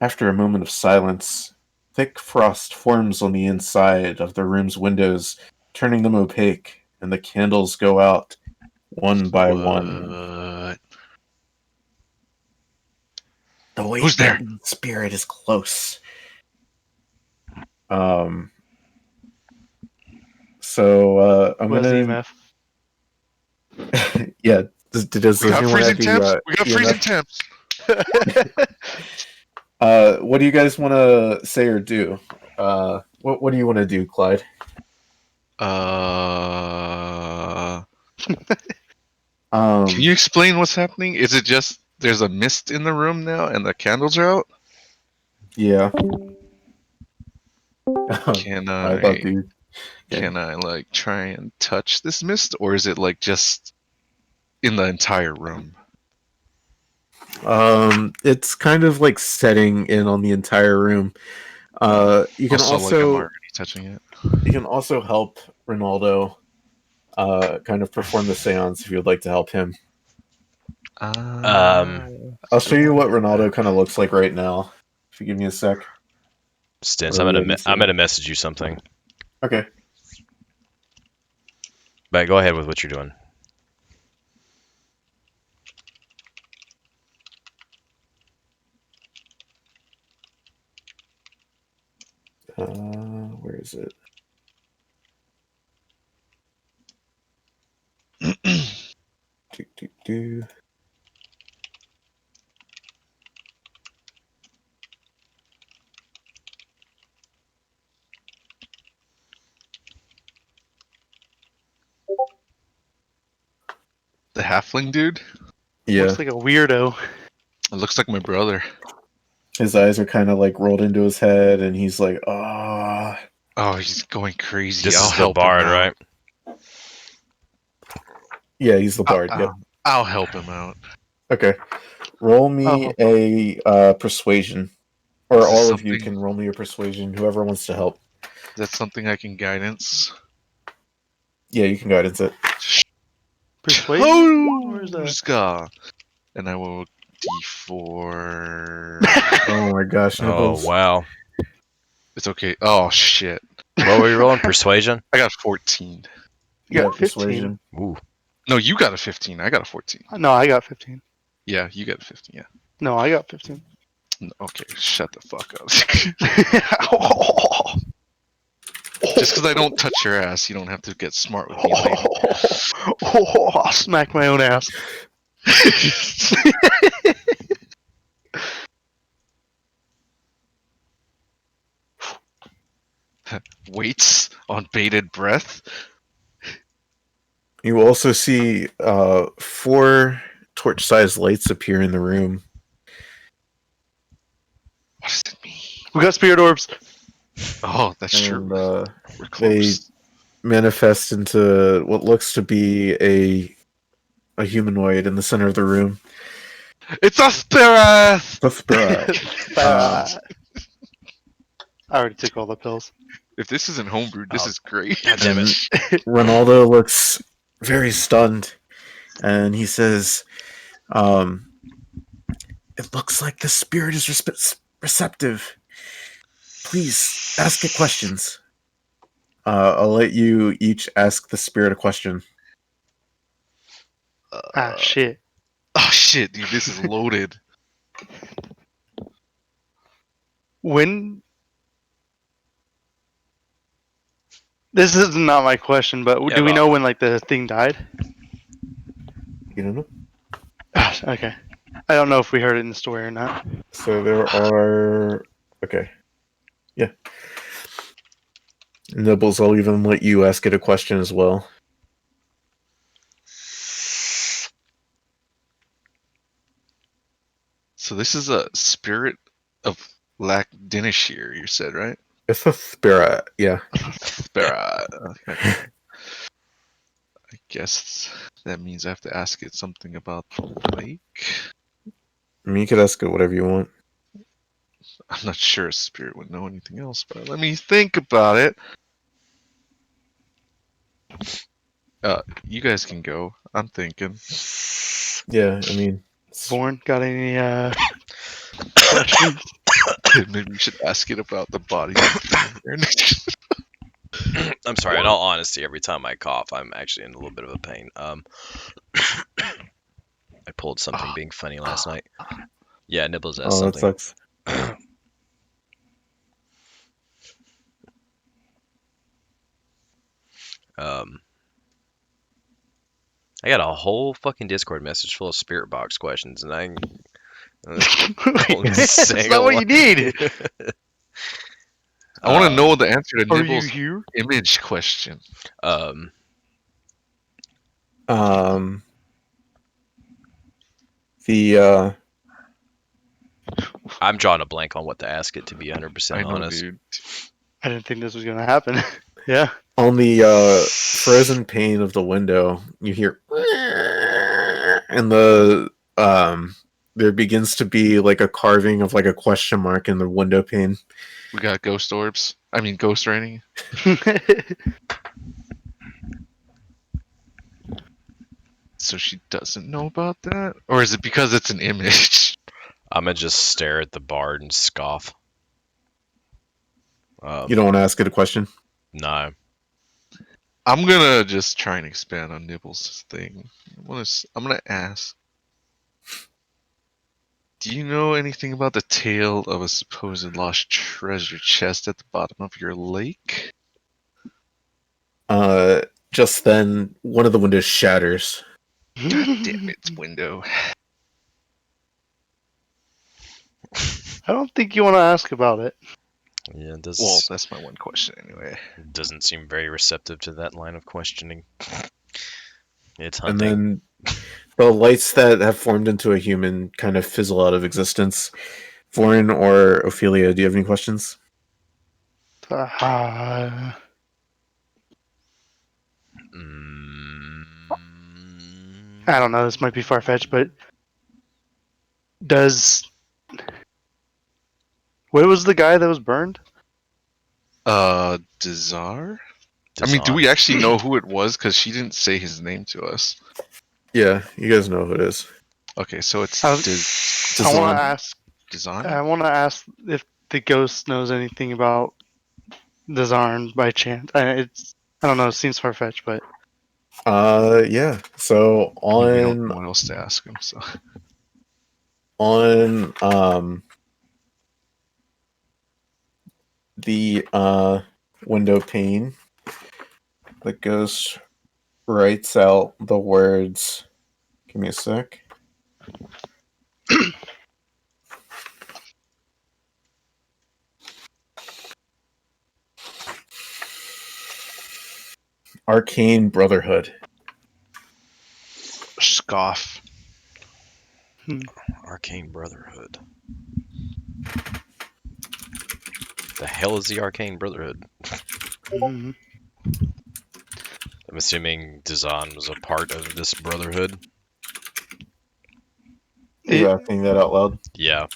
After a moment of silence, thick frost forms on the inside of the room's windows, turning them opaque, and the candles go out one by one. What? The The weight Who's there? spirit is close. So I'm Where's gonna. EMF? Yeah. Does We got anyone freezing have temps. We got freezing EMF? temps. What do you guys want to say or do? What do you want to do, Clyde? Can you explain what's happening? Is it just there's a mist in the room now and the candles are out? Yeah. Can I thought you. Can I like try and touch this mist, or is it like just in the entire room? It's kind of like setting in on the entire room. You can like I'm already touching it. You can also help Ronaldo kind of perform the seance if you would like to help him. I'll show you what Ronaldo kind of looks like right now. If you give me a sec. Stins, I'm gonna message you something. Okay. But go ahead with what you're doing. Where is it? do. The halfling dude? Yeah. Looks like a weirdo. It looks like my brother. His eyes are kind of like rolled into his head, and he's like, ah. Oh, he's going crazy. This I'll is the help bard, him out. right? Yeah, he's the bard. Yep. I'll help him out. Okay. Roll me a persuasion. Or Is this all of you something- can roll me a persuasion, whoever wants to help. Is that something I can guidance? Yeah, you can guidance it. Persuasion? Oh, Where's that? Ska. And I will D4. Oh my gosh, Nibbles. Oh wow. It's okay. Oh shit. What were you rolling? Persuasion? I got 14. You got 15. persuasion. Ooh. No, you got a 15. I got a 14. No, I got 15. Yeah, you got a 15. Yeah. No, I got 15. No, okay, shut the fuck up. Just because I don't touch your ass, you don't have to get smart with me, lady. I'll smack my own ass. Waits on bated breath. You also see 4 torch-sized lights appear in the room. What does it mean? We got spirit orbs. Oh, that's And true. We're they close. manifest into what looks to be a humanoid in the center of the room. It's a Thpirith! The spirit. I already took all the pills. If this isn't homebrewed, this is great. God damn it. Ronaldo looks very stunned, and he says, "It looks like the spirit is receptive. Please ask it questions." I'll let you each ask the spirit a question. Shit. Oh shit, dude, this is loaded. When... This is not my question, but Yeah, do we well- know when like the thing died? You don't know? Okay. I don't know if we heard it in the story or not. So there are... Okay. Yeah. Nibbles, I'll even let you ask it a question as well. So this is a spirit of Dinashir, you said, right? It's a spirit, yeah. Spirit. Okay. I guess that means I have to ask it something about the lake. I mean, you could ask it whatever you want. I'm not sure a spirit would know anything else, but let me think about it. You guys can go. I'm thinking. Yeah, I mean... Born, got any questions? Maybe we should ask it about the body. I'm sorry, in all honesty, every time I cough, I'm actually in a little bit of a pain. I pulled something being funny last night. Yeah, Nibbles has Oh, that something. sucks. I got a whole fucking Discord message full of spirit box questions, and I'm That's not what you need. I want to know the answer to Are you Nibbles' here? image question. The I'm drawing a blank on what to ask it, to be 100% I know, honest. dude. I didn't think this was gonna happen. Yeah. on the frozen pane of the window, you hear, and there begins to be like a carving of like a question mark in the window pane. We got ghost orbs. I mean, ghost raining. So she doesn't know about that? Or is it because it's an image? I'm gonna just stare at the bard and scoff. You don't want to ask it a question? No. I'm gonna just try and expand on Nibbles' thing. I'm gonna ask, do you know anything about the tale of a supposed lost treasure chest at the bottom of your lake? Just then, one of the windows shatters. God damn it, window. I don't think you want to ask about it. Yeah, Well, that's my one question anyway. doesn't seem very receptive to that line of questioning. It's And hunting. then the lights that have formed into a human kind of fizzle out of existence. Vorin or Ophelia, do you have any questions? I don't know. This might be far fetched, but what was the guy that was burned? Dazar? I mean, do we actually know who it was? Because she didn't say his name to us. Yeah, you guys know who it is. Okay, so it's I want to ask. Dazan? I want to ask if the ghost knows anything about the Zarn by chance. I don't know. It seems far fetched, but Yeah. So we don't on know what else to ask him. So the window pane, the ghost writes out the words. Give me a sec. Arcane Brotherhood. scoff. Arcane Brotherhood. The hell is the Arcane Brotherhood? I'm assuming Dazan was a part of this brotherhood. Are you asking that out loud? Yeah.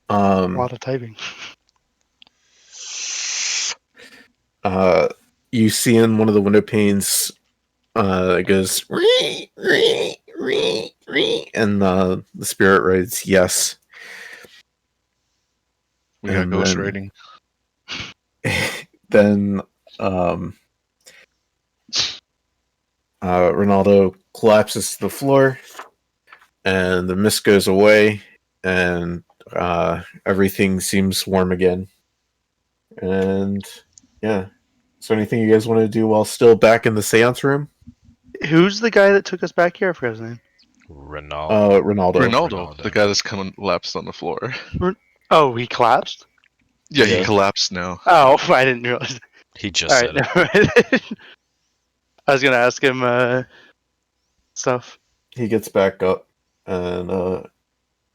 a lot of typing. You see in one of the window panes, it goes, and the spirit writes yes. We got ghost writing. Then Ronaldo collapses to the floor, and the mist goes away, and everything seems warm again. And yeah. So anything you guys want to do while still back in the seance room? Who's the guy that took us back here? I forgot his name. Ronaldo. The guy that's collapsed on the floor. Oh, he collapsed? Yeah, he collapsed now. Oh, I didn't realize. He just said it. I was gonna ask him stuff. He gets back up and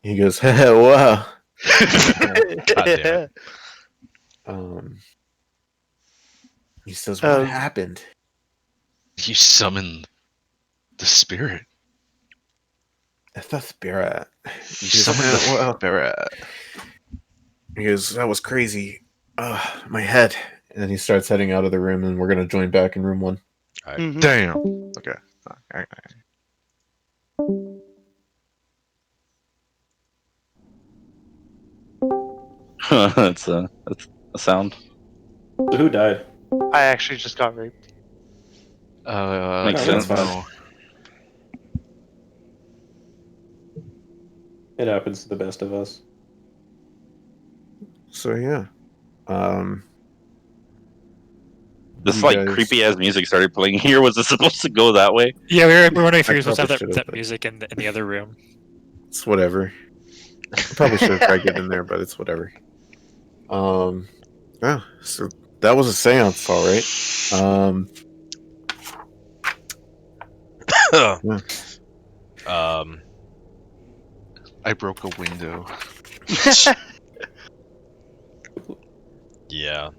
he goes, wow. God damn it. He says, what happened? You summoned the spirit. The spirit. You summoned the spirit. He goes, that was crazy. My head. And then he starts heading out of the room, and we're going to join back in room 1. Right. Damn. Okay. All right. That's a sound. So who died? I actually just got raped. Makes No, sense. that's fine. No. It happens to the best of us. So yeah. This You like guys- creepy ass music started playing here. Was it supposed to go that way? Yeah, we're wondering if I you're supposed to have probably that should've, music in the other room. It's whatever. I probably should have tried getting in there, but it's whatever. Yeah, so that was a seance, all right. I broke a window. Yeah.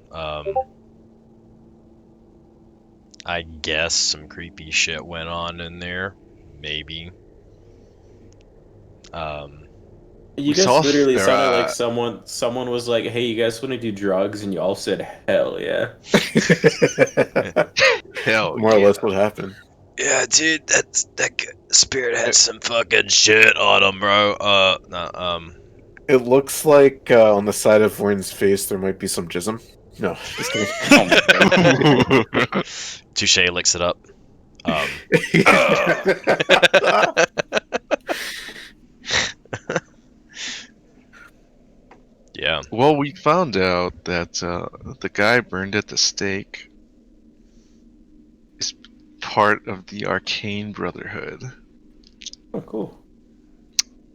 I guess some creepy shit went on in there. Maybe. You We guys saw literally sounded like Thpirith. someone was like, "Hey, you guys want to do drugs?" And you all said, "Hell yeah!" Hell More or yeah. less what happened. Yeah, dude, that spirit had some fucking shit on him, bro. It looks like on the side of Warren's face there might be some jism. No, just kidding. Oh my god. Touche licks it up. Yeah. Well, we found out that the guy burned at the stake is part of the Arcane Brotherhood. Oh, cool.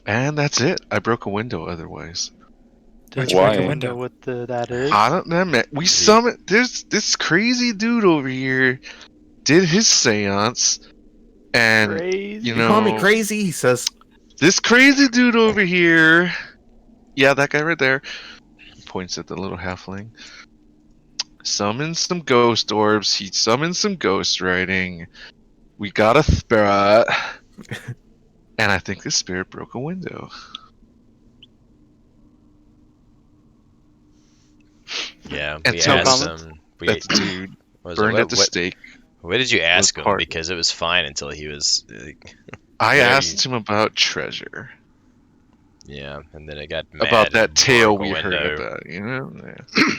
And that's it. I broke a window otherwise. Why'd Did you break Why? a know window? what that is? I don't know, man. We summoned. There's this crazy dude over here did his seance. And, Crazy. you You call me know, crazy, he says. this crazy dude over here. Yeah, that guy right there. Points at the little halfling. Summoned some ghost orbs. He summoned some ghost writing. We got a spirit. And I think the spirit broke a window. Yeah. And We so asked comments? him. That dude Was burned it, at the stake. what did you ask him? part- Because it was fine until he was. I Whatever asked him about treasure. Yeah, and then it got mad About and that tale broke a we window. heard about, you know? Yeah.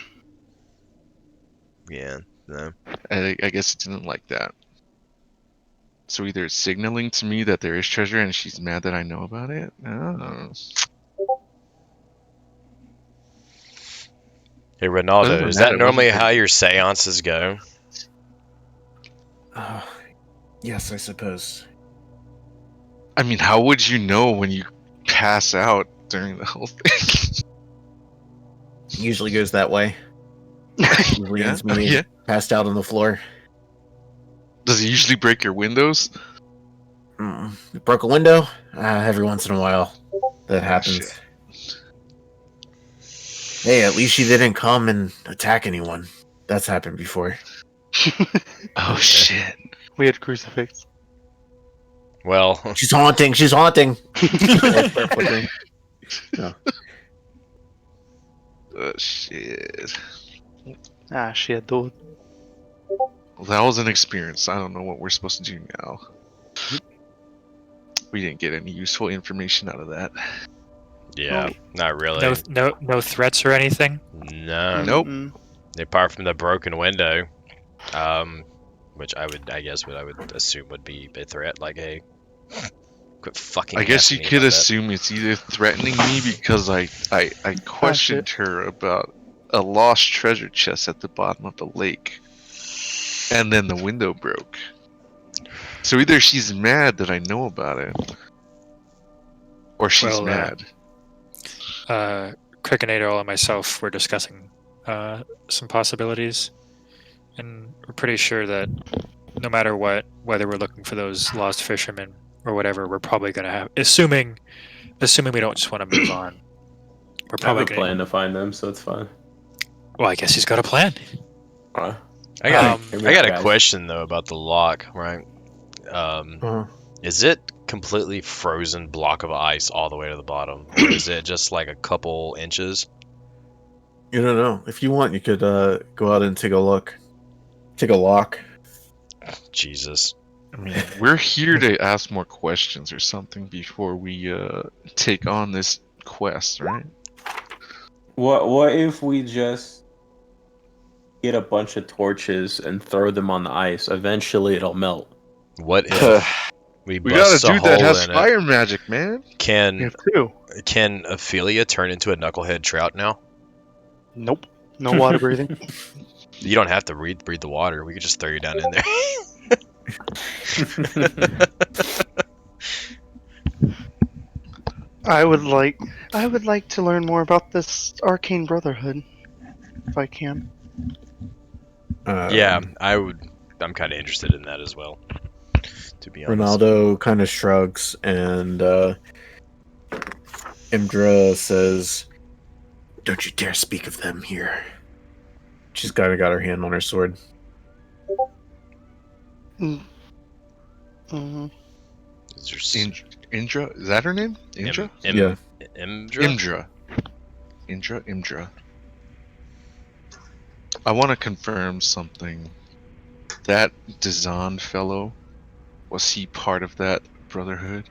Yeah. No. I guess it didn't like that. So either it's signaling to me that there is treasure and she's mad that I know about it. Oh. Hey, Other Ronaldo, than is that, that it normally wasn't how pretty- your seances go? Yes, I suppose. I mean, how would you know when you pass out during the whole thing? Usually goes that way. Usually Yeah? ends me Yeah. passed out on the floor. Does it usually break your windows? Broke a window. Every once in a while, that Oh, happens. shit. Hey, at least she didn't come and attack anyone. That's happened before. Oh shit. We had crucifix. Well, She's haunting. She's haunting. Lights start flickering. Oh shit. Ah, shit, dude. Well, that was an experience. I don't know what we're supposed to do now. We didn't get any useful information out of that. yeah, not really. No threats or anything. No. Nope. Mm-mm. Apart from the broken window, which I would assume would be a threat. Like, hey, quit fucking. I guess you asking me could about that. assume it's either threatening me because I questioned her about a lost treasure chest at the bottom of the lake, and then the window broke. So either she's mad that I know about it, or she's Well, mad. Crickinator and myself were discussing some possibilities, and we're pretty sure that no matter what, whether we're looking for those lost fishermen or whatever, we're probably going to have, assuming we don't just want to move on. We're I have probably a plan to find them, so it's fine. Well, I guess he's got a plan. Uh, I got Here we I got go, a guys. question though about the lock, right? Uh-huh. Is it completely frozen block of ice all the way to the bottom, or is it just like a couple inches? You don't know. If you want, you could go out and take a look. Take a look. Jesus. I mean, We're here to ask more questions or something before we take on this quest, right? what if we just get a bunch of torches and throw them on the ice, eventually it'll melt. What if we We got bust a a dude that hole has in it? fire magic, man. We Can have two. Ophelia turn into a knucklehead trout now? Nope. No water breathing. You don't have to breathe the water. We could just throw you down in there. I would like to learn more about this arcane brotherhood, if I can. Yeah, I'm kind of interested in that as well, to be honest. Ronaldo kind of shrugs, and Imdra says, "Don't you dare speak of them here." She's kind of got her hand on her sword. Mm-hmm. Is there s- Indra, is that her name? Indra? Yeah. Imdra? Indra. I want to confirm something. That Dazan fellow, was he part of that brotherhood?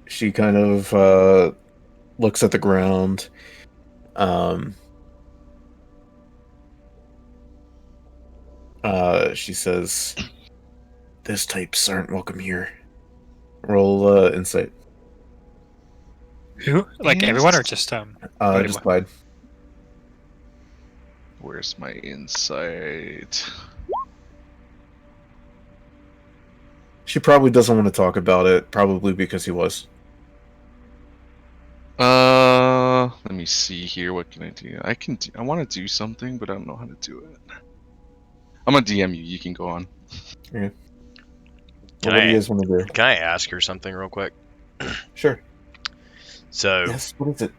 She kind of looks at the ground. She says, "Those types aren't welcome here." Roll insight. Who? Like everyone, or just Just Clyde. Where's my insight? She probably doesn't want to talk about it, probably because he was. Let me see here. What can I do? I want to do something, but I don't know how to do it. I'm gonna DM you. You can go on. Okay. Can What do I- you guys want to do? Can I ask her something real quick? Sure. So, Yes, what is it?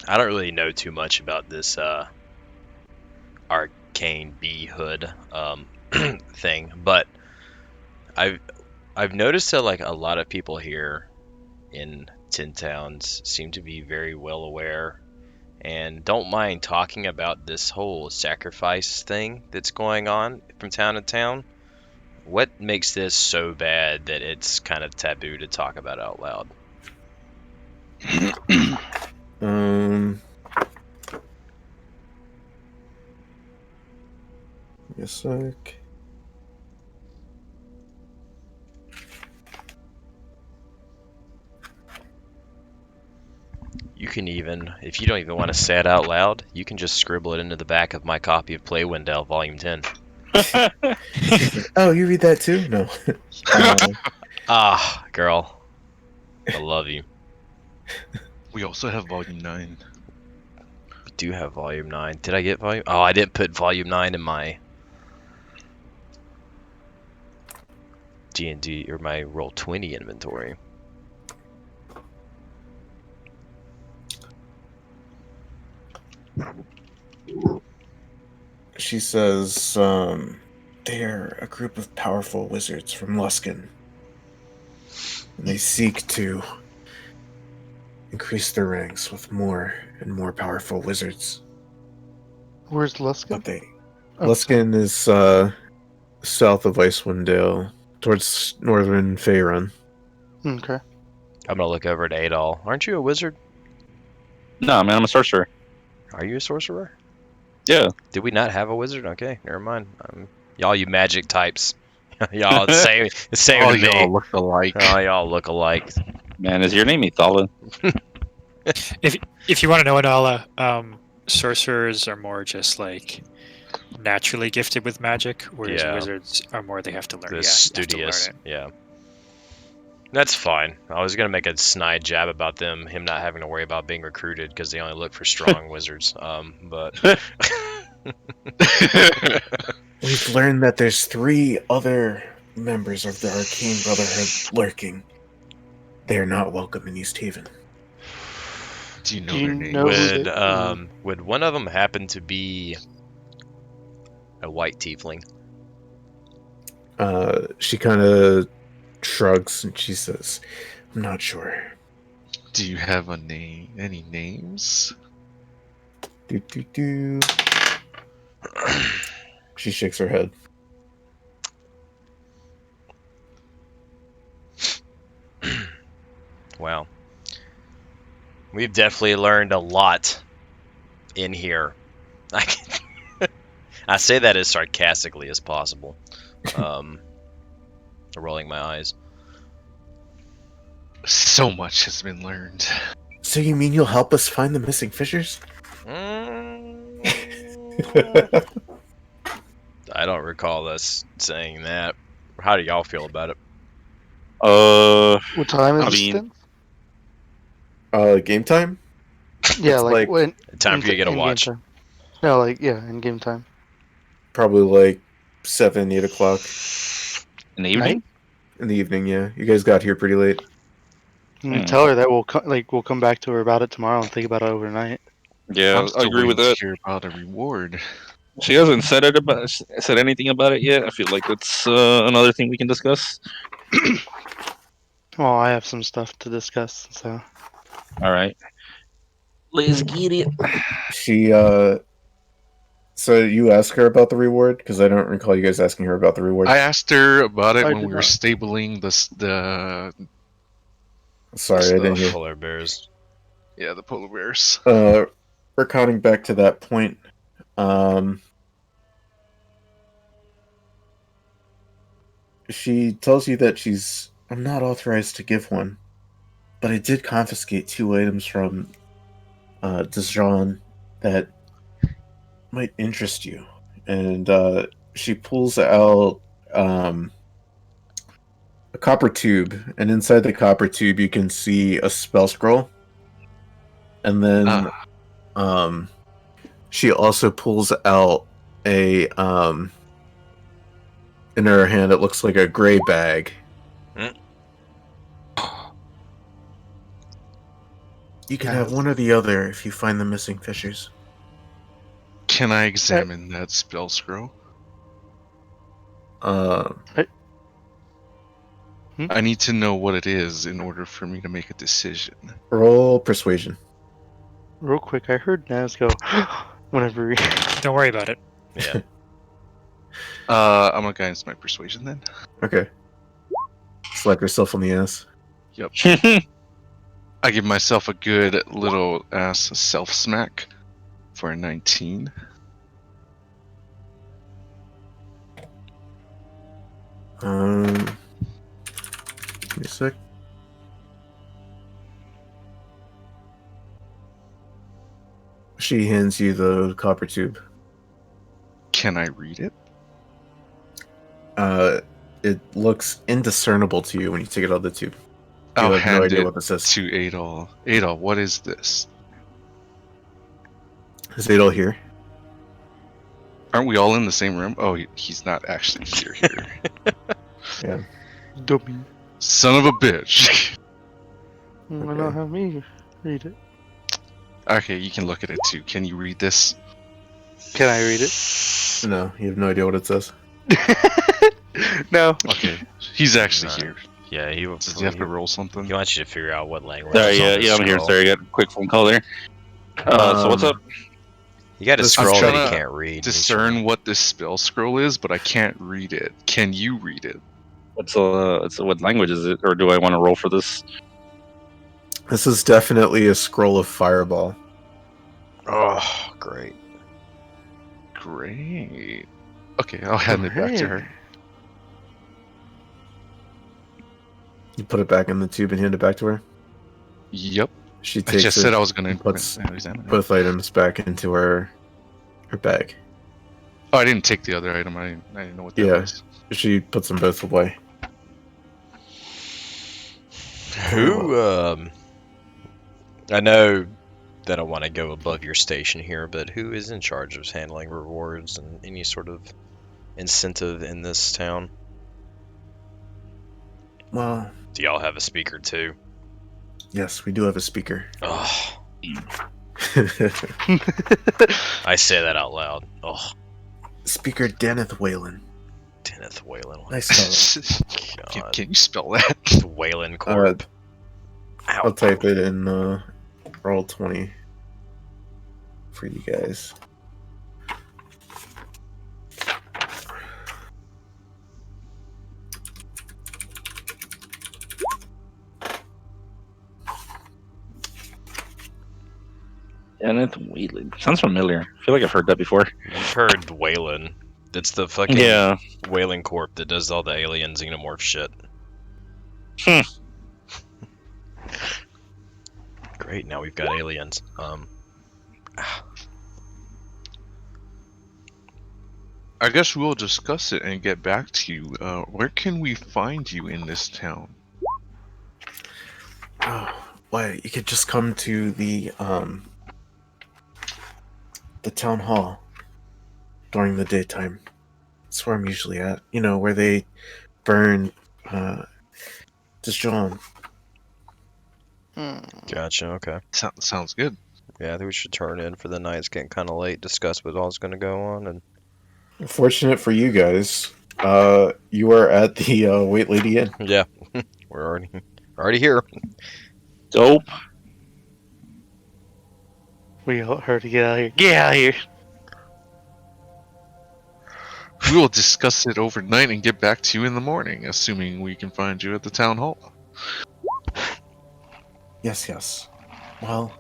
I don't really know too much about this arcane bee hood thing, but I've noticed that like a lot of people here in Tin Towns seem to be very well aware and don't mind talking about this whole sacrifice thing that's going on from town to town. What makes this so bad that it's kind of taboo to talk about out loud? A sec. You can even, if you don't even want to say it out loud, you can just scribble it into the back of my copy of Play Wendell Volume 10. Oh, you read that too? No. Ah, girl. I love you. We also have Volume 9. We do have Volume 9. Did I get Volume? Oh, I didn't put Volume 9 in my D&D or my Roll20 inventory. She says, they're a group of powerful wizards from Luskin. And they seek to increase their ranks with more and more powerful wizards. Where's Luskin? But they... Oh, Luskin is south of Icewind Dale, towards northern Faerun. Okay. I'm gonna look over at Adol. Aren't you a wizard? No, man, I'm a sorcerer. Are you a sorcerer? Yeah. Did we not have a wizard? Okay, never mind. Y'all, you magic types. Y'all, it's same All to me. y'all look alike. Oh, y'all look alike. Man, is your name Ethala? If you want to know it, Ala, sorcerers are more just like naturally gifted with magic, whereas Yeah. wizards are more they have to learn. The Yeah, you have to studious. learn it. Yeah. That's fine. I was gonna make a snide jab about him not having to worry about being recruited because they only look for strong wizards. But We've learned that there's 3 other members of the Arcane Brotherhood lurking. They are not welcome in East Haven. Do you know Do you their names? know who would one of them happen to be a white tiefling? She kind of shrugs and she says, "I'm not sure." Do you have a name? Any names? Do. She shakes her head. Wow. We've definitely learned a lot in here. I say that as sarcastically as possible. Rolling my eyes. So much has been learned. So you mean you'll help us find the missing fishers? I don't recall us saying that. How do y'all feel about it? What time is I it mean- then? Game time? Yeah, It's like like when Time for you to get a in-game watch. time. No, like in game time. probably like 7, 8 o'clock In the evening? in the evening. Yeah, you guys got here pretty late. Tell her that we'll come back to her about it tomorrow and think about it overnight. Yeah, I'm I still agree with waiting that. to hear about a reward. She hasn't said anything about it yet. I feel like that's another thing we can discuss. Well, I have some stuff to discuss, so All right. Let's get it. She So you ask her about the reward because I don't recall you guys asking her about the reward. I asked her about it I when did we were not. stabling the Sorry, I didn't hear. Polar bears. the polar bears. Recounting back to that point, she tells you that I'm not authorized to give one, but I did confiscate 2 items from Dijon that might interest you. And she pulls out a copper tube, and inside the copper tube you can see a spell scroll. And then she also pulls out a in her hand it looks like a gray bag. You can have one or the other if you find the missing fishers. Can I examine that spell scroll? Uh, I need to know what it is in order for me to make a decision. roll persuasion. real quick, I heard Naz go whenever he... Don't worry about it. Yeah. I'm against my persuasion then. Okay. Slap yourself on the ass. I give myself a good little ass self smack for a 19. Give me a sec. She hands you the copper tube. Can I read it? It looks indiscernible to you when you take it out of the tube. You I'll have no hand idea it what this is. to Adol. Adol, what is this? Is Adol here? Aren't we all in the same room? Oh, he's not actually here. Yeah. Dummy. Son of a bitch. Why not have me read it? Okay, you can look at it too. Can you read this? Can I read it? No, you have no idea what it says. No. Okay, he's actually here. Yeah, he Does he have to roll something? He wants you to figure out what language. Sorry, is on yeah, this I'm here. scroll. Sorry, I got a quick phone call there. So what's up? You got a This is scroll that trying he to can't read. Discern what this spell scroll is, but I can't read it. Can you read it? What language is it, or do I want to roll for this? This is definitely a scroll of fireball. Oh, great. Great. Okay, I'll hand it back to her. You put it back in the tube and hand it back to her. Yep. She I takes just it, said I was gonna puts examine it. both items back into her bag. Oh, I didn't take the other item. I didn't know what that Yeah. was. She puts them both away. Who, I know that I want to go above your station here, but who is in charge of handling rewards and any sort of incentive in this town? Well, Do y'all have a speaker too? yes, we do have a speaker. Oh, I say that out loud. Oh, Speaker Deneth Whalen. Kenneth Whalen. Nice spelling. God. Can you spell that? Whalen Corp. Ow. I'll type it in roll 20 for you guys. Enith Whelan. Sounds familiar. I feel like I've heard that before. You've heard Whalen. It's the fucking Yeah. Whalen Corp that does all the alien xenomorph shit. Great, now we've got aliens. I guess we'll discuss it and get back to you. Where can we find you in this town? Why, you could just come to the town hall during the daytime. That's where I'm usually at. You know, where they burn Dijon. Gotcha, okay. Sounds good. Yeah, I think we should turn in for the night. It's getting kind of late. Discuss what all's going to go on. And Fortunate for you guys, you are at the Wait Lady Inn. yeah, we're already here. Dope. We heard to get out of here. Get out of here. We will discuss it overnight and get back to you in the morning, assuming we can find you at the town hall. Yes. Well,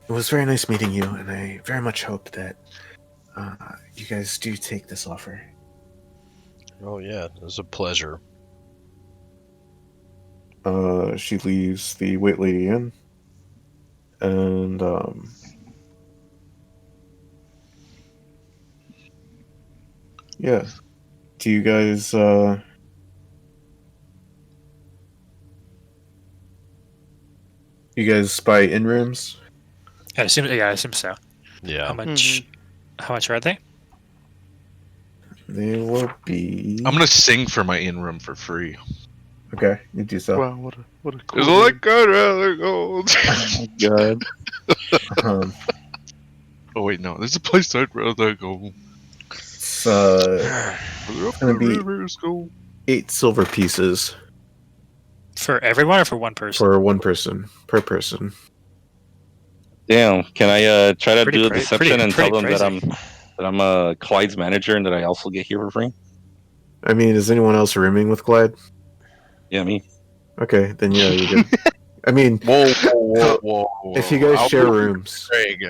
it was very nice meeting you, and I very much hope that you guys do take this offer. Oh yeah, it was a pleasure. She leaves the Wait Lady Inn, and yeah. Do you guys spy in rooms? I assume so. Yeah. How much are they? They will be. I'm gonna sing for my in-room for free. Okay, you do so. Wow, what a cool. It's like I'd rather go. Oh my god. Oh wait, no. There's a place I'd rather go. It's Where gonna the be rivers go. 8 silver pieces For everyone or for one person? for one person per person. Damn. Can I try to Pretty do a cra- deception and tell pretty them crazy. that I'm Clyde's manager and that I also get here for free? I mean, is anyone else rooming with Clyde? Yeah, me. Okay, then yeah, you good. I mean, Whoa. if you guys I'll share be rooms, Craig,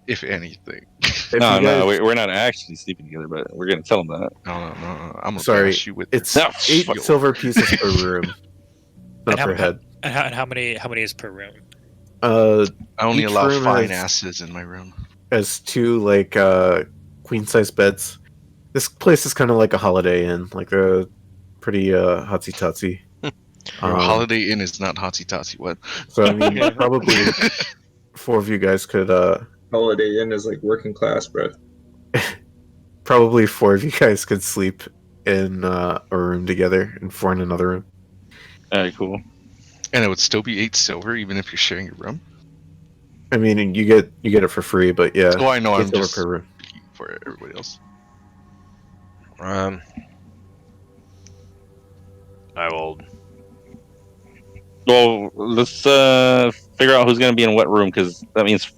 if anything. if No, you guys, we're not actually sleeping together, but we're gonna tell them that. No. I'm gonna Sorry, bash you with it's this. 8 Yo. silver pieces per room, not And per head. And how many is per room? I only Each allow room fine has- asses in my room. Has 2 like queen size beds. This place is kind of like a Holiday Inn, like a pretty hotsy totsy. Holiday Inn is not hotsy totsy. What? So I mean, probably 4 of you guys could. Holiday Inn is like working class, bro. Probably 4 of you guys could sleep in a room together, and 4 in another room. Alright, cool. And it would still be 8 silver, even if you're sharing your room. I mean, you get it for free, but yeah. Oh, I know. 8 I'm silver just per room. speaking for everybody else. I will. Well, let's figure out who's gonna be in what room, because that means.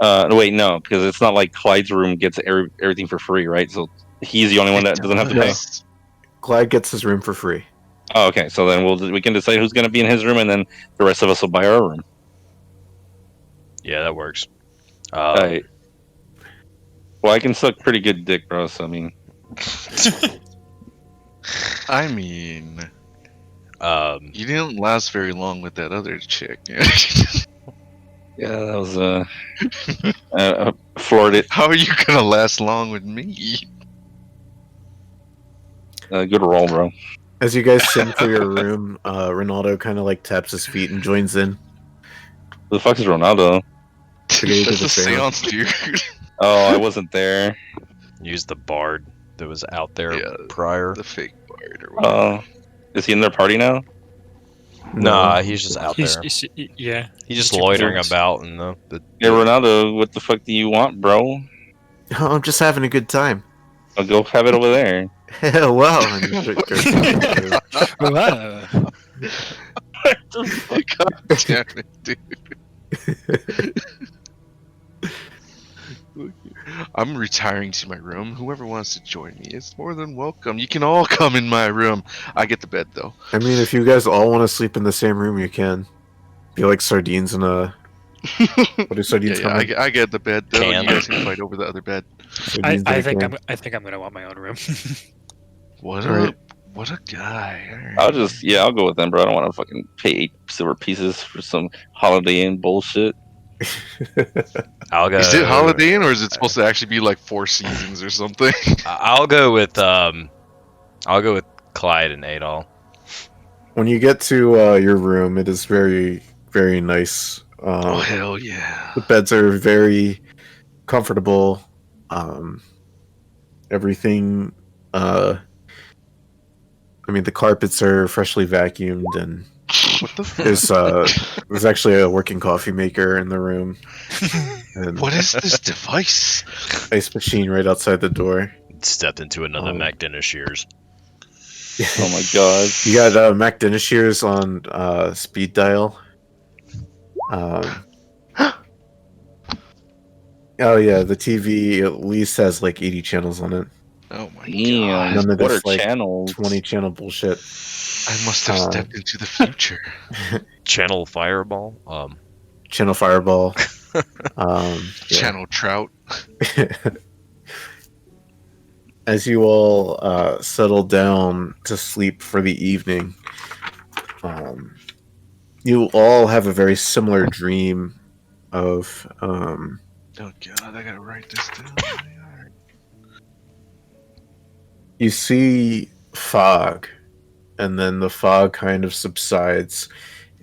Wait, no, because it's not like Clyde's room gets everything for free, right? So he's the only one that doesn't have to pay. Yes. Clyde gets his room for free. Oh, okay. So then we can decide who's gonna be in his room, and then the rest of us will buy our room. Yeah, that works. Alright. Well, I can suck pretty good dick, bro. So I mean, I mean, you didn't last very long with that other chick. yeah, that was floored it. How are you gonna last long with me? Good roll, bro. As you guys sing for your room, Ronaldo kind of like taps his feet and joins in. Who the fuck is Ronaldo? To get you to That's the a seance. seance, dude. Oh, I wasn't there. Use the bard that was out there Yeah. prior. The fake bard or whatever. Oh, is he in their party now? Nah, he's just out there. Yeah. He's just He's loitering performance. about in the Hey, Ronaldo, what the fuck do you want, bro? Oh, I'm just having a good time. I'll go have it over there. Wow. And you put- Wow. God damn it, dude. I'm retiring to my room. Whoever wants to join me is more than welcome. You can all come in my room. I get the bed though. I mean, if you guys all want to sleep in the same room, you can. Be like sardines in a So do you tell me? I get the bed though. Can. You guys can fight over the other bed. So I Dean's gonna think can. I think I'm gonna want my own room. What Alright. what a guy. Alright. I'll go with them, bro. I don't want to fucking pay 8 silver pieces for some Holiday Inn bullshit. I'll go. Is it Holiday Inn or is it supposed to actually be like 4 seasons or something? I'll go with Clyde and Adol. When you get to your room, it is very, very nice. Oh hell yeah. The beds are very comfortable. Everything. I mean, the carpets are freshly vacuumed, and What the fuck? there's actually a working coffee maker in the room, and What is this device? ice machine right outside the door. Stepped into another Mac Dennis Shears. Oh my god. You got Mac Dennis Shears on speed dial. Oh yeah, the TV at least has like 80 channels on it. Oh my Damn. god. None of What this are like channels? 20 channel bullshit. I must have stepped into the future. Channel Fireball. Channel Fireball. Yeah. Channel Trout. As you all settle down to sleep for the evening, you all have a very similar dream of Oh god, I gotta write this down. you see fog, and then the fog kind of subsides,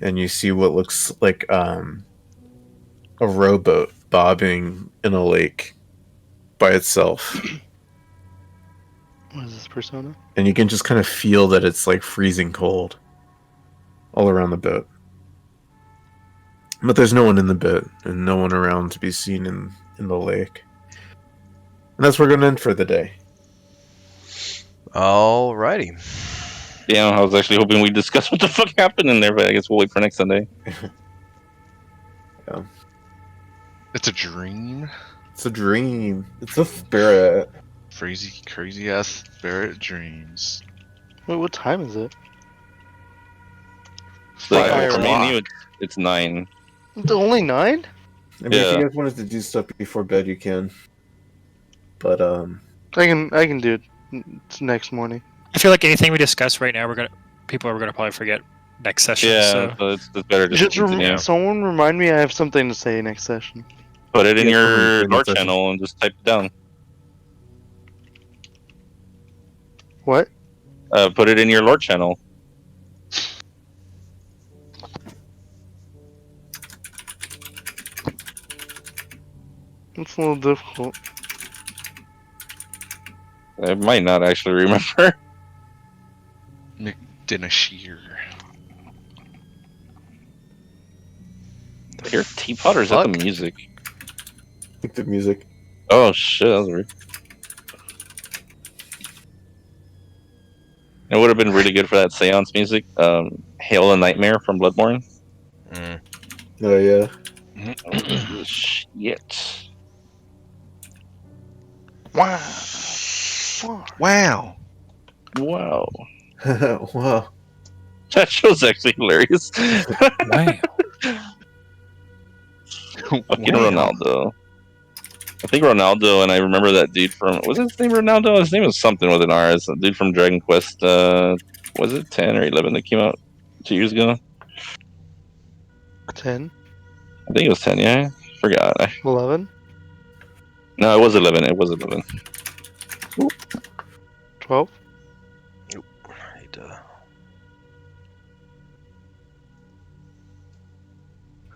and you see what looks like a rowboat bobbing in a lake by itself. What is this, Persona? And you can just kind of feel that it's like freezing cold all around the boat. But there's no one in the boat and no one around to be seen in the lake. And that's where we're going to end for the day. Alrighty. Yeah, I was actually hoping we'd discuss what the fuck happened in there, but I guess we'll wait for next Sunday. Yeah. It's a dream. It's a dream. It's a spirit. Crazy ass spirit dreams. Wait, what time is it? So, Fire for me and rock. you, it's 9. It's only 9? I mean, if Yeah. you guys wanted to do stuff before bed, you can. But, I can do it. It's next morning. I feel like anything we discuss right now, people are gonna probably forget next session. Yeah, So. so it's better to Just continue. someone remind me I have something to say next session. Put it in Yeah, your probably lore next session. channel and just type it down. What? Put it in your lore channel. It's a little difficult. I might not actually remember. Dinashir. I hear teapot or is that the Fuck. music? I think the music. Oh shit, that was weird. It would have been really good for that seance music. Hail a Nightmare from Bloodborne. Mm. Oh, yeah. Oh, shit. Wow. Wow. Wow. Wow. That show's actually hilarious. Wow. Fucking Ronaldo. I think Ronaldo, and I remember that dude from... Was his name Ronaldo? His name was something with an R. It's a dude from Dragon Quest, was it 10 or 11 that came out 2 years ago? 10? I think it was 10, yeah? Forgot. 11? No, it was 11. It was 11. 12? I need to